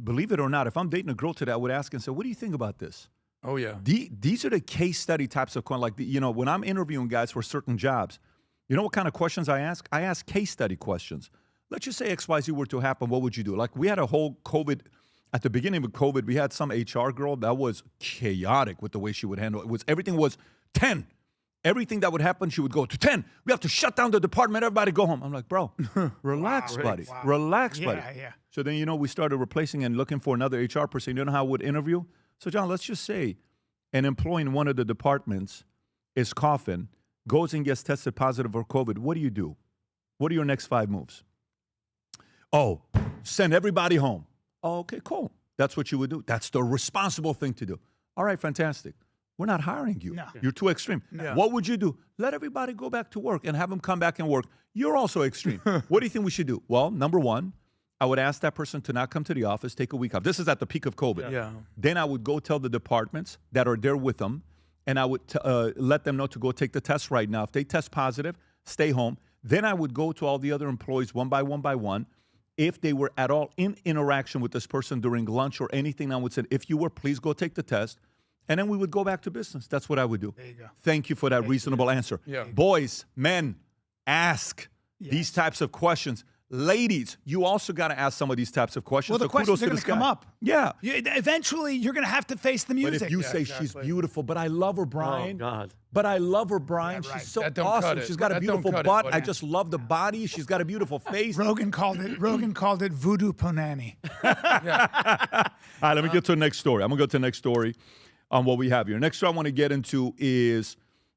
[SPEAKER 5] believe it or not, if I'm dating a girl today, I would ask and say, what do you think about this?
[SPEAKER 9] Oh, yeah.
[SPEAKER 5] These are the case study types of, like, when I'm interviewing guys for certain jobs, you know what kind of questions I ask? I ask case study questions. Let's just say XYZ were to happen, what would you do? Like we had a whole COVID, at the beginning of COVID, we had some HR girl that was chaotic with the way she would handle it. Everything was 10. Everything that would happen, she would go to 10. We have to shut down the department. Everybody go home. I'm like, bro, relax, buddy.
[SPEAKER 4] Wow.
[SPEAKER 5] Relax, buddy.
[SPEAKER 4] Yeah.
[SPEAKER 5] So then, we started replacing and looking for another HR person. You know how I would interview? So, John, let's just say an employee in one of the departments is coughing, goes and gets tested positive for COVID. What do? What are your next 5 moves? Oh, send everybody home. Oh, okay, cool. That's what you would do. That's the responsible thing to do. All right, fantastic. We're not hiring you.
[SPEAKER 4] No.
[SPEAKER 5] You're too extreme.
[SPEAKER 4] No.
[SPEAKER 5] What would you do? Let everybody go back to work and have them come back and work. You're also extreme. What do you think we should do? Well, number one, I would ask that person to not come to the office, take a week off. This is at the peak of COVID.
[SPEAKER 9] Yeah.
[SPEAKER 5] Then I would go tell the departments that are there with them, and I would let them know to go take the test right now. If they test positive, stay home. Then I would go to all the other employees one by one. If they were at all in interaction with this person during lunch or anything, I would say, if you were, please go take the test. And then we would go back to business. That's what I would do.
[SPEAKER 4] There you go.
[SPEAKER 5] Thank you for that reasonable answer.
[SPEAKER 9] Yeah.
[SPEAKER 5] Boys, men, ask these types of questions. Ladies, you also got to ask some of these types of questions.
[SPEAKER 4] Well, the
[SPEAKER 5] So
[SPEAKER 4] questions
[SPEAKER 5] kudos
[SPEAKER 4] are
[SPEAKER 5] to
[SPEAKER 4] going
[SPEAKER 5] this
[SPEAKER 4] to come
[SPEAKER 5] guy.
[SPEAKER 4] up.
[SPEAKER 5] Yeah.
[SPEAKER 4] Eventually, you're going to have to face the music.
[SPEAKER 5] But if you say she's beautiful, but I love her, Brian.
[SPEAKER 8] Oh, God.
[SPEAKER 5] But I love her, Brian.
[SPEAKER 4] Yeah, right.
[SPEAKER 5] She's so
[SPEAKER 9] That don't cut
[SPEAKER 5] awesome.
[SPEAKER 9] it.
[SPEAKER 5] She's got a
[SPEAKER 9] That don't
[SPEAKER 5] beautiful
[SPEAKER 9] cut it,
[SPEAKER 5] butt.
[SPEAKER 9] buddy.
[SPEAKER 5] I just love the body. She's got a beautiful face.
[SPEAKER 4] Rogan called it voodoo ponani.
[SPEAKER 5] All right, let me get to the next story. I'm going to go to the next story on what we have here. Next story I want to get into is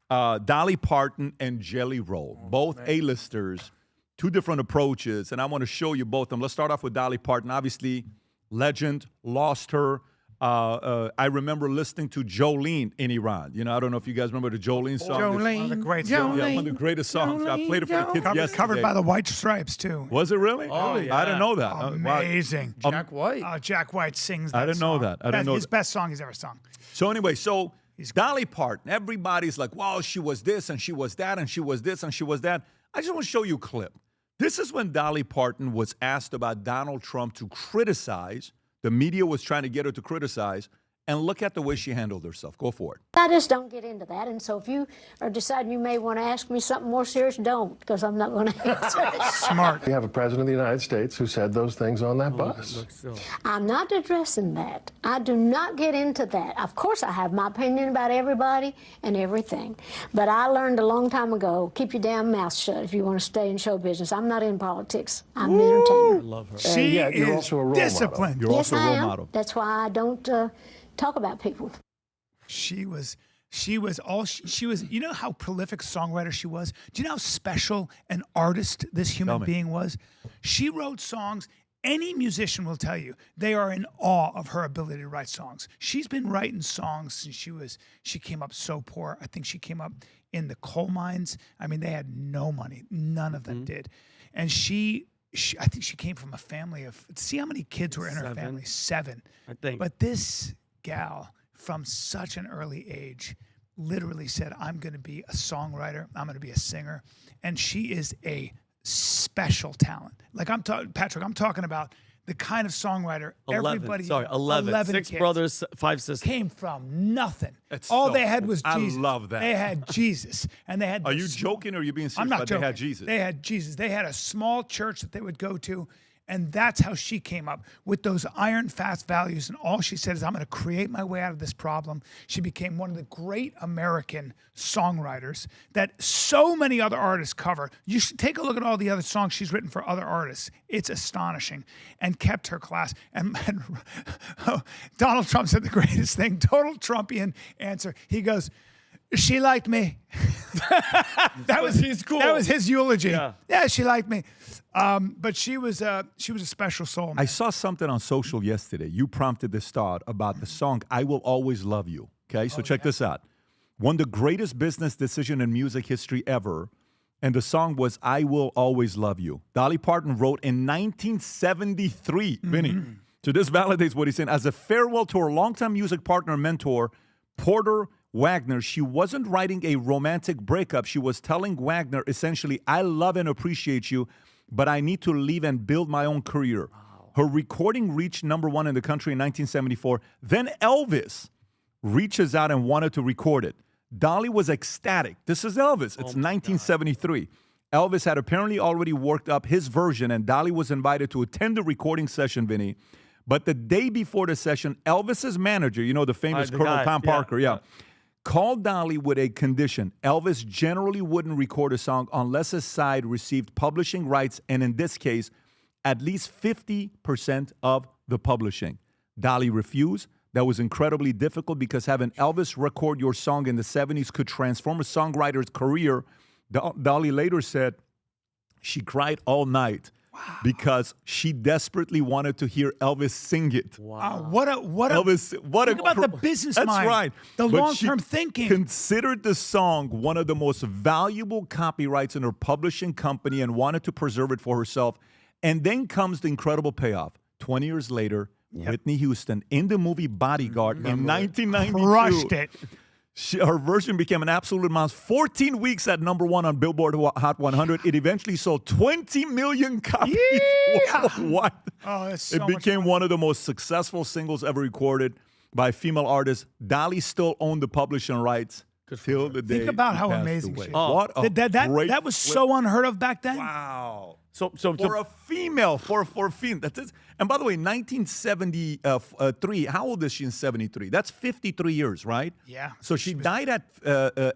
[SPEAKER 5] Dolly Parton and Jelly Roll, both A-listers, 2 different approaches, and I want to show you both of them. Let's start off with Dolly Parton. Obviously, legend, lost her. I remember listening to Jolene in Iran. I don't know if you guys remember the Jolene song.
[SPEAKER 4] One of the great songs.
[SPEAKER 5] Yeah, one of the greatest songs. I played it for the kids yesterday.
[SPEAKER 4] Covered by the White Stripes, too.
[SPEAKER 5] Was it really?
[SPEAKER 9] Oh, yeah.
[SPEAKER 5] I didn't know that.
[SPEAKER 4] Amazing.
[SPEAKER 9] Jack White.
[SPEAKER 4] Jack White sings that
[SPEAKER 5] I didn't know
[SPEAKER 4] song.
[SPEAKER 5] that. I didn't know
[SPEAKER 4] His
[SPEAKER 5] that.
[SPEAKER 4] best song he's ever sung.
[SPEAKER 5] So anyway, Dolly Parton, everybody's like, wow, she was this and she was that and she was this and she was that. I just want to show you a clip. This is when Dolly Parton was asked about Donald Trump to criticize. The media was trying to get her to criticize. And look at the way she handled herself. Go for it.
[SPEAKER 15] I just don't get into that. And so if you are deciding you may want to ask me something more serious, don't, because I'm not going to answer it.
[SPEAKER 4] Smart.
[SPEAKER 16] We have a president of the United States who said those things on that bus.
[SPEAKER 15] I'm not addressing that. I do not get into that. Of course, I have my opinion about everybody and everything. But I learned a long time ago, keep your damn mouth shut if you want to stay in show business. I'm not in politics. I'm an entertainer.
[SPEAKER 8] I love her.
[SPEAKER 4] She
[SPEAKER 16] yet you're
[SPEAKER 4] is
[SPEAKER 16] also a role
[SPEAKER 4] disciplined.
[SPEAKER 5] You're
[SPEAKER 15] Yes,
[SPEAKER 5] also a
[SPEAKER 15] I
[SPEAKER 5] role
[SPEAKER 15] am.
[SPEAKER 5] model.
[SPEAKER 15] That's why I don't talk about people.
[SPEAKER 4] She was all she was. You know how prolific songwriter she was? Do you know how special an artist this human being was? She wrote songs. Any musician will tell you they are in awe of her ability to write songs. She's been writing songs since she came up so poor. I think she came up in the coal mines. I mean, they had no money. None of them did. And I think she came from a family of, see how many kids were in her family? 7.
[SPEAKER 8] I think.
[SPEAKER 4] But this gal from such an early age literally said, I'm going to be a songwriter. I'm going to be a singer. And she is a special talent. Like Patrick, I'm talking about the kind of songwriter
[SPEAKER 8] 11. 6
[SPEAKER 4] kids
[SPEAKER 8] brothers, 5 sisters.
[SPEAKER 4] came from nothing.
[SPEAKER 5] That's
[SPEAKER 4] All
[SPEAKER 5] so
[SPEAKER 4] they had
[SPEAKER 5] cool.
[SPEAKER 4] was
[SPEAKER 5] I
[SPEAKER 4] Jesus.
[SPEAKER 5] love that.
[SPEAKER 4] They had Jesus. And they had
[SPEAKER 5] Are you joking or are you being serious?
[SPEAKER 4] I'm not
[SPEAKER 5] But
[SPEAKER 4] joking.
[SPEAKER 5] They had Jesus.
[SPEAKER 4] They had Jesus. They had a small church that they would go to. And that's how she came up with those iron fast values. And all she said is, I'm going to create my way out of this problem. She became one of the great American songwriters that so many other artists cover. You should take a look at all the other songs she's written for other artists. It's astonishing. And kept her class. And Donald Trump said the greatest thing, total Trumpian answer. He goes, she liked me. That was his eulogy. Yeah, she liked me. But she was a special soul, man.
[SPEAKER 5] I saw something on social yesterday. You prompted this thought about the song "I Will Always Love You." Okay, so check this out. One of the greatest business decision in music history ever, and the song was "I Will Always Love You." Dolly Parton wrote in 1973, Vinny. So this validates what he's saying. As a farewell to her longtime music partner and mentor, Porter Wagner, she wasn't writing a romantic breakup. She was telling Wagner essentially, I love and appreciate you, but I need to leave and build my own career. Wow. Her recording reached #1 in the country in 1974. Then Elvis reaches out and wanted to record it. Dolly was ecstatic. This is Elvis. It's 1973. Elvis had apparently already worked up his version, and Dolly was invited to attend the recording session, Vinny. But the day before the session, Elvis's manager, you know, the famous Colonel Tom Parker, called Dolly with a condition. Elvis generally wouldn't record a song unless his side received publishing rights, and in this case, at least 50% of the publishing. Dolly refused. That was incredibly difficult because having Elvis record your song in the 70s could transform a songwriter's career. Dolly later said she cried all night because she desperately wanted to hear Elvis sing it.
[SPEAKER 4] Think about the business
[SPEAKER 5] That's
[SPEAKER 4] mind.
[SPEAKER 5] right.
[SPEAKER 4] The
[SPEAKER 5] But
[SPEAKER 4] long-term
[SPEAKER 5] she
[SPEAKER 4] thinking.
[SPEAKER 5] considered the song one of the most valuable copyrights in her publishing company and wanted to preserve it for herself. And then comes the incredible payoff. 20 years later, Whitney Houston in the movie Bodyguard in 1992.
[SPEAKER 4] Crushed it.
[SPEAKER 5] Her version became an absolute monster. 14 weeks at #1 on Billboard Hot 100. It eventually sold 20 million copies worldwide.
[SPEAKER 4] Oh, that's so
[SPEAKER 5] It
[SPEAKER 4] much
[SPEAKER 5] became
[SPEAKER 4] money.
[SPEAKER 5] one of the most successful singles ever recorded by a female artist. Dolly still owned the publishing rights till the day
[SPEAKER 4] Think about
[SPEAKER 5] she
[SPEAKER 4] how
[SPEAKER 5] passed
[SPEAKER 4] amazing
[SPEAKER 5] away.
[SPEAKER 4] she is.
[SPEAKER 5] What a great
[SPEAKER 4] that was
[SPEAKER 5] flip.
[SPEAKER 4] so unheard of back then.
[SPEAKER 5] Wow.
[SPEAKER 8] So
[SPEAKER 5] For a female, for a female. That's it. And by the way, 1973, how old is she in 73? That's 53 years, right?
[SPEAKER 4] Yeah.
[SPEAKER 5] So she died at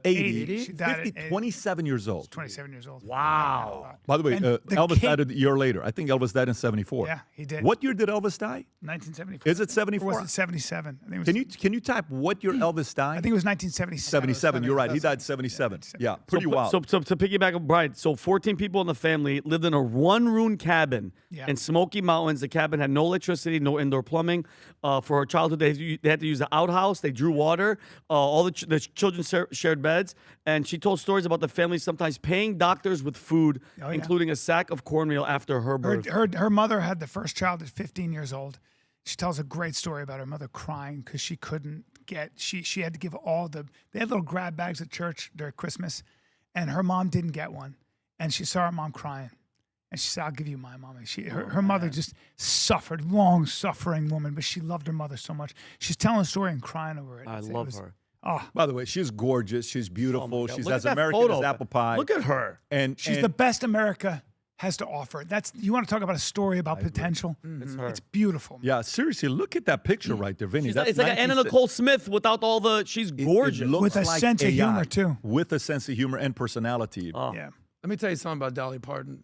[SPEAKER 5] 80.
[SPEAKER 4] She died at
[SPEAKER 5] 50,
[SPEAKER 4] 80.
[SPEAKER 5] 27 years old.
[SPEAKER 4] 27 years old.
[SPEAKER 8] Wow.
[SPEAKER 5] By the way,
[SPEAKER 4] And the
[SPEAKER 5] Elvis
[SPEAKER 4] kid-
[SPEAKER 5] died a year later. I think Elvis died in 74.
[SPEAKER 4] Yeah, he did.
[SPEAKER 5] What year did Elvis die?
[SPEAKER 4] 1974.
[SPEAKER 5] Is it 74?
[SPEAKER 4] Or was it 77? I think it was,
[SPEAKER 5] Can you type what year Elvis died?
[SPEAKER 4] I think it was 1977.
[SPEAKER 5] 77. You're right. He died 77. Yeah, pretty wild.
[SPEAKER 8] So to piggyback on Brian, so 14 people in the family lived in a one-room cabin in Smoky Mountains. The cabin had no electricity, no indoor plumbing. For her childhood, they had to use the outhouse. They drew water. All the children shared beds. And she told stories about the family sometimes paying doctors with food, including a sack of cornmeal after her birth.
[SPEAKER 4] Her mother had the first child at 15 years old. She tells a great story about her mother crying because she couldn't get, she had to give they had little grab bags at church during Christmas, and her mom didn't get one. And she saw her mom crying. And she said, I'll give you my mom. Her mother just suffered, long-suffering woman, but she loved her mother so much. She's telling a story and crying over it.
[SPEAKER 8] I love her.
[SPEAKER 4] Oh,
[SPEAKER 5] By the way, she's gorgeous. She's beautiful.
[SPEAKER 8] God.
[SPEAKER 5] She's
[SPEAKER 8] Look
[SPEAKER 5] as
[SPEAKER 8] at that
[SPEAKER 5] American
[SPEAKER 8] photo.
[SPEAKER 5] as apple pie.
[SPEAKER 8] Look at her.
[SPEAKER 5] And
[SPEAKER 4] she's the best America has to offer. You want to talk about a story about potential?
[SPEAKER 8] It's her.
[SPEAKER 4] It's beautiful.
[SPEAKER 5] Yeah, seriously, look at that picture right there, Vinny.
[SPEAKER 8] It's like Anna Nicole Smith without all the. She's gorgeous.
[SPEAKER 5] It looks
[SPEAKER 4] With a
[SPEAKER 5] like
[SPEAKER 4] sense of
[SPEAKER 5] AI,
[SPEAKER 4] humor, too.
[SPEAKER 5] With a sense of humor and personality.
[SPEAKER 4] Yeah.
[SPEAKER 9] Let me tell you something about Dolly Parton.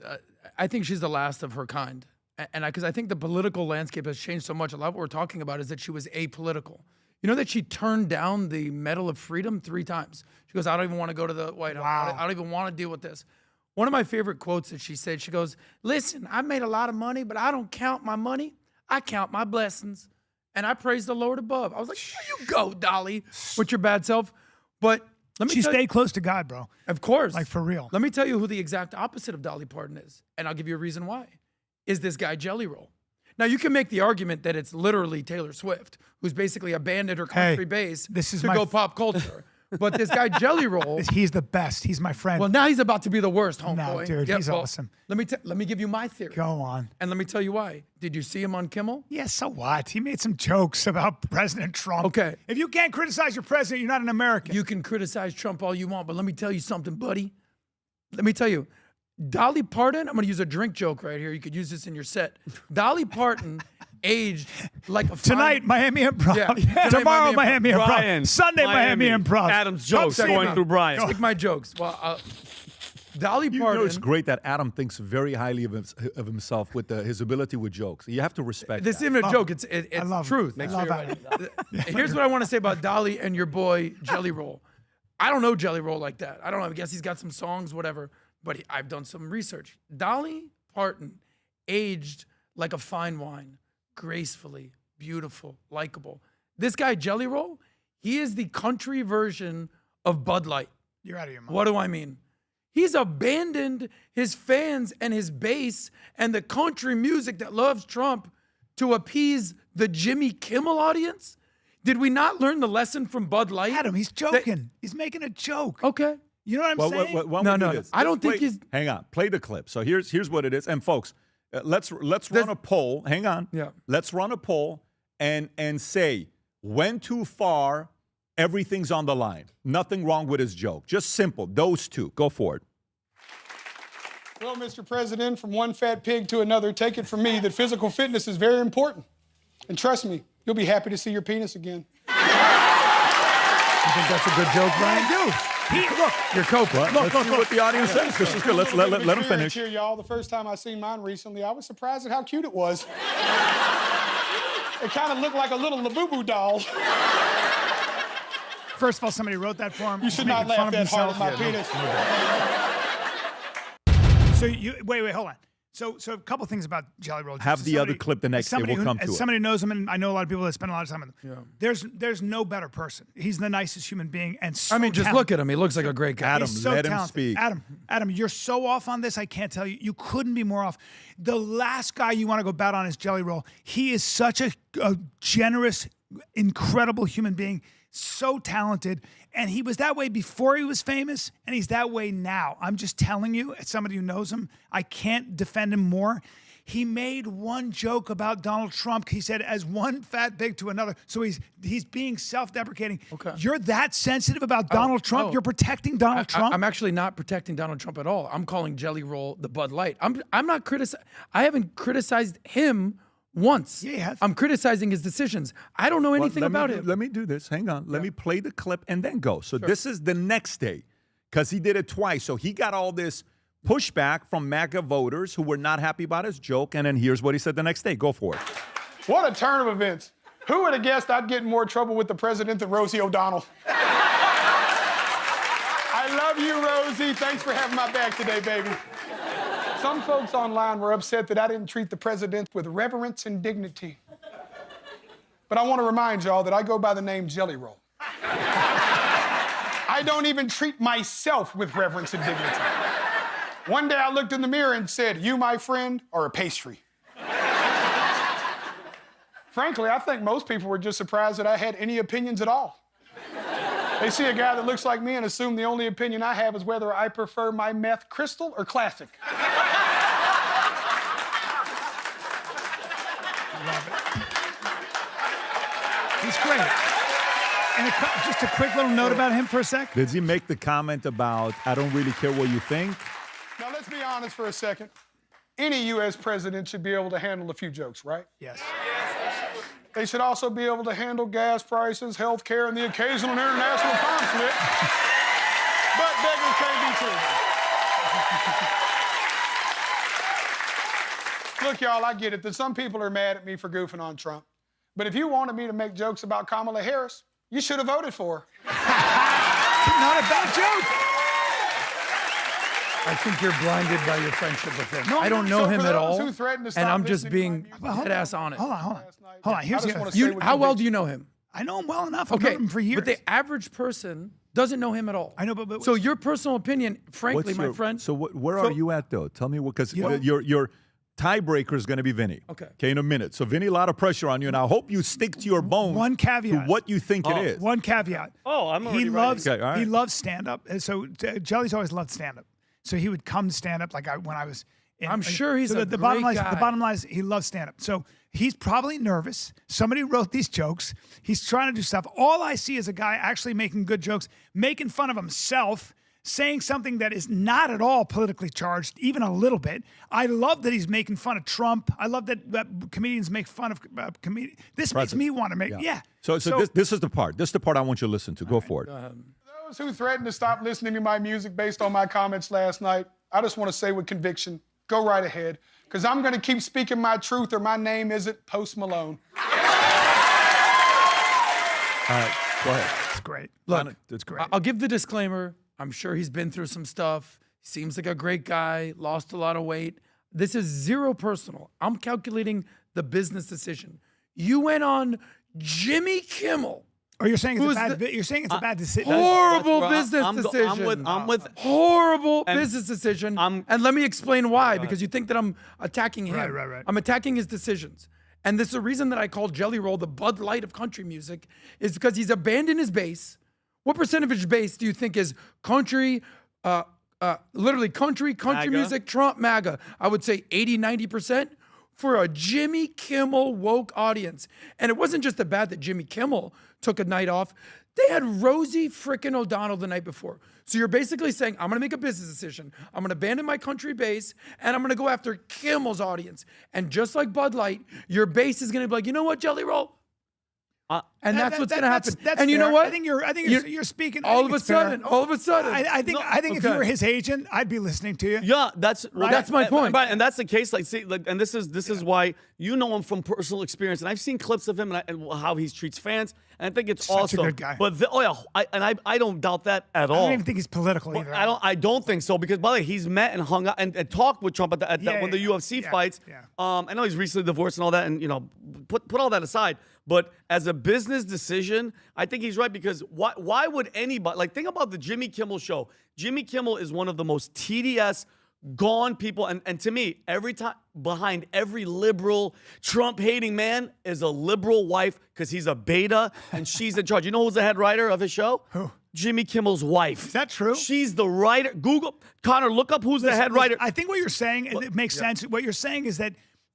[SPEAKER 9] I think she's the last of her kind. And because I think the political landscape has changed so much. A lot of what we're talking about is that she was apolitical. You know that she turned down the Medal of Freedom 3 times. She goes, I don't even want to go to the White House.
[SPEAKER 4] Wow.
[SPEAKER 9] I don't even want to deal with this. One of my favorite quotes that she said, she goes, listen, I made a lot of money, but I don't count my money. I count my blessings. And I praise the Lord above. I was like, here you go, Dolly, with your bad self. But let me
[SPEAKER 4] She
[SPEAKER 9] tell
[SPEAKER 4] stayed close to God, bro.
[SPEAKER 9] Of course.
[SPEAKER 4] Like, for real.
[SPEAKER 9] Let me tell you who the exact opposite of Dolly Parton is. And I'll give you a reason why. Is this guy Jelly Roll. Now, you can make the argument that it's literally Taylor Swift, who's basically abandoned her country base to go pop culture. But this guy Jelly Roll,
[SPEAKER 4] he's the best. He's my friend.
[SPEAKER 9] well, now he's about to be the worst, homeboy.
[SPEAKER 4] No, dude, he's awesome.
[SPEAKER 9] Let me give you my theory.
[SPEAKER 4] Go on.
[SPEAKER 9] And let me tell you why. Did you see him on Kimmel?
[SPEAKER 4] Yeah, so what? He made some jokes about President Trump.
[SPEAKER 9] Okay.
[SPEAKER 4] If you can't criticize your president, you're not an American.
[SPEAKER 9] You can criticize Trump all you want, but let me tell you something, buddy. Let me tell you, Dolly Parton, I'm going to use a drink joke right here. You could use this in your set. Dolly Parton aged like a
[SPEAKER 4] Tonight, Miami Improv.
[SPEAKER 9] Yeah.
[SPEAKER 4] Tomorrow, Miami Improv.
[SPEAKER 8] Brian,
[SPEAKER 4] Sunday, Miami Improv.
[SPEAKER 8] Adam's jokes
[SPEAKER 4] Come see
[SPEAKER 8] going
[SPEAKER 4] me.
[SPEAKER 8] through Brian.
[SPEAKER 9] Take my jokes. Well, Dolly
[SPEAKER 5] You
[SPEAKER 9] Parton.
[SPEAKER 5] know, it's great that Adam thinks very highly of himself with his ability with jokes. You have to respect
[SPEAKER 9] This
[SPEAKER 5] that.
[SPEAKER 9] isn't a joke. It's
[SPEAKER 4] love
[SPEAKER 9] truth.
[SPEAKER 4] it. I love it.
[SPEAKER 9] Here's what I want to say about Dolly and your boy Jelly Roll. I don't know Jelly Roll like that. I don't know. I guess he's got some songs, whatever. But I've done some research. Dolly Parton aged like a fine wine, gracefully, beautiful, likable. This guy Jelly Roll, he is the country version of Bud Light.
[SPEAKER 4] You're out of your mind.
[SPEAKER 9] What do I mean? He's abandoned his fans and his base and the country music that loves Trump to appease the Jimmy Kimmel audience. Did we not learn the lesson from Bud Light?
[SPEAKER 4] Adam, he's joking. He's making a joke.
[SPEAKER 9] Okay.
[SPEAKER 4] You know what I'm saying?
[SPEAKER 5] Why don't we do this?
[SPEAKER 9] I don't think he's.
[SPEAKER 5] Hang on. Play the clip. So here's what it is. And folks, let's run a poll. Hang on.
[SPEAKER 9] Yeah.
[SPEAKER 5] Let's run a poll and say when too far, everything's on the line. Nothing wrong with his joke. Just simple. Those two. Go for it.
[SPEAKER 17] Well, Mr. President, from one fat pig to another, take it from me that physical fitness is very important. And trust me, you'll be happy to see your penis again.
[SPEAKER 4] You think
[SPEAKER 9] think that's a good joke, Brian?
[SPEAKER 4] I do. Look,
[SPEAKER 9] You're coping.
[SPEAKER 5] Let's see what the audience says. This is good. Let him finish.
[SPEAKER 17] Here, y'all. The first time I seen mine recently, I was surprised at how cute it was. It kind of looked like a little Labubu doll.
[SPEAKER 4] First of all, somebody wrote that for him.
[SPEAKER 17] You should not laugh that hard at my penis.
[SPEAKER 4] So wait, hold on. So a couple things about Jelly Roll.
[SPEAKER 5] Have the other clip the next day. We'll come to it.
[SPEAKER 4] Somebody who knows him, and I know a lot of people that spend a lot of time with him. Yeah. There's no better person. He's the nicest human being, and so
[SPEAKER 9] just look at him. He looks like a great guy.
[SPEAKER 5] Adam,
[SPEAKER 4] so
[SPEAKER 5] let him
[SPEAKER 4] talented.
[SPEAKER 5] speak.
[SPEAKER 4] Adam, you're so off on this. I can't tell you. You couldn't be more off. The last guy you want to go bat on is Jelly Roll. He is such a generous, incredible human being. So talented, and he was that way before he was famous, and he's that way now. I'm just telling you, as somebody who knows him, I can't defend him more. He made one joke about Donald Trump. He said, as one fat pig to another. So he's being self-deprecating.
[SPEAKER 9] Okay.
[SPEAKER 4] You're that sensitive about Donald Trump? You're protecting Donald Trump?
[SPEAKER 9] I'm actually not protecting Donald Trump at all. I'm calling Jelly Roll the Bud Light. I'm not I haven't criticized him once.
[SPEAKER 4] Yeah, you have.
[SPEAKER 9] I'm criticizing his decisions. I don't know anything about him.
[SPEAKER 5] Let me do this. Hang on. Let me play the clip and then go. So this is the next day because he did it twice. So he got all this pushback from MAGA voters who were not happy about his joke. And then here's what he said the next day. Go for it.
[SPEAKER 17] What a turn of events. Who would have guessed I'd get in more trouble with the president than Rosie O'Donnell? I love you, Rosie. Thanks for having my back today, baby. Some folks online were upset that I didn't treat the president with reverence and dignity. But I want to remind y'all that I go by the name Jelly Roll. I don't even treat myself with reverence and dignity. One day I looked in the mirror and said, you, my friend, are a pastry. Frankly, I think most people were just surprised that I had any opinions at all. They see a guy that looks like me and assume the only opinion I have is whether I prefer my meth crystal or classic.
[SPEAKER 4] Love it. He's great. And just a quick little note about him for a sec.
[SPEAKER 5] Did he make the comment about, I don't really care what you think?
[SPEAKER 17] Now, let's be honest for a second. Any U.S. president should be able to handle a few jokes, right?
[SPEAKER 4] Yes.
[SPEAKER 17] They should also be able to handle gas prices, health care, and the occasional international conflict. But beggars can't be choosers. Look, y'all, I get it that some people are mad at me for goofing on Trump. But if you wanted me to make jokes about Kamala Harris, you should have voted for her.
[SPEAKER 4] Not a bad joke.
[SPEAKER 9] I think you're blinded by your friendship with him.
[SPEAKER 4] No,
[SPEAKER 9] I don't know him at all,
[SPEAKER 17] who threatened to
[SPEAKER 9] and
[SPEAKER 17] stop
[SPEAKER 9] I'm just
[SPEAKER 17] listening
[SPEAKER 9] being
[SPEAKER 17] to my music.
[SPEAKER 9] dead ass on it.
[SPEAKER 4] Hold on. Here's the other thing.
[SPEAKER 9] How well do you know him?
[SPEAKER 4] I know him well enough. I've known him for years.
[SPEAKER 9] But the average person doesn't know him at all.
[SPEAKER 4] I know, but
[SPEAKER 9] so your personal opinion, frankly, my friend.
[SPEAKER 5] So where are you at, though? Tell me what, because your tiebreaker is going to be Vinny.
[SPEAKER 9] Okay,
[SPEAKER 5] in a minute. So, Vinny, a lot of pressure on you, and I hope you stick to your bones.
[SPEAKER 4] One caveat.
[SPEAKER 5] To what you think it is.
[SPEAKER 4] One caveat.
[SPEAKER 8] Oh, I'm already
[SPEAKER 4] He loves
[SPEAKER 5] right.
[SPEAKER 4] He loves stand-up. And so Jelly's always loved stand-up. So he would come to stand-up like when I was in.
[SPEAKER 9] I'm sure he's
[SPEAKER 4] the bottom line. The bottom line is he loves stand-up. So he's probably nervous. Somebody wrote these jokes. He's trying to do stuff. All I see is a guy actually making good jokes, making fun of himself, saying something that is not at all politically charged, even a little bit. I love that he's making fun of Trump. I love that comedians make fun of comedians. This makes me want to make,
[SPEAKER 5] So this is the part. This is the part I want you to listen to. Go for it.
[SPEAKER 17] Those who threatened to stop listening to my music based on my comments last night, I just want to say with conviction, go right ahead, because I'm going to keep speaking my truth or my name isn't Post Malone.
[SPEAKER 5] All right, go ahead.
[SPEAKER 4] It's great.
[SPEAKER 9] Look,
[SPEAKER 4] it's great.
[SPEAKER 9] I'll give the disclaimer. I'm sure he's been through some stuff. He seems like a great guy, lost a lot of weight. This is zero personal. I'm calculating the business decision. You went on Jimmy Kimmel.
[SPEAKER 4] Oh, you're saying it's a bad decision.
[SPEAKER 9] Horrible business decision.
[SPEAKER 8] I'm with
[SPEAKER 9] horrible business decision. And let me explain why, because you think that I'm attacking him.
[SPEAKER 4] Right.
[SPEAKER 9] I'm attacking his decisions. And this is the reason that I call Jelly Roll the Bud Light of country music, is because he's abandoned his base. What percentage base do you think is country, literally country MAGA. Music, Trump, MAGA? I would say 80, 90%. For a Jimmy Kimmel woke audience. And it wasn't just the bad that Jimmy Kimmel took a night off. They had Rosie frickin' O'Donnell the night before. So you're basically saying, I'm gonna make a business decision. I'm gonna abandon my country base, and I'm gonna go after Kimmel's audience. And just like Bud Light, your base is gonna be like, you know what, Jelly Roll? And that's what's going to happen.
[SPEAKER 4] That's
[SPEAKER 9] and you
[SPEAKER 4] fair.
[SPEAKER 9] know what?
[SPEAKER 4] I think you're speaking.
[SPEAKER 9] All of a sudden.
[SPEAKER 4] I think if you were his agent, I'd be listening to you.
[SPEAKER 8] Yeah, that's
[SPEAKER 9] my point.
[SPEAKER 8] Right, and that's the case. And this is why you know him from personal experience, and I've seen clips of him and how he treats fans, and I think it's
[SPEAKER 4] Such
[SPEAKER 8] awesome.
[SPEAKER 4] a good guy.
[SPEAKER 8] But I don't doubt that at all.
[SPEAKER 4] I don't even think he's political either.
[SPEAKER 8] I don't think so, because by the way, he's met and hung out and talked with Trump at one of the UFC fights. I know he's recently divorced and all that, and put all that aside. But as a business decision, I think he's right, because why would anybody, think about the Jimmy Kimmel show. Jimmy Kimmel is one of the most TDS, gone people. And to me, every time behind every liberal, Trump-hating man is a liberal wife, because he's a beta and she's in charge. You know who's the head writer of his show?
[SPEAKER 4] Who?
[SPEAKER 8] Jimmy Kimmel's wife.
[SPEAKER 4] Is that true?
[SPEAKER 8] She's the writer. Google, Connor, look up who's the head writer.
[SPEAKER 4] I think what you're saying, it makes sense. What you're saying is that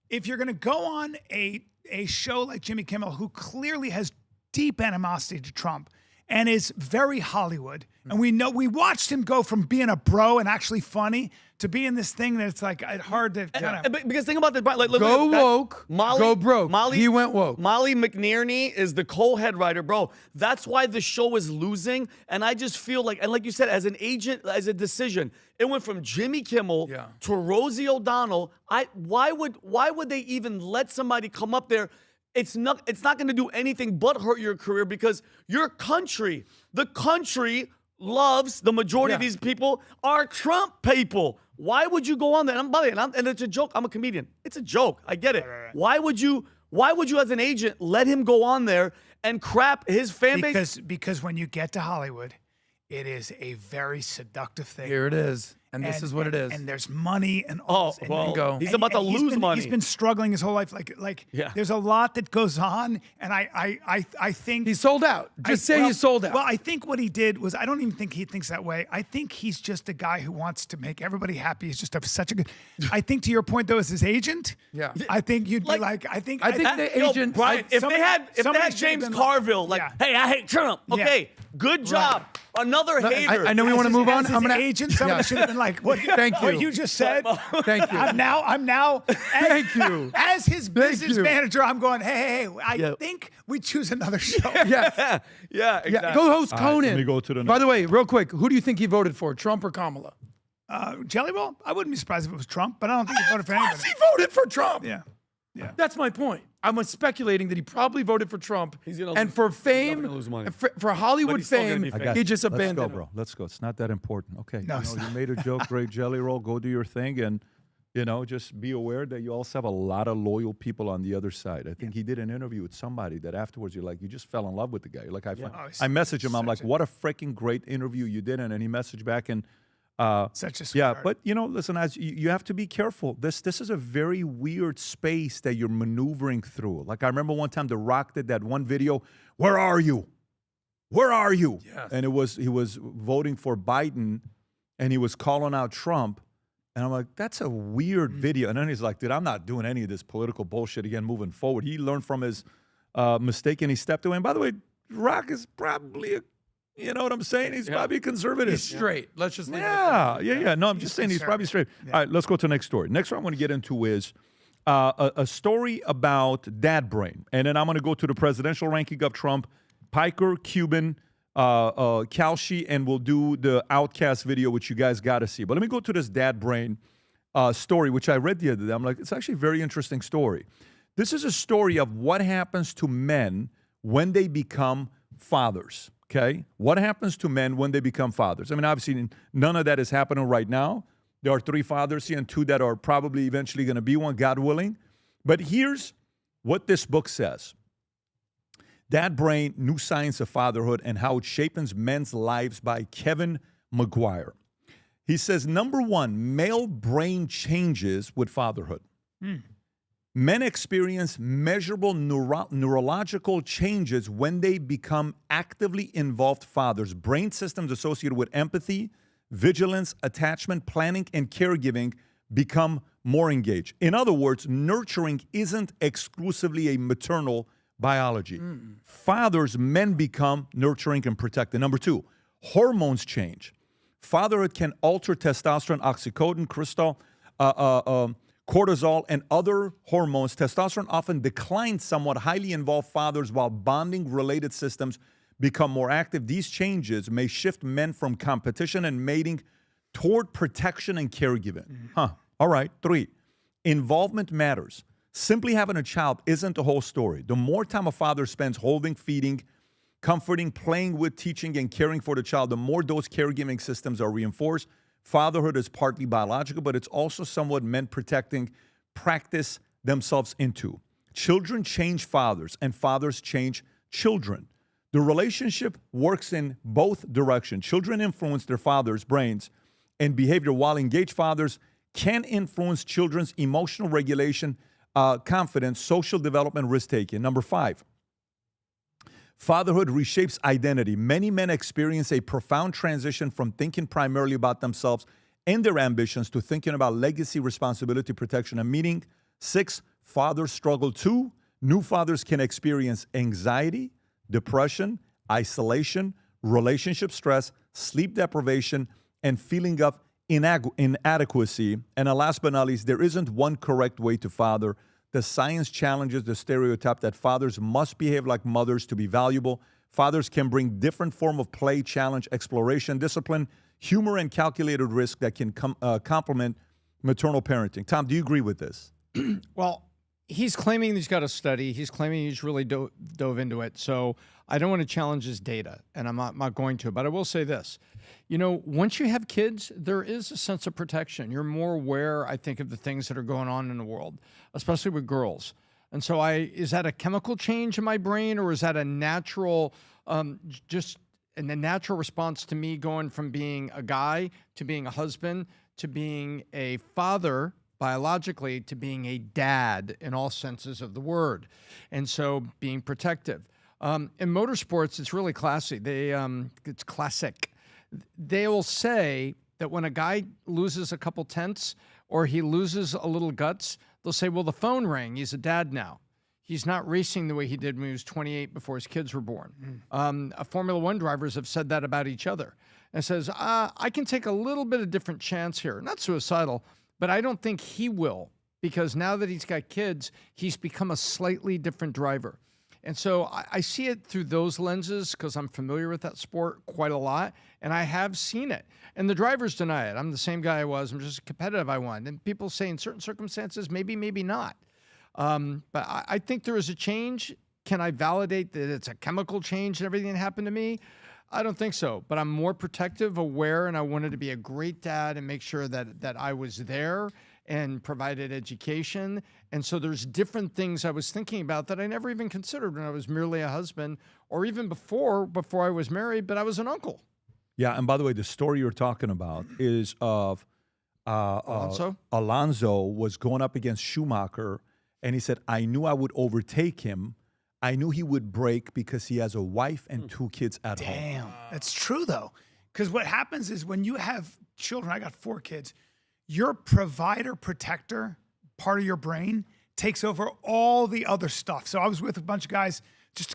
[SPEAKER 4] if you're going to go on a show like Jimmy Kimmel, who clearly has deep animosity to Trump and is very Hollywood, and we watched him go from being a bro and actually funny to being this thing that's hard to kind of.
[SPEAKER 8] Because think about this,
[SPEAKER 9] Go woke, go broke. He went woke.
[SPEAKER 8] Molly McNerney is the co-head writer, bro. That's why the show is losing. And I just feel like you said, as an agent, as a decision, it went from Jimmy Kimmel to Rosie O'Donnell. Why would they even let somebody come up there? It's not going to do anything but hurt your career, because your country, the country loves, the majority of these people are Trump people. Why would you go on there? And it's a joke. I'm a comedian. It's a joke. I get it. Right. Why would you, as an agent, let him go on there and crap his fan base?
[SPEAKER 4] Because when you get to Hollywood, it is a very seductive thing.
[SPEAKER 9] Here it is. And this is what it is.
[SPEAKER 4] And there's money and all.
[SPEAKER 8] He's about to lose money.
[SPEAKER 4] He's been struggling his whole life. There's a lot that goes on, and I think
[SPEAKER 9] he sold out. Just say he sold out.
[SPEAKER 4] Well, I think what he did was, I don't even think he thinks that way. I think he's just a guy who wants to make everybody happy. He's just such a good. I think, to your point though, as his agent, I think you'd be like, I think
[SPEAKER 9] the agent.
[SPEAKER 8] Brian, if they had James Carville, hey, I hate Trump. Okay, good job. Right. Another hater.
[SPEAKER 9] I know we want to move on.
[SPEAKER 4] I'm gonna agent. Somebody should have been like, what you just said.
[SPEAKER 9] Thank you.
[SPEAKER 4] I'm now.
[SPEAKER 9] Thank you.
[SPEAKER 4] As his business manager, I'm going, hey, I think we choose another show.
[SPEAKER 8] Yeah, exactly.
[SPEAKER 9] Go host Conan.
[SPEAKER 5] Let me go to the next.
[SPEAKER 9] By the way, real quick, who do you think he voted for, Trump or Kamala?
[SPEAKER 4] Jelly Roll? I wouldn't be surprised if it was Trump, but I don't think he voted for anybody.
[SPEAKER 9] He voted for Trump.
[SPEAKER 4] Yeah.
[SPEAKER 9] That's my point. I'm speculating that he probably voted for Trump, and for fame, for Hollywood fame, he just abandoned.
[SPEAKER 5] Let's go, bro. Let's go. It's not that important. Okay. You made a joke, great Jelly Roll. Go do your thing, and just be aware that you also have a lot of loyal people on the other side. I think he did an interview with somebody that afterwards you're like, you just fell in love with the guy. You're like, I messaged him. I'm like, what a freaking great interview you did, and he messaged back and.
[SPEAKER 4] Such a sweetheart.
[SPEAKER 5] But listen, as you have to be careful. This is a very weird space that you're maneuvering through. Like I remember one time The Rock did that one video. Where are you? Where are you?
[SPEAKER 9] Yes.
[SPEAKER 5] And he was voting for Biden, and he was calling out Trump. And I'm like, that's a weird video. And then he's like, dude, I'm not doing any of this political bullshit again moving forward. He learned from his mistake and he stepped away. And by the way, Rock is probably a. You know what I'm saying? He's probably conservative.
[SPEAKER 9] He's straight. Let's just leave it
[SPEAKER 5] Yeah. No, I'm just saying he's probably straight. All right, let's go to the next story. Next one I'm going to get into is a story about dad brain. And then I'm going to go to the presidential ranking of Trump, Piker, Cuban, Kalshi, and we'll do the Outcast video, which you guys got to see. But let me go to this dad brain story, which I read the other day. I'm like, it's actually a very interesting story. This is a story of what happens to men when they become fathers. Okay, what happens to men when they become fathers? I mean, obviously, none of that is happening right now. There are 3 fathers here and 2 that are probably eventually going to be one, God willing. But here's what this book says. Dad Brain, New Science of Fatherhood and How It Shapes Men's Lives by Kevin McGuire. He says, number 1, male brain changes with fatherhood. Men experience measurable neurological changes when they become actively involved fathers. Brain systems associated with empathy, vigilance, attachment, planning, and caregiving become more engaged. In other words, nurturing isn't exclusively a maternal biology. Fathers, men become nurturing and protecting. Number 2, hormones change. Fatherhood can alter testosterone, oxytocin, cortisol, and other hormones, testosterone often declines somewhat. Highly involved fathers, while bonding-related systems become more active. These changes may shift men from competition and mating toward protection and caregiving. All right. 3, involvement matters. Simply having a child isn't the whole story. The more time a father spends holding, feeding, comforting, playing with, teaching, and caring for the child, the more those caregiving systems are reinforced. Fatherhood is partly biological, but it's also somewhat men practice themselves into. Children change fathers, and fathers change children. The relationship works in both directions. Children influence their fathers' brains and behavior, while engaged fathers can influence children's emotional regulation, confidence, social development, risk-taking. Number 5, fatherhood reshapes identity. Many men experience a profound transition from thinking primarily about themselves and their ambitions to thinking about legacy, responsibility, protection, and meaning. 6, fathers struggle too. New fathers can experience anxiety, depression, isolation, relationship stress, sleep deprivation, and feeling of inadequacy. And last but not least, there isn't one correct way to father. The science challenges the stereotype that fathers must behave like mothers to be valuable. Fathers can bring different form of play, challenge, exploration, discipline, humor, and calculated risk that can complement maternal parenting. Tom, do you agree with this?
[SPEAKER 6] Well, he's claiming he's got a study. He's claiming he's really dove into it. So I don't want to challenge his data, and I'm not going to. But I will say this. You know, once you have kids, there is a sense of protection. You're more aware, I think, of the things that are going on in the world, especially with girls. And so is that a chemical change in my brain, or is that a natural, just a natural response to me going from being a guy to being a husband to being a father biologically to being a dad in all senses of the word. And so being protective. In motorsports, it's really classy. It's classic. They will say that when a guy loses a couple tenths or he loses a little guts, they'll say, well, the phone rang. He's a dad now. He's not racing the way he did when he was 28 before his kids were born. Formula One drivers have said that about each other. And says, I can take a little bit of different chance here. Not suicidal, but I don't think he will, because now that he's got kids, he's become a slightly different driver. And so I see it through those lenses because I'm familiar with that sport quite a lot, and I have seen it. And the drivers deny it. I'm the same guy I was. I'm just competitive I won. And people say in certain circumstances, maybe, maybe not. But I think there is a change. Can I validate that it's a chemical change and everything that happened to me? I don't think so. But I'm more protective, aware, and I wanted to be a great dad and make sure that I was there and provided education. And so there's different things I was thinking about that I never even considered when I was merely a husband, or even before I was married, but I was an uncle.
[SPEAKER 5] Yeah, and by the way, the story you're talking about is of Alonso was going up against Schumacher, and he said, I knew I would overtake him. I knew he would break because he has a wife and 2 kids at home.
[SPEAKER 4] Damn, that's true, though. Because what happens is when you have children, I got 4 kids, your provider protector part of your brain takes over all the other stuff. So I was with a bunch of guys,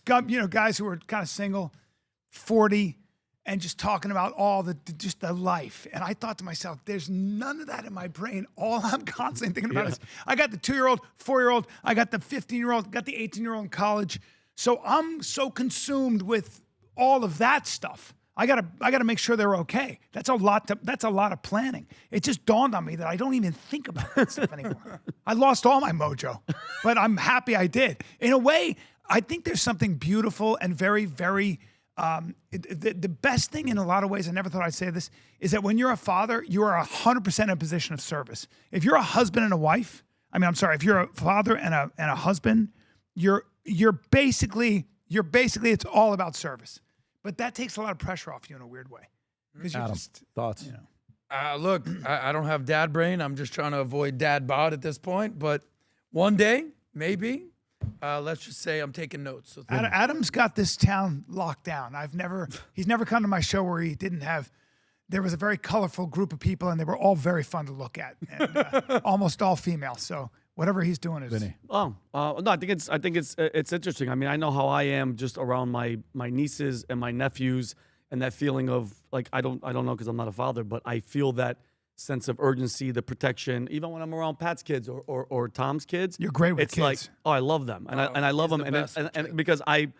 [SPEAKER 4] guys who were kind of single, 40, and just talking about all the life. And I thought to myself, there's none of that in my brain. All I'm constantly thinking about is I got the 2-year-old, 4-year-old, I got the 15-year-old, got the 18-year-old in college. So I'm so consumed with all of that stuff. I gotta make sure they're okay. That's a lot of planning. It just dawned on me that I don't even think about that stuff anymore. I lost all my mojo, but I'm happy I did. In a way, I think there's something beautiful and very, very, the best thing in a lot of ways, I never thought I'd say this, is that when you're a father, you are 100% in a position of service. If you're a husband and a wife, if you're a father and a husband, you're basically, it's all about service. But that takes a lot of pressure off you in a weird way.
[SPEAKER 5] Adam, thoughts?
[SPEAKER 9] Look, I don't have dad brain. I'm just trying to avoid dad bod at this point. But one day, maybe, let's just say I'm taking notes. So
[SPEAKER 4] Adam's got this town locked down. He's never come to my show where he didn't have. There was a very colorful group of people, and they were all very fun to look at, and almost all female. So whatever he's doing is.
[SPEAKER 5] Vinny.
[SPEAKER 8] No, I think it's interesting. I mean, I know how I am just around my nieces and my nephews, and that feeling of like I don't know because I'm not a father, but I feel that sense of urgency, the protection. Even when I'm around Pat's kids or Tom's kids,
[SPEAKER 4] You're great with
[SPEAKER 8] it's
[SPEAKER 4] kids.
[SPEAKER 8] like, oh, I love them, and I love them, and because I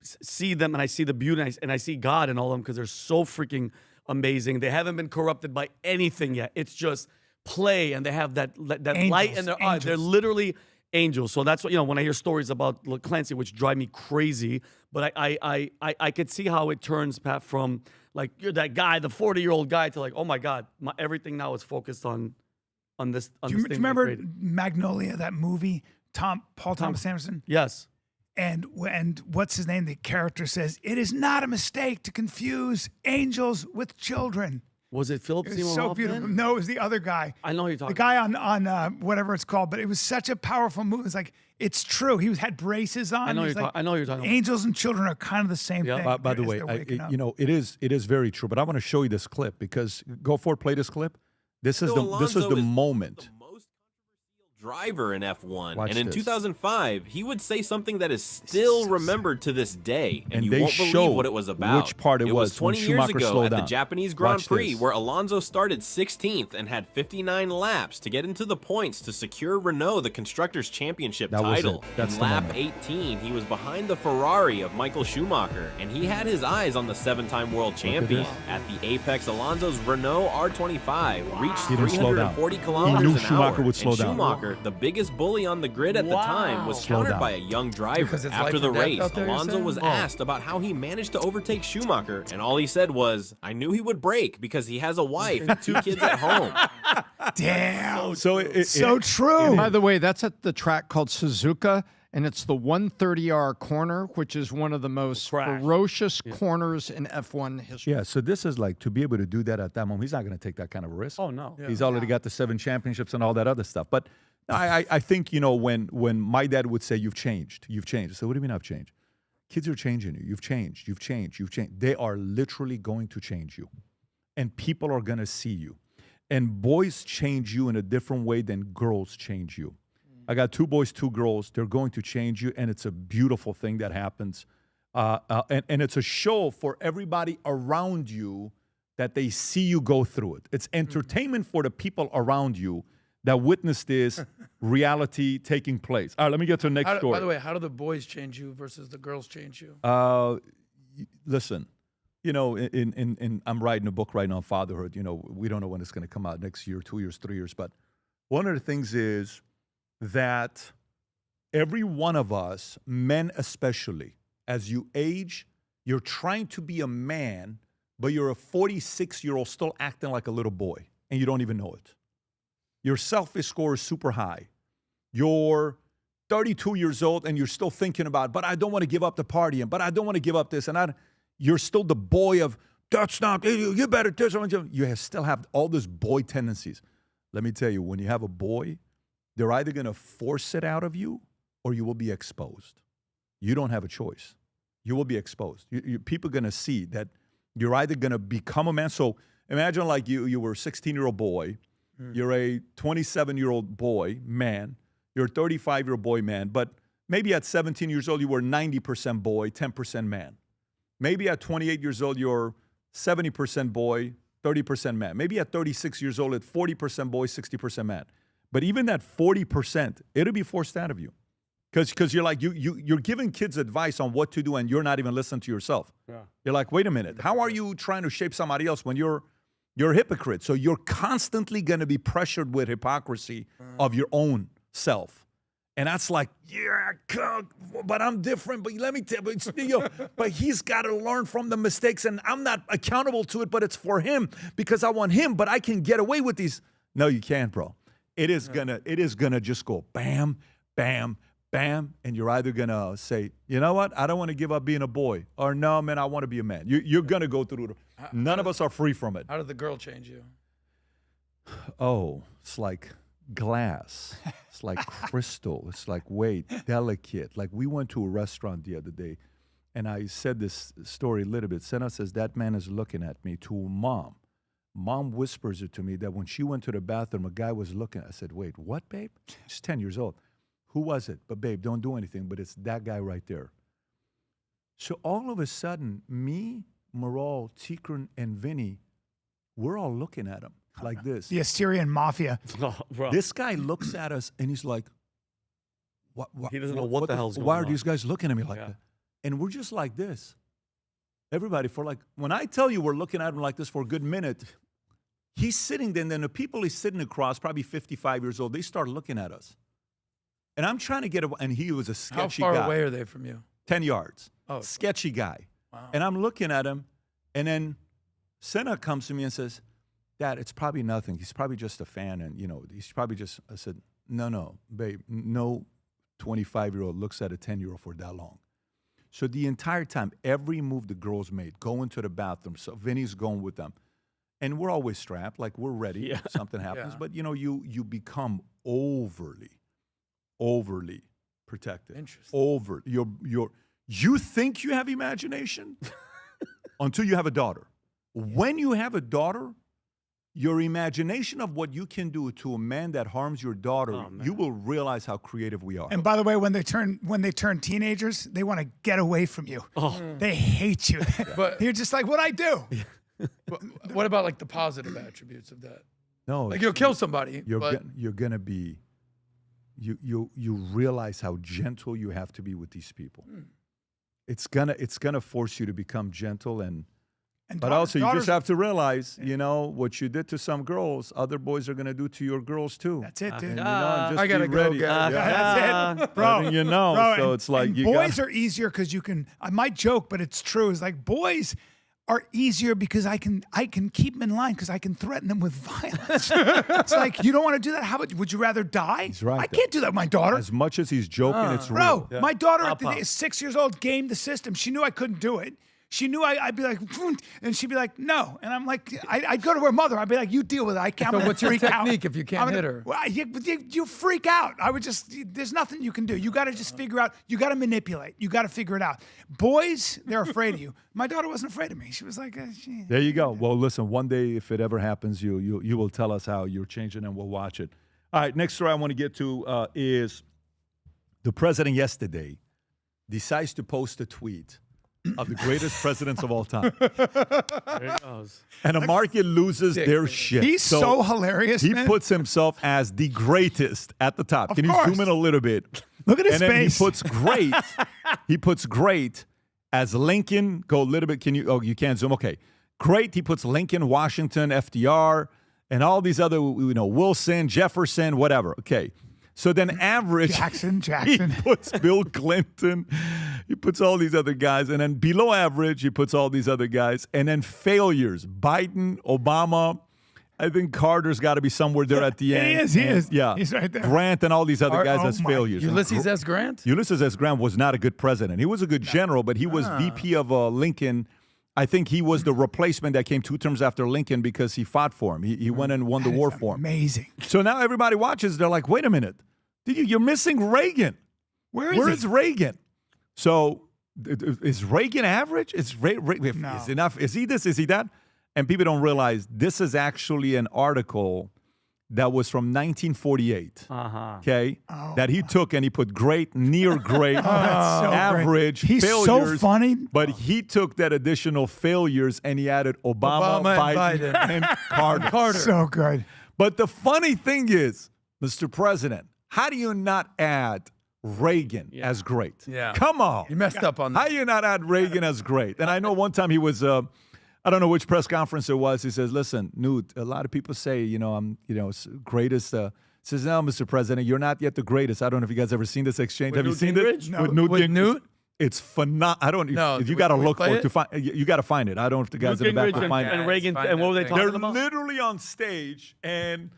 [SPEAKER 8] see them and I see the beauty and I see God in all of them because they're so freaking amazing. They haven't been corrupted by anything yet. It's just play, and they have that light in their eyes. They're literally angels. So that's what, when I hear stories about Clancy, which drive me crazy, but I could see how it turns, Pat, from like you're that guy, the 40-year-old guy, to like, oh my God, everything now is focused on this.
[SPEAKER 4] Do you remember Magnolia, that movie? Paul Thomas Anderson?
[SPEAKER 8] Yes.
[SPEAKER 4] And what's his name? The character says, "It is not a mistake to confuse angels with children."
[SPEAKER 8] Was it Philip
[SPEAKER 4] It
[SPEAKER 8] Seymour
[SPEAKER 4] was so
[SPEAKER 8] Hoffman?
[SPEAKER 4] beautiful. No, it was the other guy.
[SPEAKER 8] I know who you're talking
[SPEAKER 4] The guy on whatever it's called, but it was such a powerful movie. It's like, it's true. He had braces on.
[SPEAKER 8] I know
[SPEAKER 4] He's
[SPEAKER 8] you're
[SPEAKER 4] like,
[SPEAKER 8] I know you're talking about.
[SPEAKER 4] Angels and children are kind of the same thing.
[SPEAKER 5] By the way, it is very true. But I want to show you this clip because go for it, play this clip. This is the moment.
[SPEAKER 18] Driver in F1,
[SPEAKER 5] Watch
[SPEAKER 18] and in
[SPEAKER 5] this.
[SPEAKER 18] 2005 he would say something that is still remembered to this day, and you
[SPEAKER 5] they
[SPEAKER 18] won't believe
[SPEAKER 5] showed
[SPEAKER 18] what it was about.
[SPEAKER 5] which part it was
[SPEAKER 18] 20
[SPEAKER 5] when
[SPEAKER 18] years
[SPEAKER 5] Schumacher
[SPEAKER 18] ago
[SPEAKER 5] slowed
[SPEAKER 18] at the
[SPEAKER 5] down.
[SPEAKER 18] Japanese Grand
[SPEAKER 5] Watch
[SPEAKER 18] Prix,
[SPEAKER 5] this.
[SPEAKER 18] where Alonso started 16th and had 59 laps to get into the points to secure Renault the Constructors' Championship
[SPEAKER 5] That was it.
[SPEAKER 18] title.
[SPEAKER 5] That's
[SPEAKER 18] in
[SPEAKER 5] the
[SPEAKER 18] lap
[SPEAKER 5] moment.
[SPEAKER 18] 18, he was behind the Ferrari of Michael Schumacher, and he had his eyes on the 7-time world champion. At the apex, Alonso's Renault R25 reached
[SPEAKER 5] He didn't slow down.
[SPEAKER 18] 340
[SPEAKER 5] He
[SPEAKER 18] kilometers
[SPEAKER 5] knew
[SPEAKER 18] an
[SPEAKER 5] Schumacher
[SPEAKER 18] hour,
[SPEAKER 5] would slow
[SPEAKER 18] and
[SPEAKER 5] down.
[SPEAKER 18] Schumacher, the biggest bully on the grid at the time, was
[SPEAKER 5] Slow
[SPEAKER 18] countered
[SPEAKER 5] down.
[SPEAKER 18] by a young driver.
[SPEAKER 9] Because it's
[SPEAKER 18] After
[SPEAKER 9] life
[SPEAKER 18] the
[SPEAKER 9] or death
[SPEAKER 18] race,
[SPEAKER 9] out there, you're
[SPEAKER 18] Alonso
[SPEAKER 9] saying?
[SPEAKER 18] was
[SPEAKER 9] Oh.
[SPEAKER 18] asked about how he managed to overtake Schumacher, and all he said was, "I knew he would break because he has a wife and 2 kids at home."
[SPEAKER 4] Damn.
[SPEAKER 5] So
[SPEAKER 4] So true.
[SPEAKER 6] By the way, that's at the track called Suzuka, and it's the 130R corner, which is one of the most ferocious corners in F1 history.
[SPEAKER 5] Yeah, so this is like to be able to do that at that moment. He's not going to take that kind of a risk.
[SPEAKER 8] Oh no.
[SPEAKER 5] He's already got the 7 championships and all that other stuff. But I think, when my dad would say, you've changed. I said, what do you mean I've changed? Kids are changing you. You've changed. They are literally going to change you. And people are going to see you. And boys change you in a different way than girls change you. I got 2 boys, 2 girls. They're going to change you, and it's a beautiful thing that happens. And it's a show for everybody around you that they see you go through it. It's entertainment for the people around you that witness this reality taking place. All right, let me get to the next story.
[SPEAKER 9] By the way, how do the boys change you versus the girls change you?
[SPEAKER 5] Listen, I'm writing a book right now on fatherhood. We don't know when it's going to come out, next year, 2 years, 3 years. But one of the things is that every one of us, men especially, as you age, you're trying to be a man, but you're a 46-year-old still acting like a little boy, and you don't even know it. Your self-esteem score is super high. You're 32 years old, and you're still thinking about, but I don't want to give up the partying, but I don't want to give up this, and you're still the boy of, that's not, you better do something. You still have all those boy tendencies. Let me tell you, when you have a boy, they're either going to force it out of you or you will be exposed. You don't have a choice. You will be exposed. People are going to see that you're either going to become a man. So imagine like you were a 16-year-old boy. You're a 27-year-old boy, man. You're a 35-year-old boy, man. But maybe at 17 years old, you were 90% boy, 10% man. Maybe at 28 years old, you're 70% boy, 30% man. Maybe at 36 years old, at 40% boy, 60% man. But even that 40%, it'll be forced out of you. Because you're like, you're giving kids advice on what to do and you're not even listening to yourself. Yeah. You're like, wait a minute, how are you trying to shape somebody else when you're a hypocrite? So you're constantly going to be pressured with hypocrisy of your own self. And that's like, yeah, but I'm different. But let me tell you, but he's got to learn from the mistakes and I'm not accountable to it, but it's for him because I want him, but I can get away with these. No, you can't, bro. It is gonna just go bam, bam, bam, and you're either gonna say, you know what, I don't want to give up being a boy, or no, man, I want to be a man. You're gonna go through it. None of us are free from it.
[SPEAKER 9] How did the girl change you?
[SPEAKER 5] Oh, it's like glass. It's like crystal. It's like delicate. Like we went to a restaurant the other day, and I said this story a little bit. Senna says that man is looking at me to mom. Mom whispers it to me that when she went to the bathroom, a guy was looking. I said, wait, what, babe? She's 10 years old. Who was it? But, babe, don't do anything. But it's that guy right there. So all of a sudden, me, Maral, Tikran, and Vinny we're all looking at him like this.
[SPEAKER 4] The Assyrian mafia.
[SPEAKER 5] This guy looks at us and he's like, what
[SPEAKER 8] He doesn't know what the hell's going on.
[SPEAKER 5] Why are these guys looking at me like that? And we're just like this. Everybody, for like, when I tell you we're looking at him like this for a good minute, he's sitting there, and then the people he's sitting across, probably 55 years old, they start looking at us. And I'm trying to get him, and he was a sketchy guy.
[SPEAKER 9] How far away are they from you?
[SPEAKER 5] 10 yards.
[SPEAKER 9] Oh.
[SPEAKER 5] Sketchy guy.
[SPEAKER 9] Wow.
[SPEAKER 5] And I'm looking at him, and then Senna comes to me and says, Dad, it's probably nothing. He's probably just a fan, and, he's probably just, I said, no, babe, no 25-year-old looks at a 10-year-old for that long. So the entire time, every move the girls made, going to the bathroom, so Vinny's going with them. And we're always strapped, like we're ready if something happens. But, you become overly protective.
[SPEAKER 9] Interesting.
[SPEAKER 5] You think you have imagination until you have a daughter. When you have a daughter, your imagination of what you can do to a man that harms your daughter, you will realize how creative we are.
[SPEAKER 4] And by the way, when they turn teenagers, they want to get away from you. They hate you.
[SPEAKER 9] But
[SPEAKER 4] you're just like, what'd I do?
[SPEAKER 9] What about like the positive attributes of that?
[SPEAKER 5] No,
[SPEAKER 9] like you'll kill somebody.
[SPEAKER 5] You're gonna be. You realize how gentle you have to be with these people. It's gonna force you to become gentle but also you just have to realize, what you did to some girls, other boys are gonna do to your girls too.
[SPEAKER 4] That's it, dude.
[SPEAKER 5] And, just
[SPEAKER 9] I gotta
[SPEAKER 5] be
[SPEAKER 9] go,
[SPEAKER 5] ready.
[SPEAKER 9] guys.
[SPEAKER 4] That's it, bro.
[SPEAKER 5] Bro, so it's like you
[SPEAKER 4] boys are easier because you can. I might joke, but it's true. It's like boys are easier because I can keep them in line because I can threaten them with violence. It's like, you don't want to do that. How about, would you rather die?
[SPEAKER 5] He's right.
[SPEAKER 4] I can't do that with my daughter.
[SPEAKER 5] As much as he's joking, it's
[SPEAKER 4] Bro,
[SPEAKER 5] real.
[SPEAKER 4] my daughter is 6 years old, gamed the system. She knew I couldn't do it. She knew I'd be like, and she'd be like, no. And I'm like, I'd go to her mother. I'd be like, you deal with it. I can't.
[SPEAKER 9] So
[SPEAKER 4] I'm
[SPEAKER 9] what's your
[SPEAKER 4] freak out.
[SPEAKER 9] technique if you can't hit her?
[SPEAKER 4] Well, you freak out. I would just, there's nothing you can do. You got to just figure out, you got to manipulate. You got to figure it out. Boys, they're afraid of you. My daughter wasn't afraid of me. She was like,
[SPEAKER 5] there you go. Well, listen, one day if it ever happens, you will tell us how you're changing and we'll watch it. All right, next story I want to get to is the president yesterday decides to post a tweet of the greatest presidents of all time.
[SPEAKER 8] There it goes.
[SPEAKER 5] And the market loses their shit.
[SPEAKER 4] He's so hilarious,
[SPEAKER 5] He
[SPEAKER 4] man.
[SPEAKER 5] puts himself as the greatest at the top.
[SPEAKER 4] Of
[SPEAKER 5] Can you
[SPEAKER 4] course.
[SPEAKER 5] zoom in a little bit?
[SPEAKER 4] Look at his
[SPEAKER 5] and then
[SPEAKER 4] face.
[SPEAKER 5] he puts great. He puts great as Lincoln. Go a little bit. Can you? Oh, you can't zoom. Okay. Great. He puts Lincoln, Washington, FDR, and all these other, Wilson, Jefferson, whatever. Okay. So then average.
[SPEAKER 4] Jackson.
[SPEAKER 5] He puts Bill Clinton. He puts all these other guys. And then below average, he puts all these other guys. And then failures. Biden, Obama. I think Carter's got to be somewhere there at the end.
[SPEAKER 4] He is.
[SPEAKER 5] Yeah.
[SPEAKER 4] He's right there.
[SPEAKER 5] Grant and all these other guys as failures.
[SPEAKER 9] Ulysses S. Grant?
[SPEAKER 5] Ulysses S. Grant was not a good president. He was a good general, but he was VP of Lincoln. I think he was the replacement that came 2 terms after Lincoln because he fought for him. He went and won the war for him.
[SPEAKER 4] Amazing.
[SPEAKER 5] So now everybody watches. They're like, wait a minute. You're missing Reagan.
[SPEAKER 4] Where
[SPEAKER 5] is Reagan? So is Reagan average?
[SPEAKER 4] No.
[SPEAKER 5] Is enough? Is he this? Is he that? And people don't realize this is actually an article that was from 1948. Okay, that he took and he put great, near great, average,
[SPEAKER 4] He's
[SPEAKER 5] failures.
[SPEAKER 4] so funny.
[SPEAKER 5] But he took that additional failures and he added Obama Biden, and Carter.
[SPEAKER 4] So good.
[SPEAKER 5] But the funny thing is, Mr. President, how do you not add Reagan as great?
[SPEAKER 9] Yeah.
[SPEAKER 5] Come on.
[SPEAKER 9] You messed up on that.
[SPEAKER 5] How do you not add Reagan as great? And I know one time he was, I don't know which press conference it was. He says, listen, Newt, a lot of people say, I'm, greatest. Says, no, Mr. President, you're not yet the greatest. I don't know if you guys ever seen this exchange. Have you seen this?
[SPEAKER 4] No.
[SPEAKER 5] With Newt
[SPEAKER 9] With
[SPEAKER 5] Gingrich?
[SPEAKER 9] Newt?
[SPEAKER 5] It's phenomenal. I don't.
[SPEAKER 9] No,
[SPEAKER 5] you got to look for
[SPEAKER 9] play
[SPEAKER 5] it to find. You got to find it. I don't know if the guys in the back will find it.
[SPEAKER 8] And Reagan, and what were they talking
[SPEAKER 5] They're
[SPEAKER 8] about?
[SPEAKER 5] literally on stage, and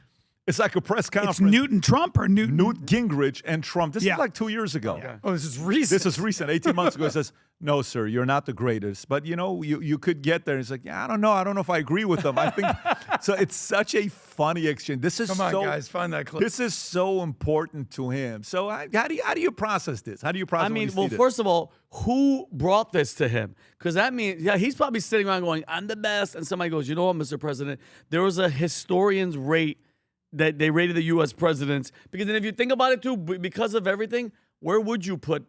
[SPEAKER 5] it's like a press
[SPEAKER 4] It's
[SPEAKER 5] conference.
[SPEAKER 4] Newton Trump or Newton?
[SPEAKER 5] Newt Gingrich and Trump. This is like 2 years ago.
[SPEAKER 4] Yeah.
[SPEAKER 9] Oh, this is recent.
[SPEAKER 5] This is recent. 18 months ago, it says, no, sir, you're not the greatest. But, you could get there. It's like, yeah, I don't know. I don't know if I agree with them. I think so. It's such a funny exchange. This is
[SPEAKER 9] Come on, guys, find that clip.
[SPEAKER 5] This is so important to him. So how do you process this? How do you process when you see this?
[SPEAKER 8] First of all, who brought this to him? Because that means, he's probably sitting around going, I'm the best. And somebody goes, you know what, Mr. President? There was a historian's rate that they rated the U.S. presidents. Because then if you think about it, too, because of everything, where would you put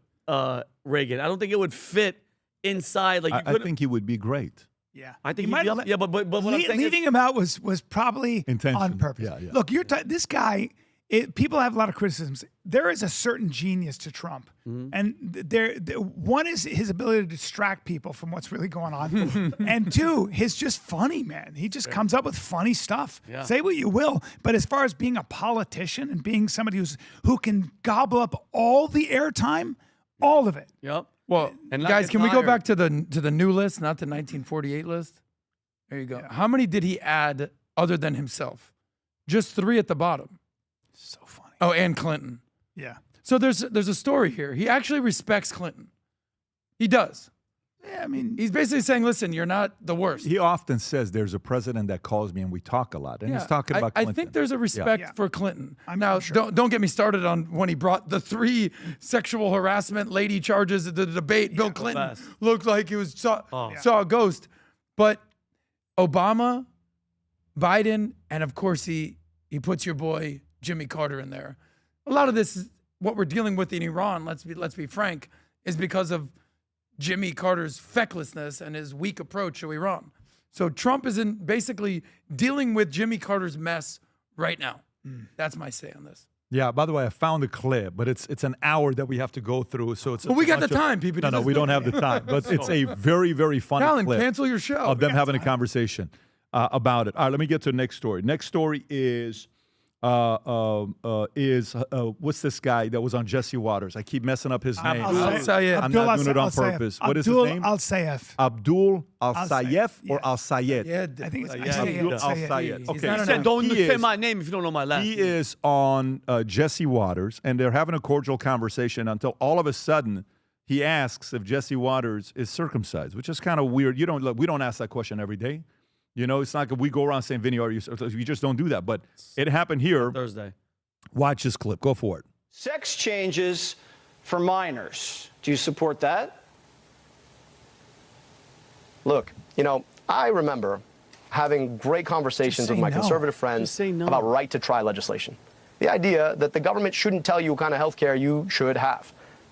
[SPEAKER 8] Reagan? I don't think it would fit inside. Like
[SPEAKER 5] I think he would be great.
[SPEAKER 4] Yeah,
[SPEAKER 8] I think
[SPEAKER 4] He
[SPEAKER 8] he'd be
[SPEAKER 4] might
[SPEAKER 8] up. Yeah, but what I'm saying
[SPEAKER 4] leaving him out was probably
[SPEAKER 5] Intentional.
[SPEAKER 4] on purpose.
[SPEAKER 5] Yeah, yeah.
[SPEAKER 4] Look, this guy. People have a lot of criticisms. There is a certain genius to Trump, and one is his ability to distract people from what's really going on, and two, he's just funny, man. He just comes up with funny stuff.
[SPEAKER 8] Yeah.
[SPEAKER 4] Say what you will, but as far as being a politician and being somebody who can gobble up all the airtime, all of it.
[SPEAKER 8] Yep.
[SPEAKER 9] Well,
[SPEAKER 8] And not
[SPEAKER 9] guys,
[SPEAKER 8] get
[SPEAKER 9] can we go
[SPEAKER 8] tired.
[SPEAKER 9] back to the new list, not the 1948 list? There you go. How many did he add other than himself? Just 3 at the bottom.
[SPEAKER 4] So funny.
[SPEAKER 9] Oh, and Clinton.
[SPEAKER 4] Yeah.
[SPEAKER 9] So there's a story here. He actually respects Clinton. He does.
[SPEAKER 4] Yeah, I mean,
[SPEAKER 9] he's basically saying, listen, you're not the worst.
[SPEAKER 5] He often says there's a president that calls me and we talk a lot. And he's talking about
[SPEAKER 9] I
[SPEAKER 5] Clinton.
[SPEAKER 9] think there's a respect
[SPEAKER 4] Yeah.
[SPEAKER 9] for Clinton.
[SPEAKER 4] I'm
[SPEAKER 9] Now,
[SPEAKER 4] sure.
[SPEAKER 9] don't get me started on when he brought the 3 sexual harassment lady charges at the debate. Bill Clinton
[SPEAKER 8] best.
[SPEAKER 9] looked like he saw
[SPEAKER 8] Oh.
[SPEAKER 9] a ghost. But Obama, Biden, and of course he puts your boy Jimmy Carter in there. A lot of this is what we're dealing with in Iran, let's be frank, is because of Jimmy Carter's fecklessness and his weak approach to Iran. So Trump is basically dealing with Jimmy Carter's mess right now. That's my say on this.
[SPEAKER 5] Yeah, by the way, I found a clip, but it's an hour that we have to go through. So it's
[SPEAKER 9] Well, we got
[SPEAKER 5] bunch
[SPEAKER 9] the time, PBD.
[SPEAKER 5] No, we don't have the time. But it's a very, very funny
[SPEAKER 9] Colin,
[SPEAKER 5] clip
[SPEAKER 9] cancel your show.
[SPEAKER 5] of them having a conversation about it. All right, let me get to the next story. Next story is what's this guy that was on Jesse Waters? I keep messing up his name.
[SPEAKER 9] Al-Sayed.
[SPEAKER 5] I'm not doing it on purpose. What is his name?
[SPEAKER 4] Al-Sayed.
[SPEAKER 5] Abdul Al-Sayed or Al-Sayed?
[SPEAKER 9] Yeah,
[SPEAKER 4] I think it's
[SPEAKER 5] Abdul
[SPEAKER 4] Al-Sayed.
[SPEAKER 5] Al-Sayed. Okay.
[SPEAKER 9] not an
[SPEAKER 8] Said, don't
[SPEAKER 5] He
[SPEAKER 8] say
[SPEAKER 5] is-
[SPEAKER 8] my name if you don't know my last
[SPEAKER 5] He
[SPEAKER 8] name.
[SPEAKER 5] is on Jesse Waters, and they're having a cordial conversation until all of a sudden he asks if Jesse Waters is circumcised, which is kind of weird. We don't ask that question every day. You know, it's not like we go around saying, Vinny, are you circumcised? We just don't do that. But it happened here.
[SPEAKER 8] Thursday.
[SPEAKER 5] Watch this clip. Go for it.
[SPEAKER 19] Sex changes for minors. Do you support that?
[SPEAKER 16] Look, I remember having great conversations with my conservative friends about right to try legislation. The idea that the government shouldn't tell you what kind of health care you should have.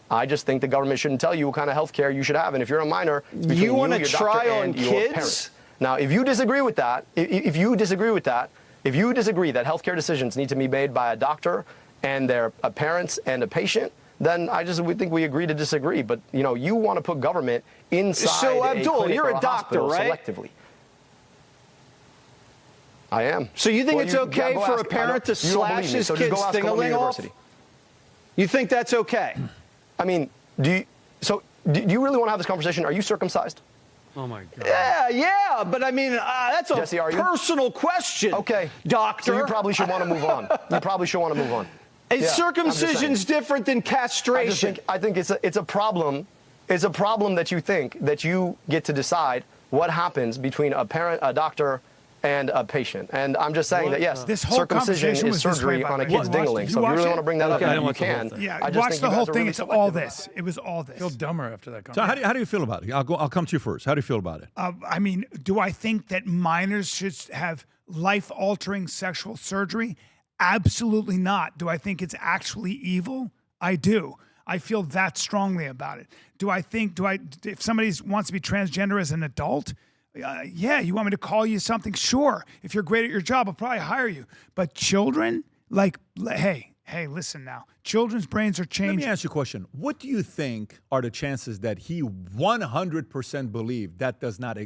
[SPEAKER 16] I just think the government shouldn't tell you what kind of health care you should have. And if you're a minor, it's between
[SPEAKER 19] You want to
[SPEAKER 16] your
[SPEAKER 19] try
[SPEAKER 16] doctor
[SPEAKER 19] on
[SPEAKER 16] and your
[SPEAKER 19] kids?
[SPEAKER 16] parent. Now, if you disagree with that, if you disagree that healthcare decisions need to be made by a doctor and their parents and a patient, then we think we agree to disagree. But you want to put government inside.
[SPEAKER 19] So, Abdul,
[SPEAKER 16] a clinic
[SPEAKER 19] you're
[SPEAKER 16] or
[SPEAKER 19] a doctor,
[SPEAKER 16] hospital
[SPEAKER 19] right?
[SPEAKER 16] Selectively. I am.
[SPEAKER 19] So you think it's okay for a parent to slash his kid's thing-a-ling off? You think that's okay?
[SPEAKER 16] I mean, do you really want to have this conversation? Are you circumcised?
[SPEAKER 8] Oh my God.
[SPEAKER 19] Yeah, but I mean, that's a
[SPEAKER 16] Jesse, are you?
[SPEAKER 19] personal question.
[SPEAKER 16] Okay,
[SPEAKER 19] doctor.
[SPEAKER 16] So you probably should want to move on.
[SPEAKER 19] Is circumcision's different than castration?
[SPEAKER 16] I think it's a problem. It's a problem that you think that you get to decide what happens between a parent, a doctor, and a patient. And I'm just saying that yes,
[SPEAKER 4] This whole
[SPEAKER 16] circumcision
[SPEAKER 4] conversation
[SPEAKER 16] is
[SPEAKER 4] was this
[SPEAKER 16] surgery
[SPEAKER 4] way, by
[SPEAKER 16] on
[SPEAKER 4] the
[SPEAKER 16] a
[SPEAKER 4] way.
[SPEAKER 16] kid's
[SPEAKER 4] Did you
[SPEAKER 16] dingling. So if you
[SPEAKER 4] watch
[SPEAKER 16] really
[SPEAKER 4] it?
[SPEAKER 16] want to bring that up, you can.
[SPEAKER 4] Yeah,
[SPEAKER 16] I just
[SPEAKER 4] watch
[SPEAKER 16] think
[SPEAKER 4] the
[SPEAKER 16] you
[SPEAKER 4] whole
[SPEAKER 16] guys are
[SPEAKER 4] thing.
[SPEAKER 16] really
[SPEAKER 4] It's all
[SPEAKER 16] selective.
[SPEAKER 4] this. It was all this.
[SPEAKER 9] I feel dumber after that
[SPEAKER 5] So
[SPEAKER 9] conversation.
[SPEAKER 5] how do you feel about it? I'll come to you first. How do you feel about it?
[SPEAKER 4] I mean, do I think that minors should have life-altering sexual surgery? Absolutely not. Do I think it's actually evil? I do. I feel that strongly about it. If somebody wants to be transgender as an adult, yeah, you want me to call you something? Sure. If you're great at your job, I'll probably hire you. But children, hey, listen now. Children's brains are changing.
[SPEAKER 5] Let me ask you a question. What do you think are the chances that he 100% believed that does not,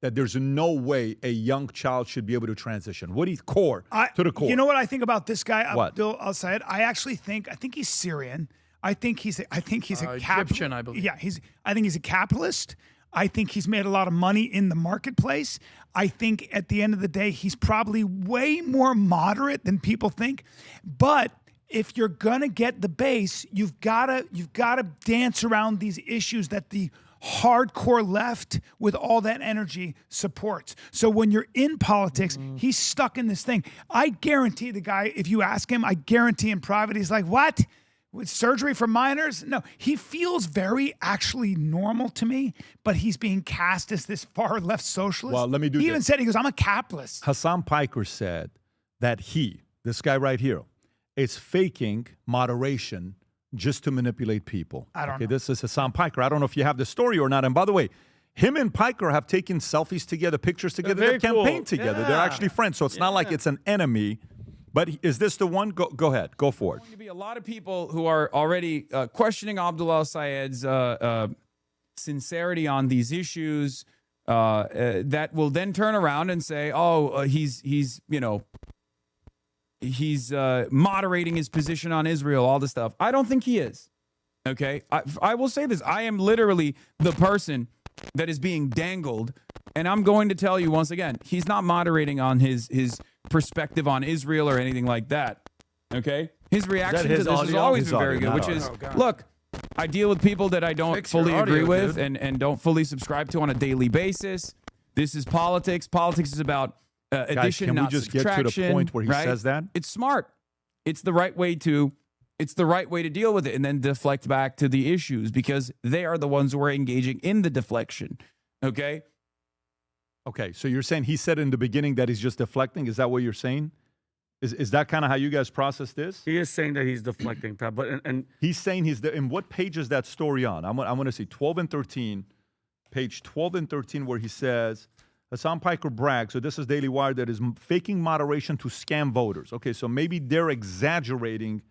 [SPEAKER 5] that there's no way a young child should be able to transition? What do you to the core?
[SPEAKER 4] You know what I think about this guy,
[SPEAKER 5] What?
[SPEAKER 4] Abdul Al-Sayed? I think he's Syrian. I think he's a
[SPEAKER 9] Egyptian, I believe.
[SPEAKER 4] Yeah, I think he's a capitalist. I think he's made a lot of money in the marketplace. I think at the end of the day, he's probably way more moderate than people think. But if you're gonna get the base, you've gotta dance around these issues that the hardcore left with all that energy supports. So when you're in politics, he's stuck in this thing. I guarantee the guy, if you ask him, I guarantee in private, he's like, what? With surgery for minors? No, he feels very actually normal to me, but he's being cast as this far left socialist.
[SPEAKER 5] Well, let me do
[SPEAKER 4] He even
[SPEAKER 5] this.
[SPEAKER 4] said, he goes, I'm a capitalist.
[SPEAKER 5] Hassan Piker said that this guy right here, is faking moderation just to manipulate people.
[SPEAKER 4] I don't know.
[SPEAKER 5] This is Hassan Piker. I don't know if you have the story or not. And by the way, Him and Piker have taken selfies together, pictures together. They're
[SPEAKER 8] very cool.
[SPEAKER 5] campaigned together. They're actually friends. So it's not like it's an enemy. But is this the one? Go ahead. Go for it.
[SPEAKER 20] There's going to be a lot of people who are already questioning Abdul al-Sayed's sincerity on these issues that will then turn around and say, he's moderating his position on Israel, all this stuff. I don't think he is. Okay. I will say this. I am literally the person that is being dangled. And I'm going to tell you once again, he's not moderating on his perspective on Israel or anything like that. Okay? His reaction to this has always been very good, which is, look, I deal with people that I don't fully agree with and don't fully subscribe to on a daily basis. This is politics. Politics is about addition,
[SPEAKER 5] Guys, can
[SPEAKER 20] not
[SPEAKER 5] we just
[SPEAKER 20] subtraction.
[SPEAKER 5] get to the point where he says that?
[SPEAKER 20] It's smart. It's the right way to deal with it and then deflect back to the issues because they are the ones who are engaging in the deflection. Okay?
[SPEAKER 5] Okay, so you're saying he said in the beginning that he's just deflecting? Is that what you're saying? Is that kind of how you guys process this?
[SPEAKER 8] He is saying that he's deflecting, Pat. But and
[SPEAKER 5] he's saying in what page is that story on? I want to see 12 and 13, page 12 and 13, where he says Hassan Piker brags. So this is Daily Wire that is faking moderation to scam voters. Okay, so maybe they're exaggerating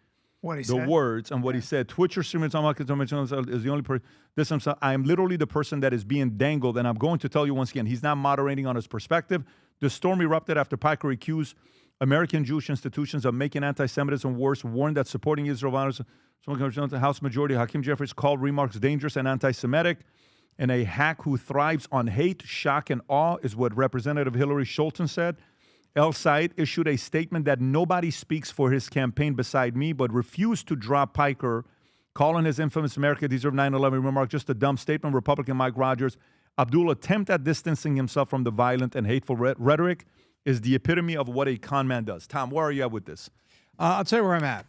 [SPEAKER 5] the words and what he said. Twitcher streamers is the only person. I am literally the person that is being dangled, and I'm going to tell you once again, he's not moderating on his perspective. The storm erupted after Piker accused American Jewish institutions of making anti-Semitism worse, warned that supporting Israel violence. The House Majority Hakeem Jeffries called remarks dangerous and anti-Semitic. And a hack who thrives on hate, shock, and awe is what Representative Hillary Scholten said. El-Sayed issued a statement that nobody speaks for his campaign beside me, but refused to drop Piker, calling his infamous America deserved 9/11 remark just a dumb statement. Republican Mike Rogers. Abdul attempt at distancing himself from the violent and hateful rhetoric is the epitome of what a con man does. Tom, where are you at with this?
[SPEAKER 6] I'll tell you where I'm at.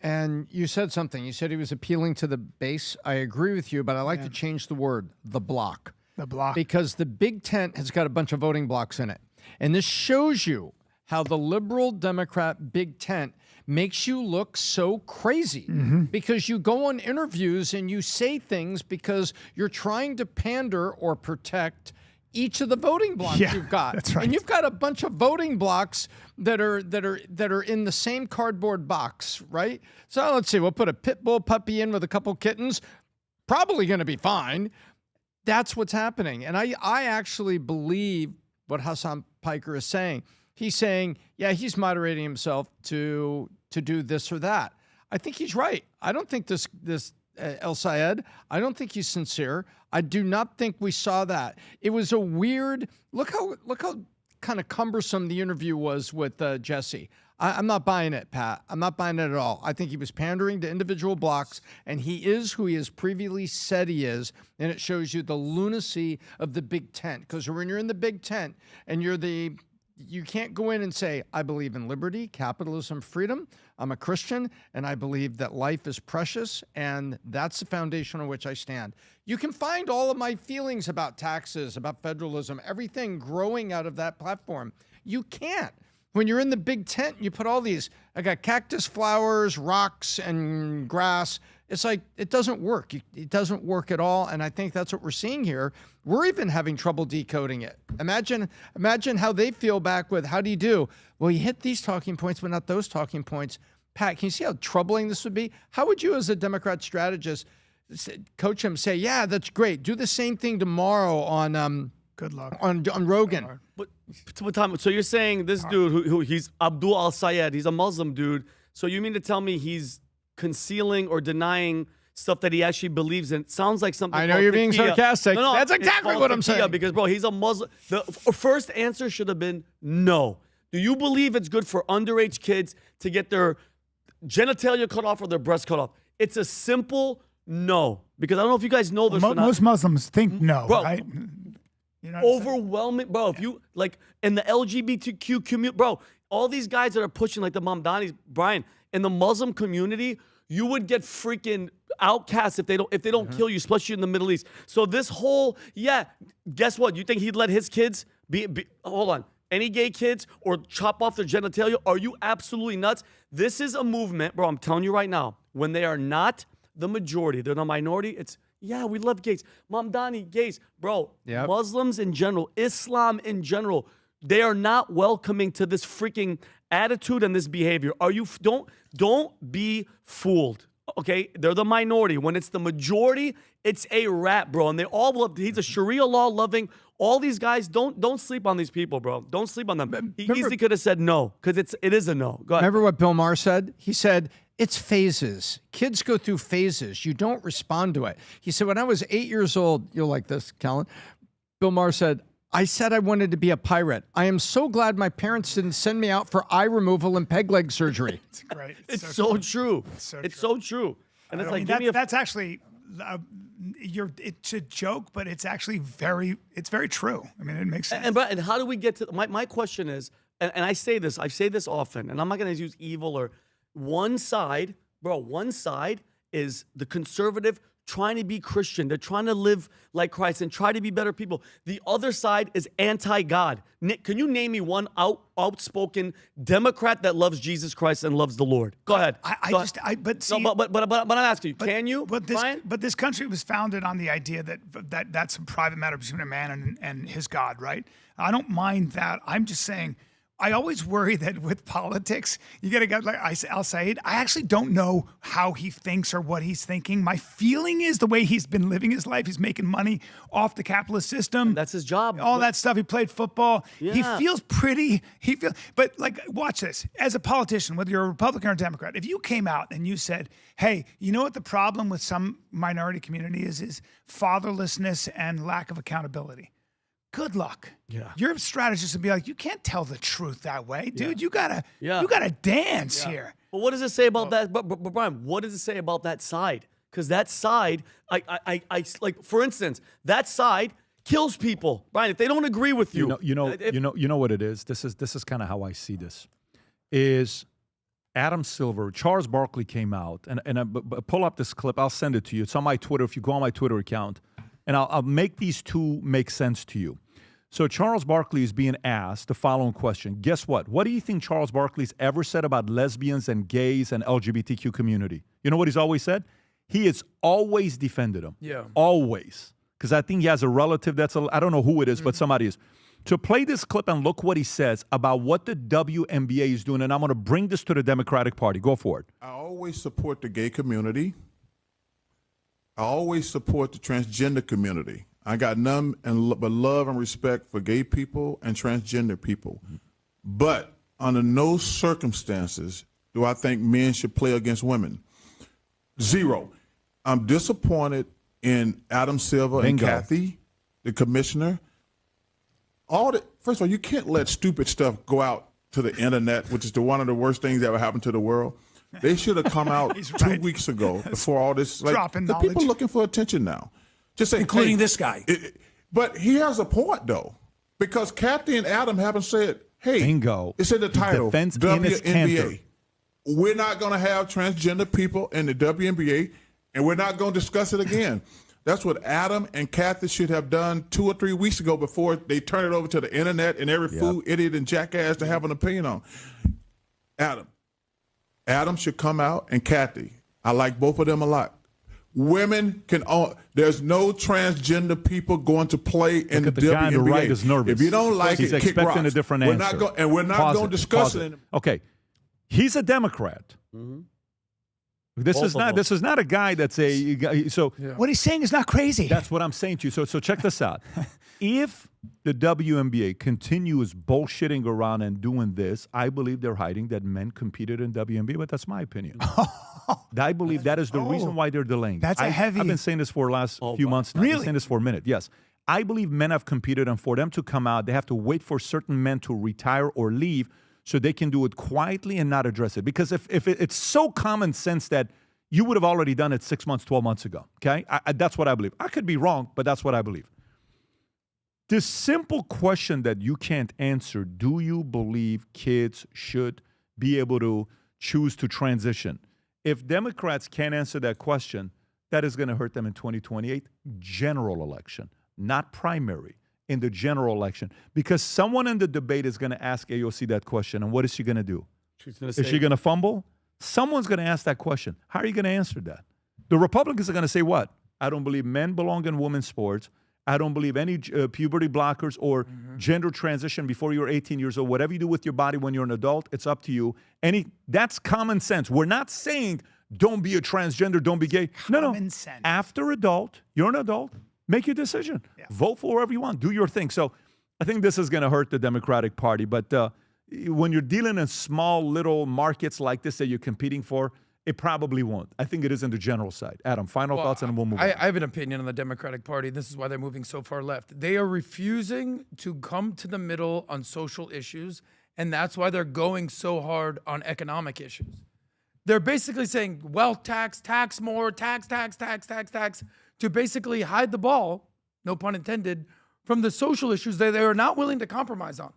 [SPEAKER 6] And you said something. You said he was appealing to the base. I agree with you, but I like to change the word, the block.
[SPEAKER 4] The block.
[SPEAKER 6] Because the big tent has got a bunch of voting blocks in it. And this shows you how the liberal Democrat big tent makes you look so crazy because you go on interviews and you say things because you're trying to pander or protect each of the voting blocks you've got.
[SPEAKER 4] That's right.
[SPEAKER 6] And you've got a bunch of voting blocks that are in the same cardboard box, right? So let's see, we'll put a pit bull puppy in with a couple kittens, probably going to be fine. That's what's happening. And I actually believe what Hassan Piker is saying. He's saying, yeah, he's moderating himself to do this or that. I think he's right. I don't think this El-Sayed, I don't think he's sincere. I do not think we saw that. It was a weird, look how kind of cumbersome the interview was with Jesse. I'm not buying it, Pat. I'm not buying it at all. I think he was pandering to individual blocks, and he is who he has previously said he is, and it shows you the lunacy of the big tent. Because when you're in the big tent and you can't go in and say, I believe in liberty, capitalism, freedom. I'm a Christian, and I believe that life is precious, and that's the foundation on which I stand. You can find all of my feelings about taxes, about federalism, everything growing out of that platform. You can't. When you're in the big tent, you put all these, I got cactus flowers, rocks, and grass. It's like, it doesn't work. It doesn't work at all, and I think that's what we're seeing here. We're even having trouble decoding it. Imagine how they feel back with, how do you do? Well, you hit these talking points, but not those talking points. Pat, can you see how troubling this would be? How would you, as a Democrat strategist, coach him, say, yeah, that's great. Do the same thing tomorrow on
[SPEAKER 4] good luck
[SPEAKER 6] on Rogan.
[SPEAKER 8] But so you're saying this dude who he's Abdul al-Sayed, he's a Muslim dude. So you mean to tell me he's concealing or denying stuff that he actually believes in? It sounds like something.
[SPEAKER 6] I know you're being sarcastic.
[SPEAKER 8] No,
[SPEAKER 6] that's exactly what I'm saying.
[SPEAKER 8] Because bro, he's a Muslim. The first answer should have been no. Do you believe it's good for underage kids to get their genitalia cut off or their breasts cut off? It's a simple no. Because I don't know if you guys know this or not.
[SPEAKER 4] Most Muslims think no,
[SPEAKER 8] bro,
[SPEAKER 4] right? You know
[SPEAKER 8] overwhelming, bro. If you like in the LGBTQ community, bro, all these guys that are pushing like the Mamdanis, Brian, in the Muslim community, you would get freaking outcasts if they don't kill you, especially in the Middle East. So this whole, guess what? You think he'd let his kids be hold on, any gay kids or chop off their genitalia? Are you absolutely nuts? This is a movement, bro. I'm telling you right now, when they are not the majority, they're the minority. It's Yeah, we love gays. Mamdani, gays. Bro,
[SPEAKER 6] Yep.
[SPEAKER 8] Muslims in general, Islam in general, they are not welcoming to this freaking attitude and this behavior. Don't be fooled. Okay? They're the minority. When it's the majority, it's a wrap, bro. And they all love, he's a Sharia law loving. All these guys, don't sleep on these people, bro. Don't sleep on them. He easily could have said no, because it is a no. Go ahead.
[SPEAKER 6] Remember what Bill Maher said? He said, it's phases. Kids go through phases. You don't respond to it. He said, when I was 8 years old, you'll like this, Kellen. Bill Maher said, I said I wanted to be a pirate. I am so glad my parents didn't send me out for eye removal and peg leg surgery.
[SPEAKER 4] It's great.
[SPEAKER 8] It's so true. It's so true. And it's like, give me a
[SPEAKER 4] that's actually, it's a joke, but it's actually very true. I mean, it makes sense.
[SPEAKER 8] And how do we get to, my question is, and I say this often, and I'm not going to use evil or one side is the conservative trying to be Christian. They're trying to live like Christ and try to be better people. The other side is anti-God. Nick, can you name me one outspoken Democrat that loves Jesus Christ and loves the Lord? Go ahead.
[SPEAKER 4] But
[SPEAKER 8] I'm asking you, can you, Brian?
[SPEAKER 4] But this country was founded on the idea that that's a private matter between a man and his God, right? I don't mind that. I'm just saying, I always worry that with politics, you get a guy like Al Said. I actually don't know how he thinks or what he's thinking. My feeling is the way he's been living his life. He's making money off the capitalist system.
[SPEAKER 8] And that's his job.
[SPEAKER 4] All that stuff. He played football.
[SPEAKER 8] Yeah.
[SPEAKER 4] He feels pretty. But like, watch this. As a politician, whether you're a Republican or a Democrat, if you came out and you said, hey, you know what the problem with some minority community is fatherlessness and lack of accountability. Good luck.
[SPEAKER 8] Yeah.
[SPEAKER 4] Your strategist would be like, you can't tell the truth that way, dude. You gotta dance here.
[SPEAKER 8] But what does it say about that? But Brian, what does it say about that side? Because that side, I like, for instance, that side kills people. Brian, if they don't agree with you,
[SPEAKER 5] you know what it is. This is kind of how I see this. Is Adam Silver, Charles Barkley came out, and I pull up this clip. I'll send it to you. It's on my Twitter. If you go on my Twitter account. And I'll make these two make sense to you. So Charles Barkley is being asked the following question. Guess what? What do you think Charles Barkley's ever said about lesbians and gays and LGBTQ community? You know what he's always said? He has always defended them.
[SPEAKER 9] Yeah.
[SPEAKER 5] Always. Because I think he has a relative that's, I don't know who it is, but somebody is. To play this clip and look what he says about what the WNBA is doing, and I'm going to bring this to the Democratic Party. Go for it.
[SPEAKER 21] I always support the gay community. I always support the transgender community. I got none but love and respect for gay people and transgender people. But under no circumstances do I think men should play against women. Zero. I'm disappointed in Adam Silver and Kathy, the commissioner. First of all, you can't let stupid stuff go out to the internet, which is one of the worst things that ever happened to the world. They should have come out 2 weeks ago before all this. Like,
[SPEAKER 4] dropping
[SPEAKER 21] the
[SPEAKER 4] knowledge.
[SPEAKER 21] people looking for attention now. Just say,
[SPEAKER 22] including
[SPEAKER 21] hey,
[SPEAKER 22] this guy.
[SPEAKER 21] But he has a point, though, because Kathy and Adam haven't said, hey, it's in the title,
[SPEAKER 5] Defense Enes Kanter.
[SPEAKER 21] WNBA. We're not going to have transgender people in the WNBA, and we're not going to discuss it again. That's what Adam and Kathy should have done 2 or 3 weeks ago before they turn it over to the internet and every fool, idiot, and jackass to have an opinion on. Adam should come out, and Kathy. I like both of them a lot. Women can own. There's no transgender people going to play in the WNBA.
[SPEAKER 5] Guy on the right is nervous.
[SPEAKER 21] If you don't like
[SPEAKER 5] He's
[SPEAKER 21] it, kick
[SPEAKER 5] expecting
[SPEAKER 21] rocks.
[SPEAKER 5] a different
[SPEAKER 21] we're
[SPEAKER 5] answer.
[SPEAKER 21] We're not going to discuss it.
[SPEAKER 5] Okay, he's a Democrat.
[SPEAKER 8] Mm-hmm.
[SPEAKER 5] This is not a guy that's
[SPEAKER 4] what he's saying is not crazy.
[SPEAKER 5] That's what I'm saying to you. So check this out. If the WNBA continues bullshitting around and doing this, I believe they're hiding that men competed in WNBA, but that's my opinion. I believe that is the reason why they're delaying.
[SPEAKER 4] That's
[SPEAKER 5] I've been saying this for the last few months now. I've been saying this for a minute, yes. I believe men have competed, and for them to come out, they have to wait for certain men to retire or leave so they can do it quietly and not address it. Because if it's so common sense that you would have already done it 6 months, 12 months ago, okay? That's what I believe. I could be wrong, but that's what I believe. The simple question that you can't answer, do you believe kids should be able to choose to transition? If Democrats can't answer that question, that is going to hurt them in 2028 general election, not primary, in the general election. Because someone in the debate is going to ask AOC that question, and what is she going to do? Is she going to fumble? Someone's going to ask that question. How are you going to answer that? The Republicans are going to say what? I don't believe men belong in women's sports. I don't believe any puberty blockers or gender transition before you're 18 years old. Whatever you do with your body when you're an adult, it's up to you. That's common sense. We're not saying don't be a transgender, don't be gay.
[SPEAKER 4] Common sense.
[SPEAKER 5] After adult, you're an adult. Make your decision. Yeah. Vote for whoever you want. Do your thing. So I think this is going to hurt the Democratic Party. But when you're dealing in small little markets like this that you're competing for, it probably won't. I think it is in the general side. Adam, final thoughts, and then we'll move on.
[SPEAKER 9] I have an opinion on the Democratic Party. This is why they're moving so far left. They are refusing to come to the middle on social issues, and that's why they're going so hard on economic issues. They're basically saying wealth tax, tax more, tax, to basically hide the ball, no pun intended, from the social issues that they are not willing to compromise on.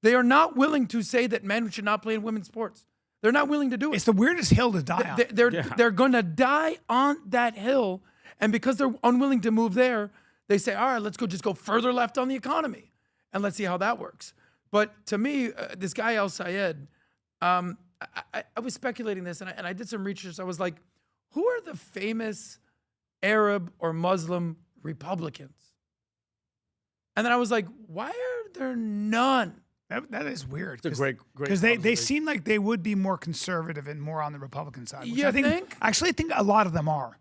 [SPEAKER 9] They are not willing to say that men should not play in women's sports. They're not willing to do it.
[SPEAKER 4] It's the weirdest hill to die on.
[SPEAKER 9] They're going to die on that hill, and because they're unwilling to move there, they say, all right, let's just go further left on the economy, and let's see how that works. But to me, this guy El-Sayed, I was speculating this, and I did some research. I was like, who are the famous Arab or Muslim Republicans? And then I was like, why are there none?
[SPEAKER 4] That is weird.
[SPEAKER 8] It's a great
[SPEAKER 4] because they seem like they would be more conservative and more on the Republican side. Which
[SPEAKER 9] You
[SPEAKER 4] I think?
[SPEAKER 9] think?
[SPEAKER 4] Actually, I think a lot of them are.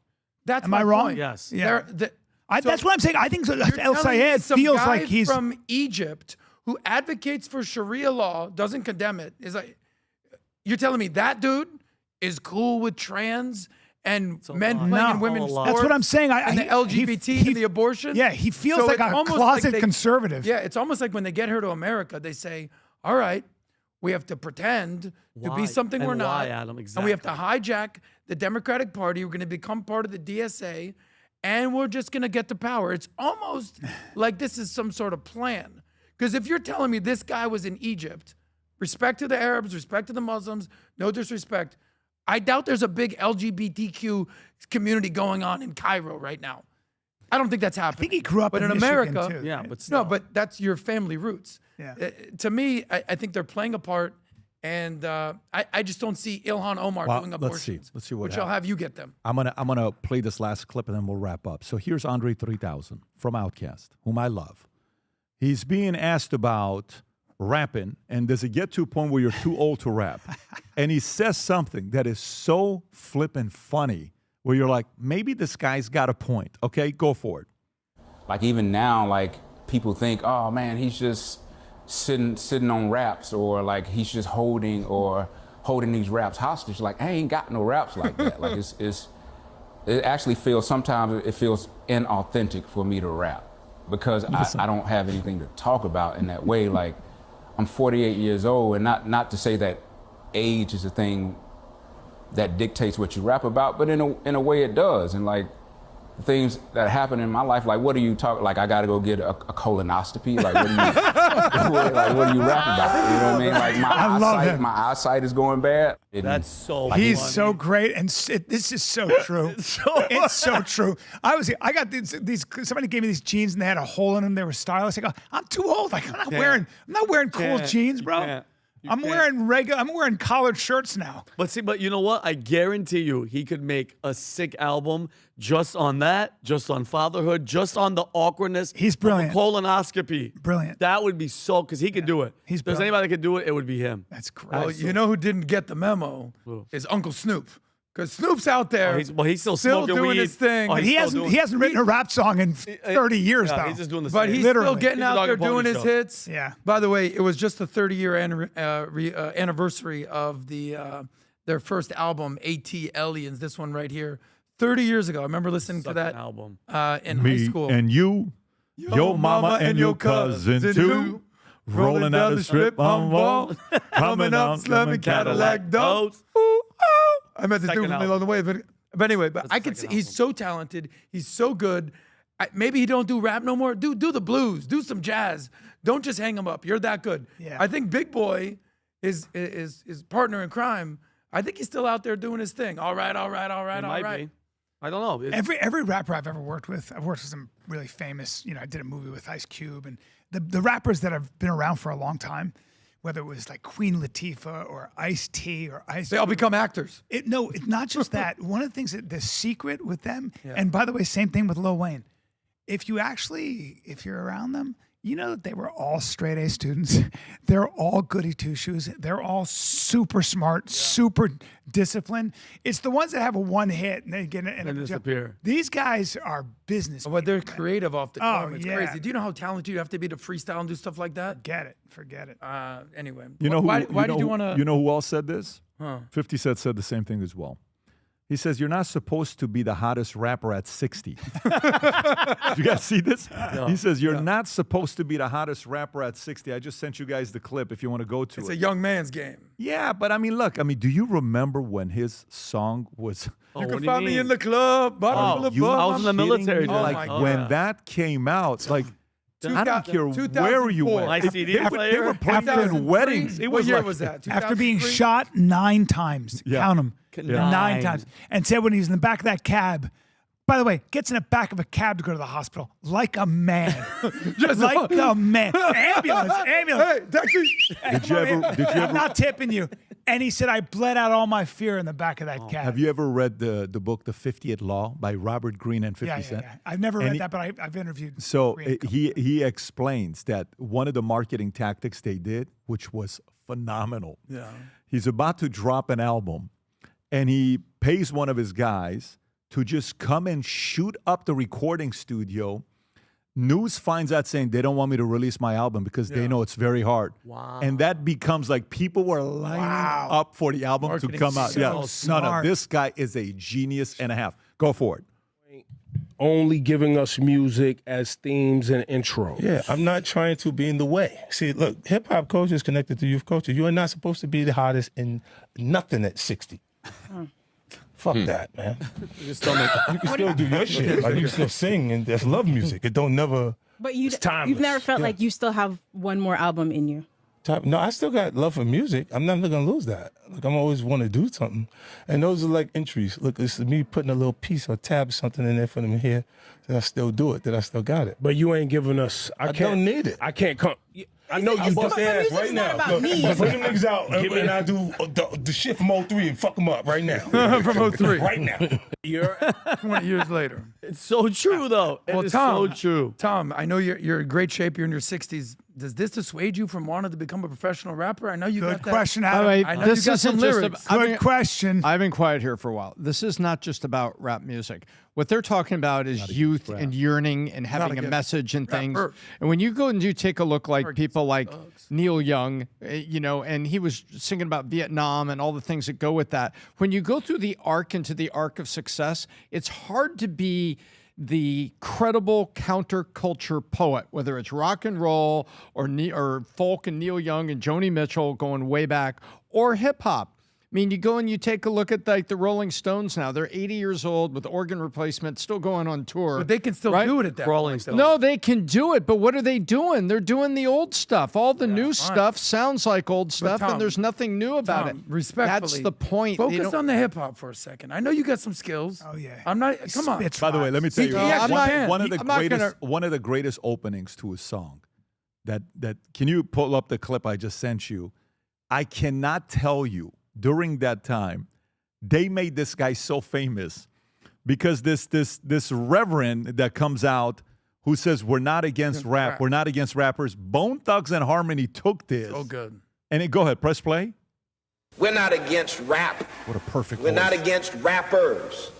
[SPEAKER 9] That's
[SPEAKER 4] Am
[SPEAKER 9] my
[SPEAKER 4] I wrong?
[SPEAKER 9] point.
[SPEAKER 8] Yes.
[SPEAKER 4] Yeah.
[SPEAKER 9] They're-
[SPEAKER 4] That's what I'm saying. I think
[SPEAKER 9] You're
[SPEAKER 4] El
[SPEAKER 9] telling me
[SPEAKER 4] Sayed
[SPEAKER 9] some
[SPEAKER 4] feels
[SPEAKER 9] guy
[SPEAKER 4] like he's
[SPEAKER 9] from Egypt who advocates for Sharia law, doesn't condemn it. Is like, you're telling me that dude is cool with trans and men playing in women's sports?
[SPEAKER 4] That's what I'm saying.
[SPEAKER 9] And the LGBT and the abortion.
[SPEAKER 4] Yeah, he feels
[SPEAKER 9] So
[SPEAKER 4] like
[SPEAKER 9] it's
[SPEAKER 4] a
[SPEAKER 9] almost
[SPEAKER 4] closet
[SPEAKER 9] they-
[SPEAKER 4] conservative.
[SPEAKER 9] Yeah, it's almost like when they get here to America, they say, all right, we have to pretend to
[SPEAKER 8] Why?
[SPEAKER 9] be something
[SPEAKER 8] And
[SPEAKER 9] we're not.
[SPEAKER 8] why, Adam?
[SPEAKER 9] And we have to hijack the Democratic Party. We're going to become part of the DSA, and we're just going to get to power. It's almost like this is some sort of plan. Because if you're telling me this guy was in Egypt, respect to the Arabs, respect to the Muslims, no disrespect, I doubt there's a big LGBTQ community going on in Cairo right now. I don't think that's happening.
[SPEAKER 4] I think he grew up
[SPEAKER 9] but
[SPEAKER 4] in
[SPEAKER 9] in
[SPEAKER 4] Michigan,
[SPEAKER 9] America,
[SPEAKER 4] too.
[SPEAKER 8] Yeah, but
[SPEAKER 9] no,
[SPEAKER 8] still.
[SPEAKER 9] but that's your family roots.
[SPEAKER 4] Yeah.
[SPEAKER 9] To me, I think they're playing a part, and I just don't see Ilhan Omar doing abortions.
[SPEAKER 5] Let's see what
[SPEAKER 9] which I'll have you get them.
[SPEAKER 5] I'm gonna play this last clip and then we'll wrap up. So here's Andre 3000 from Outkast, whom I love. He's being asked about rapping, and does it get to a point where you're too old to rap? And he says something that is so flippin' funny, where you're like, maybe this guy's got a point. Okay, go for it.
[SPEAKER 1] Like even now, like people think, oh man, he's just sitting on raps, or like he's just holding these raps hostage. Like I ain't got no raps like that. Like it actually feels, sometimes it feels inauthentic for me to rap because I don't have anything to talk about in that way. Like I'm 48 years old, and not to say that age is a thing that dictates what you rap about, but in a way it does. And like things that happen in my life, like what do you talk? Like I got to go get a colonoscopy. Like what do you what do you rap about? You know what I mean? Like my eyesight is going bad.
[SPEAKER 8] That's so.
[SPEAKER 4] He's
[SPEAKER 8] funny.
[SPEAKER 4] so great, and this is so true. It's so true. I got these. Somebody gave me these jeans, and they had a hole in them. They were stylish. I go, I'm too old. Like I'm not wearing cool jeans, bro. I'm wearing collared shirts now.
[SPEAKER 8] But you know what? I guarantee you, he could make a sick album just on that, just on fatherhood, just on the awkwardness.
[SPEAKER 4] He's brilliant.
[SPEAKER 8] Of a colonoscopy.
[SPEAKER 4] Brilliant.
[SPEAKER 8] That would be so, because he could do it.
[SPEAKER 4] He's
[SPEAKER 8] if there's
[SPEAKER 4] brilliant.
[SPEAKER 8] anybody that could do it, it would be him.
[SPEAKER 4] That's great.
[SPEAKER 9] Well, you know who didn't get the memo is Uncle Snoop. Because Snoop's out there.
[SPEAKER 8] He's still smoking
[SPEAKER 9] doing
[SPEAKER 8] weed.
[SPEAKER 9] his thing.
[SPEAKER 8] Oh,
[SPEAKER 4] But he hasn't written a rap song in 30 years now.
[SPEAKER 8] He's just doing the
[SPEAKER 9] But
[SPEAKER 8] same.
[SPEAKER 9] he's
[SPEAKER 4] Literally.
[SPEAKER 9] still getting out there doing his hits.
[SPEAKER 4] Yeah.
[SPEAKER 9] By the way, it was just the 30-year anniversary of their first album, AT Aliens. This one right here, 30 years ago. I remember listening to that
[SPEAKER 8] album
[SPEAKER 9] in high school.
[SPEAKER 5] And you, your mama and your cousin too, rolling down the strip on Wall, coming up, slamming Cadillac doors.
[SPEAKER 9] I meant to do
[SPEAKER 8] Second
[SPEAKER 9] something along the way, but anyway, I could see he's so talented. He's so good. Maybe he don't do rap no more. Do the blues. Do some jazz. Don't just hang him up. You're that good.
[SPEAKER 4] Yeah.
[SPEAKER 9] I think Big Boy is partner in crime. I think he's still out there doing his thing. All right.
[SPEAKER 8] He might be. I don't know.
[SPEAKER 4] Every rapper I've ever worked with, I've worked with some really famous. I did a movie with Ice Cube, and the rappers that have been around for a long time. whether it was like Queen Latifah or Ice-T or Ice.
[SPEAKER 9] They all become actors.
[SPEAKER 4] No, it's not just that. One of the things that the secret with them, and by the way, same thing with Lil Wayne. If you're around them, you know that they were all straight A students. They're all goody two-shoes. They're all super smart, super disciplined. It's the ones that have a one hit and they get it
[SPEAKER 8] and disappear.
[SPEAKER 4] These guys are business.
[SPEAKER 9] But they're creative off the dome. It's
[SPEAKER 4] yeah.
[SPEAKER 9] crazy. Do you know how talented you have to be to freestyle and do stuff like that?
[SPEAKER 4] Forget it.
[SPEAKER 9] Anyway,
[SPEAKER 5] why
[SPEAKER 9] did you want to?
[SPEAKER 5] You know who else said this?
[SPEAKER 9] Huh.
[SPEAKER 5] 50 Cent said the same thing as well. He says, you're not supposed to be the hottest rapper at 60. You guys see this?
[SPEAKER 9] No.
[SPEAKER 5] He says, you're not supposed to be the hottest rapper at 60. I just sent you guys the clip if you want to go to it.
[SPEAKER 9] It's a young man's game.
[SPEAKER 5] Yeah, but I mean, look, do you remember when his song was...
[SPEAKER 9] You can find me in the club.
[SPEAKER 8] I was in the military.
[SPEAKER 5] Like, when that came out, like... I don't care where you went.
[SPEAKER 8] My CD player.
[SPEAKER 5] They were playing in weddings.
[SPEAKER 9] What year was that?
[SPEAKER 4] After being shot 9 times.
[SPEAKER 5] Yeah.
[SPEAKER 4] Count them.
[SPEAKER 5] Yeah.
[SPEAKER 4] 9 times. And said when he was in the back of that cab, by the way, gets in the back of a cab to go to the hospital like a man. Just like a man. Ambulance.
[SPEAKER 9] Hey, taxi.
[SPEAKER 5] Did you ever?
[SPEAKER 4] I'm not tipping you. And he said, I bled out all my fear in the back of that cab.
[SPEAKER 5] Have you ever read the book, The 50th Law by Robert Greene and 50 Cent?
[SPEAKER 4] Yeah. I've never read that, but I've interviewed.
[SPEAKER 5] So
[SPEAKER 4] Greene.
[SPEAKER 5] he explains that one of the marketing tactics they did, which was phenomenal.
[SPEAKER 9] Yeah.
[SPEAKER 5] He's about to drop an album, and he pays one of his guys to just come and shoot up the recording studio. News finds out saying they don't want me to release my album because they know it's very hard.
[SPEAKER 8] Wow.
[SPEAKER 5] And that becomes like people were lining up for the album to come out. No, this guy is a genius and a half. Go for it.
[SPEAKER 2] Only giving us music as themes and intros. Yeah, I'm not trying to be in the way. See, look, hip-hop culture is connected to youth culture. You are not supposed to be the hottest in nothing at 60. Fuck that, man. You can still do your shit. Like, you can still sing, and that's love music. It don't never.
[SPEAKER 22] But
[SPEAKER 2] it's timeless.
[SPEAKER 22] you've never felt like you still have one more album in you.
[SPEAKER 2] No, I still got love for music. I'm never gonna lose that. Like, I'm always want to do something, and those are like entries. Look, this is me putting a little piece or tab something in there for them here. That I still do it. That I still got it.
[SPEAKER 22] But you ain't giving us.
[SPEAKER 2] I don't need it. I can't come. I know you bust their ass right now. Look, bring them niggas out, and I do the shit from 03 and fuck them up right now.
[SPEAKER 9] From 03.
[SPEAKER 2] Right now.
[SPEAKER 9] 20 years later.
[SPEAKER 8] It's so true, though.
[SPEAKER 9] Well,
[SPEAKER 8] It's
[SPEAKER 9] Tom,
[SPEAKER 8] so true.
[SPEAKER 9] Tom, I know you're in great shape. You're in your 60s. Does this dissuade you from wanting to become a professional rapper? I know you got that.
[SPEAKER 4] Good question,
[SPEAKER 6] By
[SPEAKER 4] Adam.
[SPEAKER 6] the way,
[SPEAKER 9] I know
[SPEAKER 6] this
[SPEAKER 9] you got some
[SPEAKER 6] isn't just
[SPEAKER 9] lyrics.
[SPEAKER 4] Good question.
[SPEAKER 6] I've been quiet here for a while. This is not just about rap music. What they're talking about is youth and yearning and having a message and things. And when you go and you take a look like people like Neil Young, and he was singing about Vietnam and all the things that go with that. When you go through the arc into the arc of success, it's hard to be the credible counterculture poet, whether it's rock and roll or folk and Neil Young and Joni Mitchell going way back, or hip hop. I mean, you go and you take a look at like the Rolling Stones now. They're 80 years old with organ replacement, still going on tour.
[SPEAKER 9] But they can still do it at that point.
[SPEAKER 6] No, they can do it, but what are they doing? They're doing the old stuff. All the new stuff sounds like old stuff,
[SPEAKER 9] Tom,
[SPEAKER 6] and there's nothing new about it.
[SPEAKER 9] Respectfully,
[SPEAKER 6] that's the point.
[SPEAKER 9] Focus on the hip hop for a second. I know you got some skills.
[SPEAKER 4] Oh yeah.
[SPEAKER 9] I'm not. Come on.
[SPEAKER 5] By the way, let me tell you, one of the greatest openings to a song. That can you pull up the clip I just sent you? I cannot tell you. During that time, they made this guy so famous because this reverend that comes out who says we're not against rap, we're not against rappers. Bone Thugs and Harmony took this.
[SPEAKER 9] So good.
[SPEAKER 5] And go ahead, press play.
[SPEAKER 23] We're not against rap.
[SPEAKER 5] What a perfect
[SPEAKER 23] We're
[SPEAKER 5] voice.
[SPEAKER 23] not against rappers.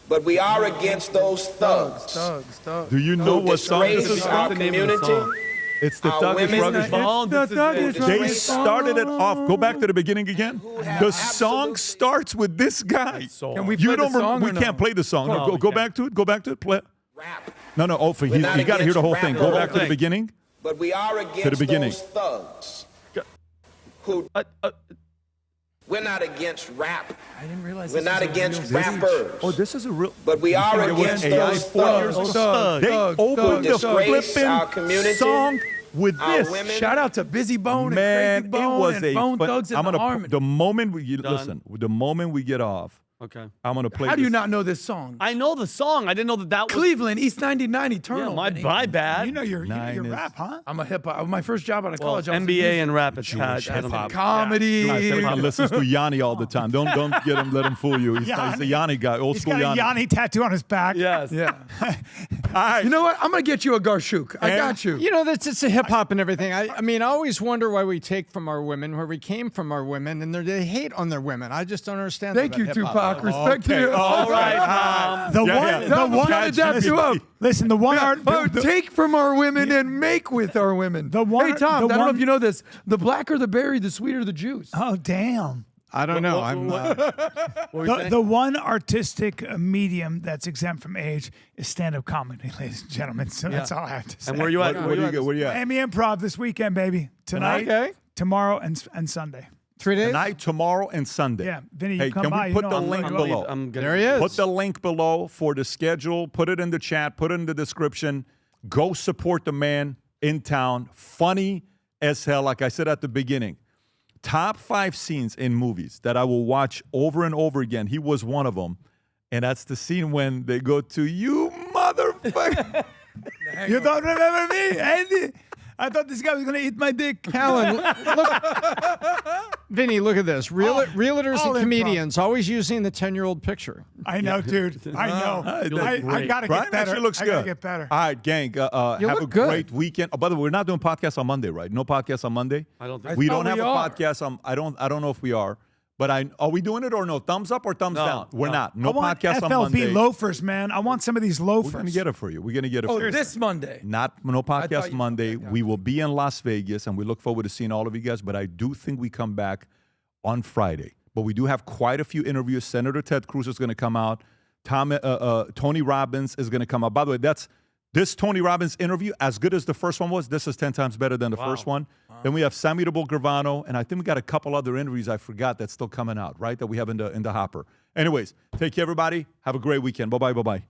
[SPEAKER 23] But we are against those thugs.
[SPEAKER 5] Do you know what song this is
[SPEAKER 23] our
[SPEAKER 5] from?
[SPEAKER 23] community.
[SPEAKER 5] It's the Thuggish Ruggish. They started it off. Go back to the beginning again. The song starts with this guy.
[SPEAKER 9] Can we play the song?
[SPEAKER 5] We can't play the song. No, go back to it. Go back to it. Play. No. You got to hear the whole thing. Go back to the beginning.
[SPEAKER 23] But we are against those thugs. Who? We're not against rap.
[SPEAKER 9] I didn't realize.
[SPEAKER 23] We're not against rappers.
[SPEAKER 5] Oh, this is a real.
[SPEAKER 23] But we are against those thugs.
[SPEAKER 5] They opened the flipping song with this.
[SPEAKER 9] Shout out to Busy Bone
[SPEAKER 5] Man,
[SPEAKER 9] and Crazy Bone
[SPEAKER 5] it was
[SPEAKER 9] and Bone Thugs and the Harmony.
[SPEAKER 5] The moment we listen, the moment we get off,
[SPEAKER 8] Okay.
[SPEAKER 5] I'm going to play
[SPEAKER 9] How do you
[SPEAKER 5] this.
[SPEAKER 9] not know this song?
[SPEAKER 8] I know the song. I didn't know that was
[SPEAKER 9] Cleveland, East 99 Eternal.
[SPEAKER 8] Yeah, my bad.
[SPEAKER 4] You know your
[SPEAKER 5] Nine is-
[SPEAKER 4] rap, huh?
[SPEAKER 9] I'm a hip hop. My first job out of college, I was in
[SPEAKER 8] NBA
[SPEAKER 9] music.
[SPEAKER 8] and rap. It's
[SPEAKER 5] Jewish
[SPEAKER 8] Pat.
[SPEAKER 5] hip-hop.
[SPEAKER 9] Comedy.
[SPEAKER 5] He listens to Yanni all the time. Don't let him fool you. He's a Yanni guy, old
[SPEAKER 4] He's
[SPEAKER 5] school
[SPEAKER 4] got a
[SPEAKER 5] Yanni.
[SPEAKER 4] Yanni tattoo on his back.
[SPEAKER 8] Yes.
[SPEAKER 9] Yeah.
[SPEAKER 5] All right.
[SPEAKER 9] You know what? I'm going to get you a Garshuk. I got you.
[SPEAKER 6] You know, it's a hip hop and everything. I mean, I always wonder why we take from our women where we came from our women, and they hate on their women. I just don't understand.
[SPEAKER 9] Thank
[SPEAKER 6] that
[SPEAKER 9] you,
[SPEAKER 6] about hip-hop.
[SPEAKER 9] Tupac. Respect to you.
[SPEAKER 5] All right.
[SPEAKER 4] The
[SPEAKER 9] No,
[SPEAKER 4] one.
[SPEAKER 9] trying to dap you up.
[SPEAKER 4] Listen, the one.
[SPEAKER 9] Take from our women and make with our women.
[SPEAKER 4] The one-
[SPEAKER 9] Hey, Tom,
[SPEAKER 4] the
[SPEAKER 9] I don't know
[SPEAKER 4] one-
[SPEAKER 9] if you know this. The blacker the berry, the sweeter the juice.
[SPEAKER 4] Oh, damn.
[SPEAKER 6] I don't know.
[SPEAKER 4] The one artistic medium that's exempt from age is stand-up comedy, ladies and gentlemen. So that's all I have to say.
[SPEAKER 8] And where you at?
[SPEAKER 5] Where do you at?
[SPEAKER 4] Miami Improv this weekend, baby. Tonight,
[SPEAKER 6] Okay.
[SPEAKER 4] tomorrow, and Sunday.
[SPEAKER 6] 3 days?
[SPEAKER 5] Tonight, tomorrow, and Sunday.
[SPEAKER 4] Yeah, Vinny, you
[SPEAKER 5] Hey,
[SPEAKER 4] come
[SPEAKER 5] can
[SPEAKER 4] by,
[SPEAKER 5] we
[SPEAKER 4] you
[SPEAKER 5] put
[SPEAKER 4] know
[SPEAKER 5] the
[SPEAKER 4] I'm
[SPEAKER 5] link
[SPEAKER 4] gonna
[SPEAKER 5] below?
[SPEAKER 6] There he is.
[SPEAKER 5] Put the link below for the schedule. Put it in the chat. Put it in the description. Go support the man in town. Funny as hell. Like I said at the beginning, top 5 scenes in movies that I will watch over and over again. He was one of them. And that's the scene when they go to, you motherfucker.
[SPEAKER 4] You don't remember me, Andy? I thought this guy was going to eat my dick.
[SPEAKER 6] Alan, look. Vinny, look at this. Realtors
[SPEAKER 4] all
[SPEAKER 6] and
[SPEAKER 4] improv.
[SPEAKER 6] comedians always using the 10-year-old picture.
[SPEAKER 4] I know, dude. I know. I got to
[SPEAKER 5] Brian
[SPEAKER 4] get better.
[SPEAKER 5] actually looks
[SPEAKER 4] I
[SPEAKER 5] good.
[SPEAKER 4] got to get better.
[SPEAKER 5] All right, gang. Have
[SPEAKER 6] look
[SPEAKER 5] a
[SPEAKER 6] good.
[SPEAKER 5] great weekend. Oh, by the way, we're not doing podcasts on Monday, right? No podcast on Monday.
[SPEAKER 8] I don't think
[SPEAKER 5] we
[SPEAKER 9] so.
[SPEAKER 5] don't have
[SPEAKER 9] we
[SPEAKER 5] a
[SPEAKER 9] are.
[SPEAKER 5] podcast. I don't know if we are. But are we doing it or no? Thumbs up or thumbs down? We're not. No
[SPEAKER 4] I want
[SPEAKER 5] podcast on
[SPEAKER 4] FLB
[SPEAKER 5] Monday.
[SPEAKER 4] loafers, man. I want some of these loafers.
[SPEAKER 5] We're gonna get it for you. We're gonna get it
[SPEAKER 9] Oh,
[SPEAKER 5] for you.
[SPEAKER 9] this Monday.
[SPEAKER 5] No
[SPEAKER 9] thought
[SPEAKER 5] podcast
[SPEAKER 9] you-
[SPEAKER 5] Monday. We will be in Las Vegas, and we look forward to seeing all of you guys. But I do think we come back on Friday. But we do have quite a few interviews. Senator Ted Cruz is going to come out. Tony Robbins is going to come out. By the way, this Tony Robbins interview, as good as the first one was, this is 10 times better than the first one. Then we have Sammy Gravano, and I think we got a couple other interviews I forgot that's still coming out, right? That we have in the hopper. Anyways, take care, everybody. Have a great weekend. Bye-bye, bye-bye.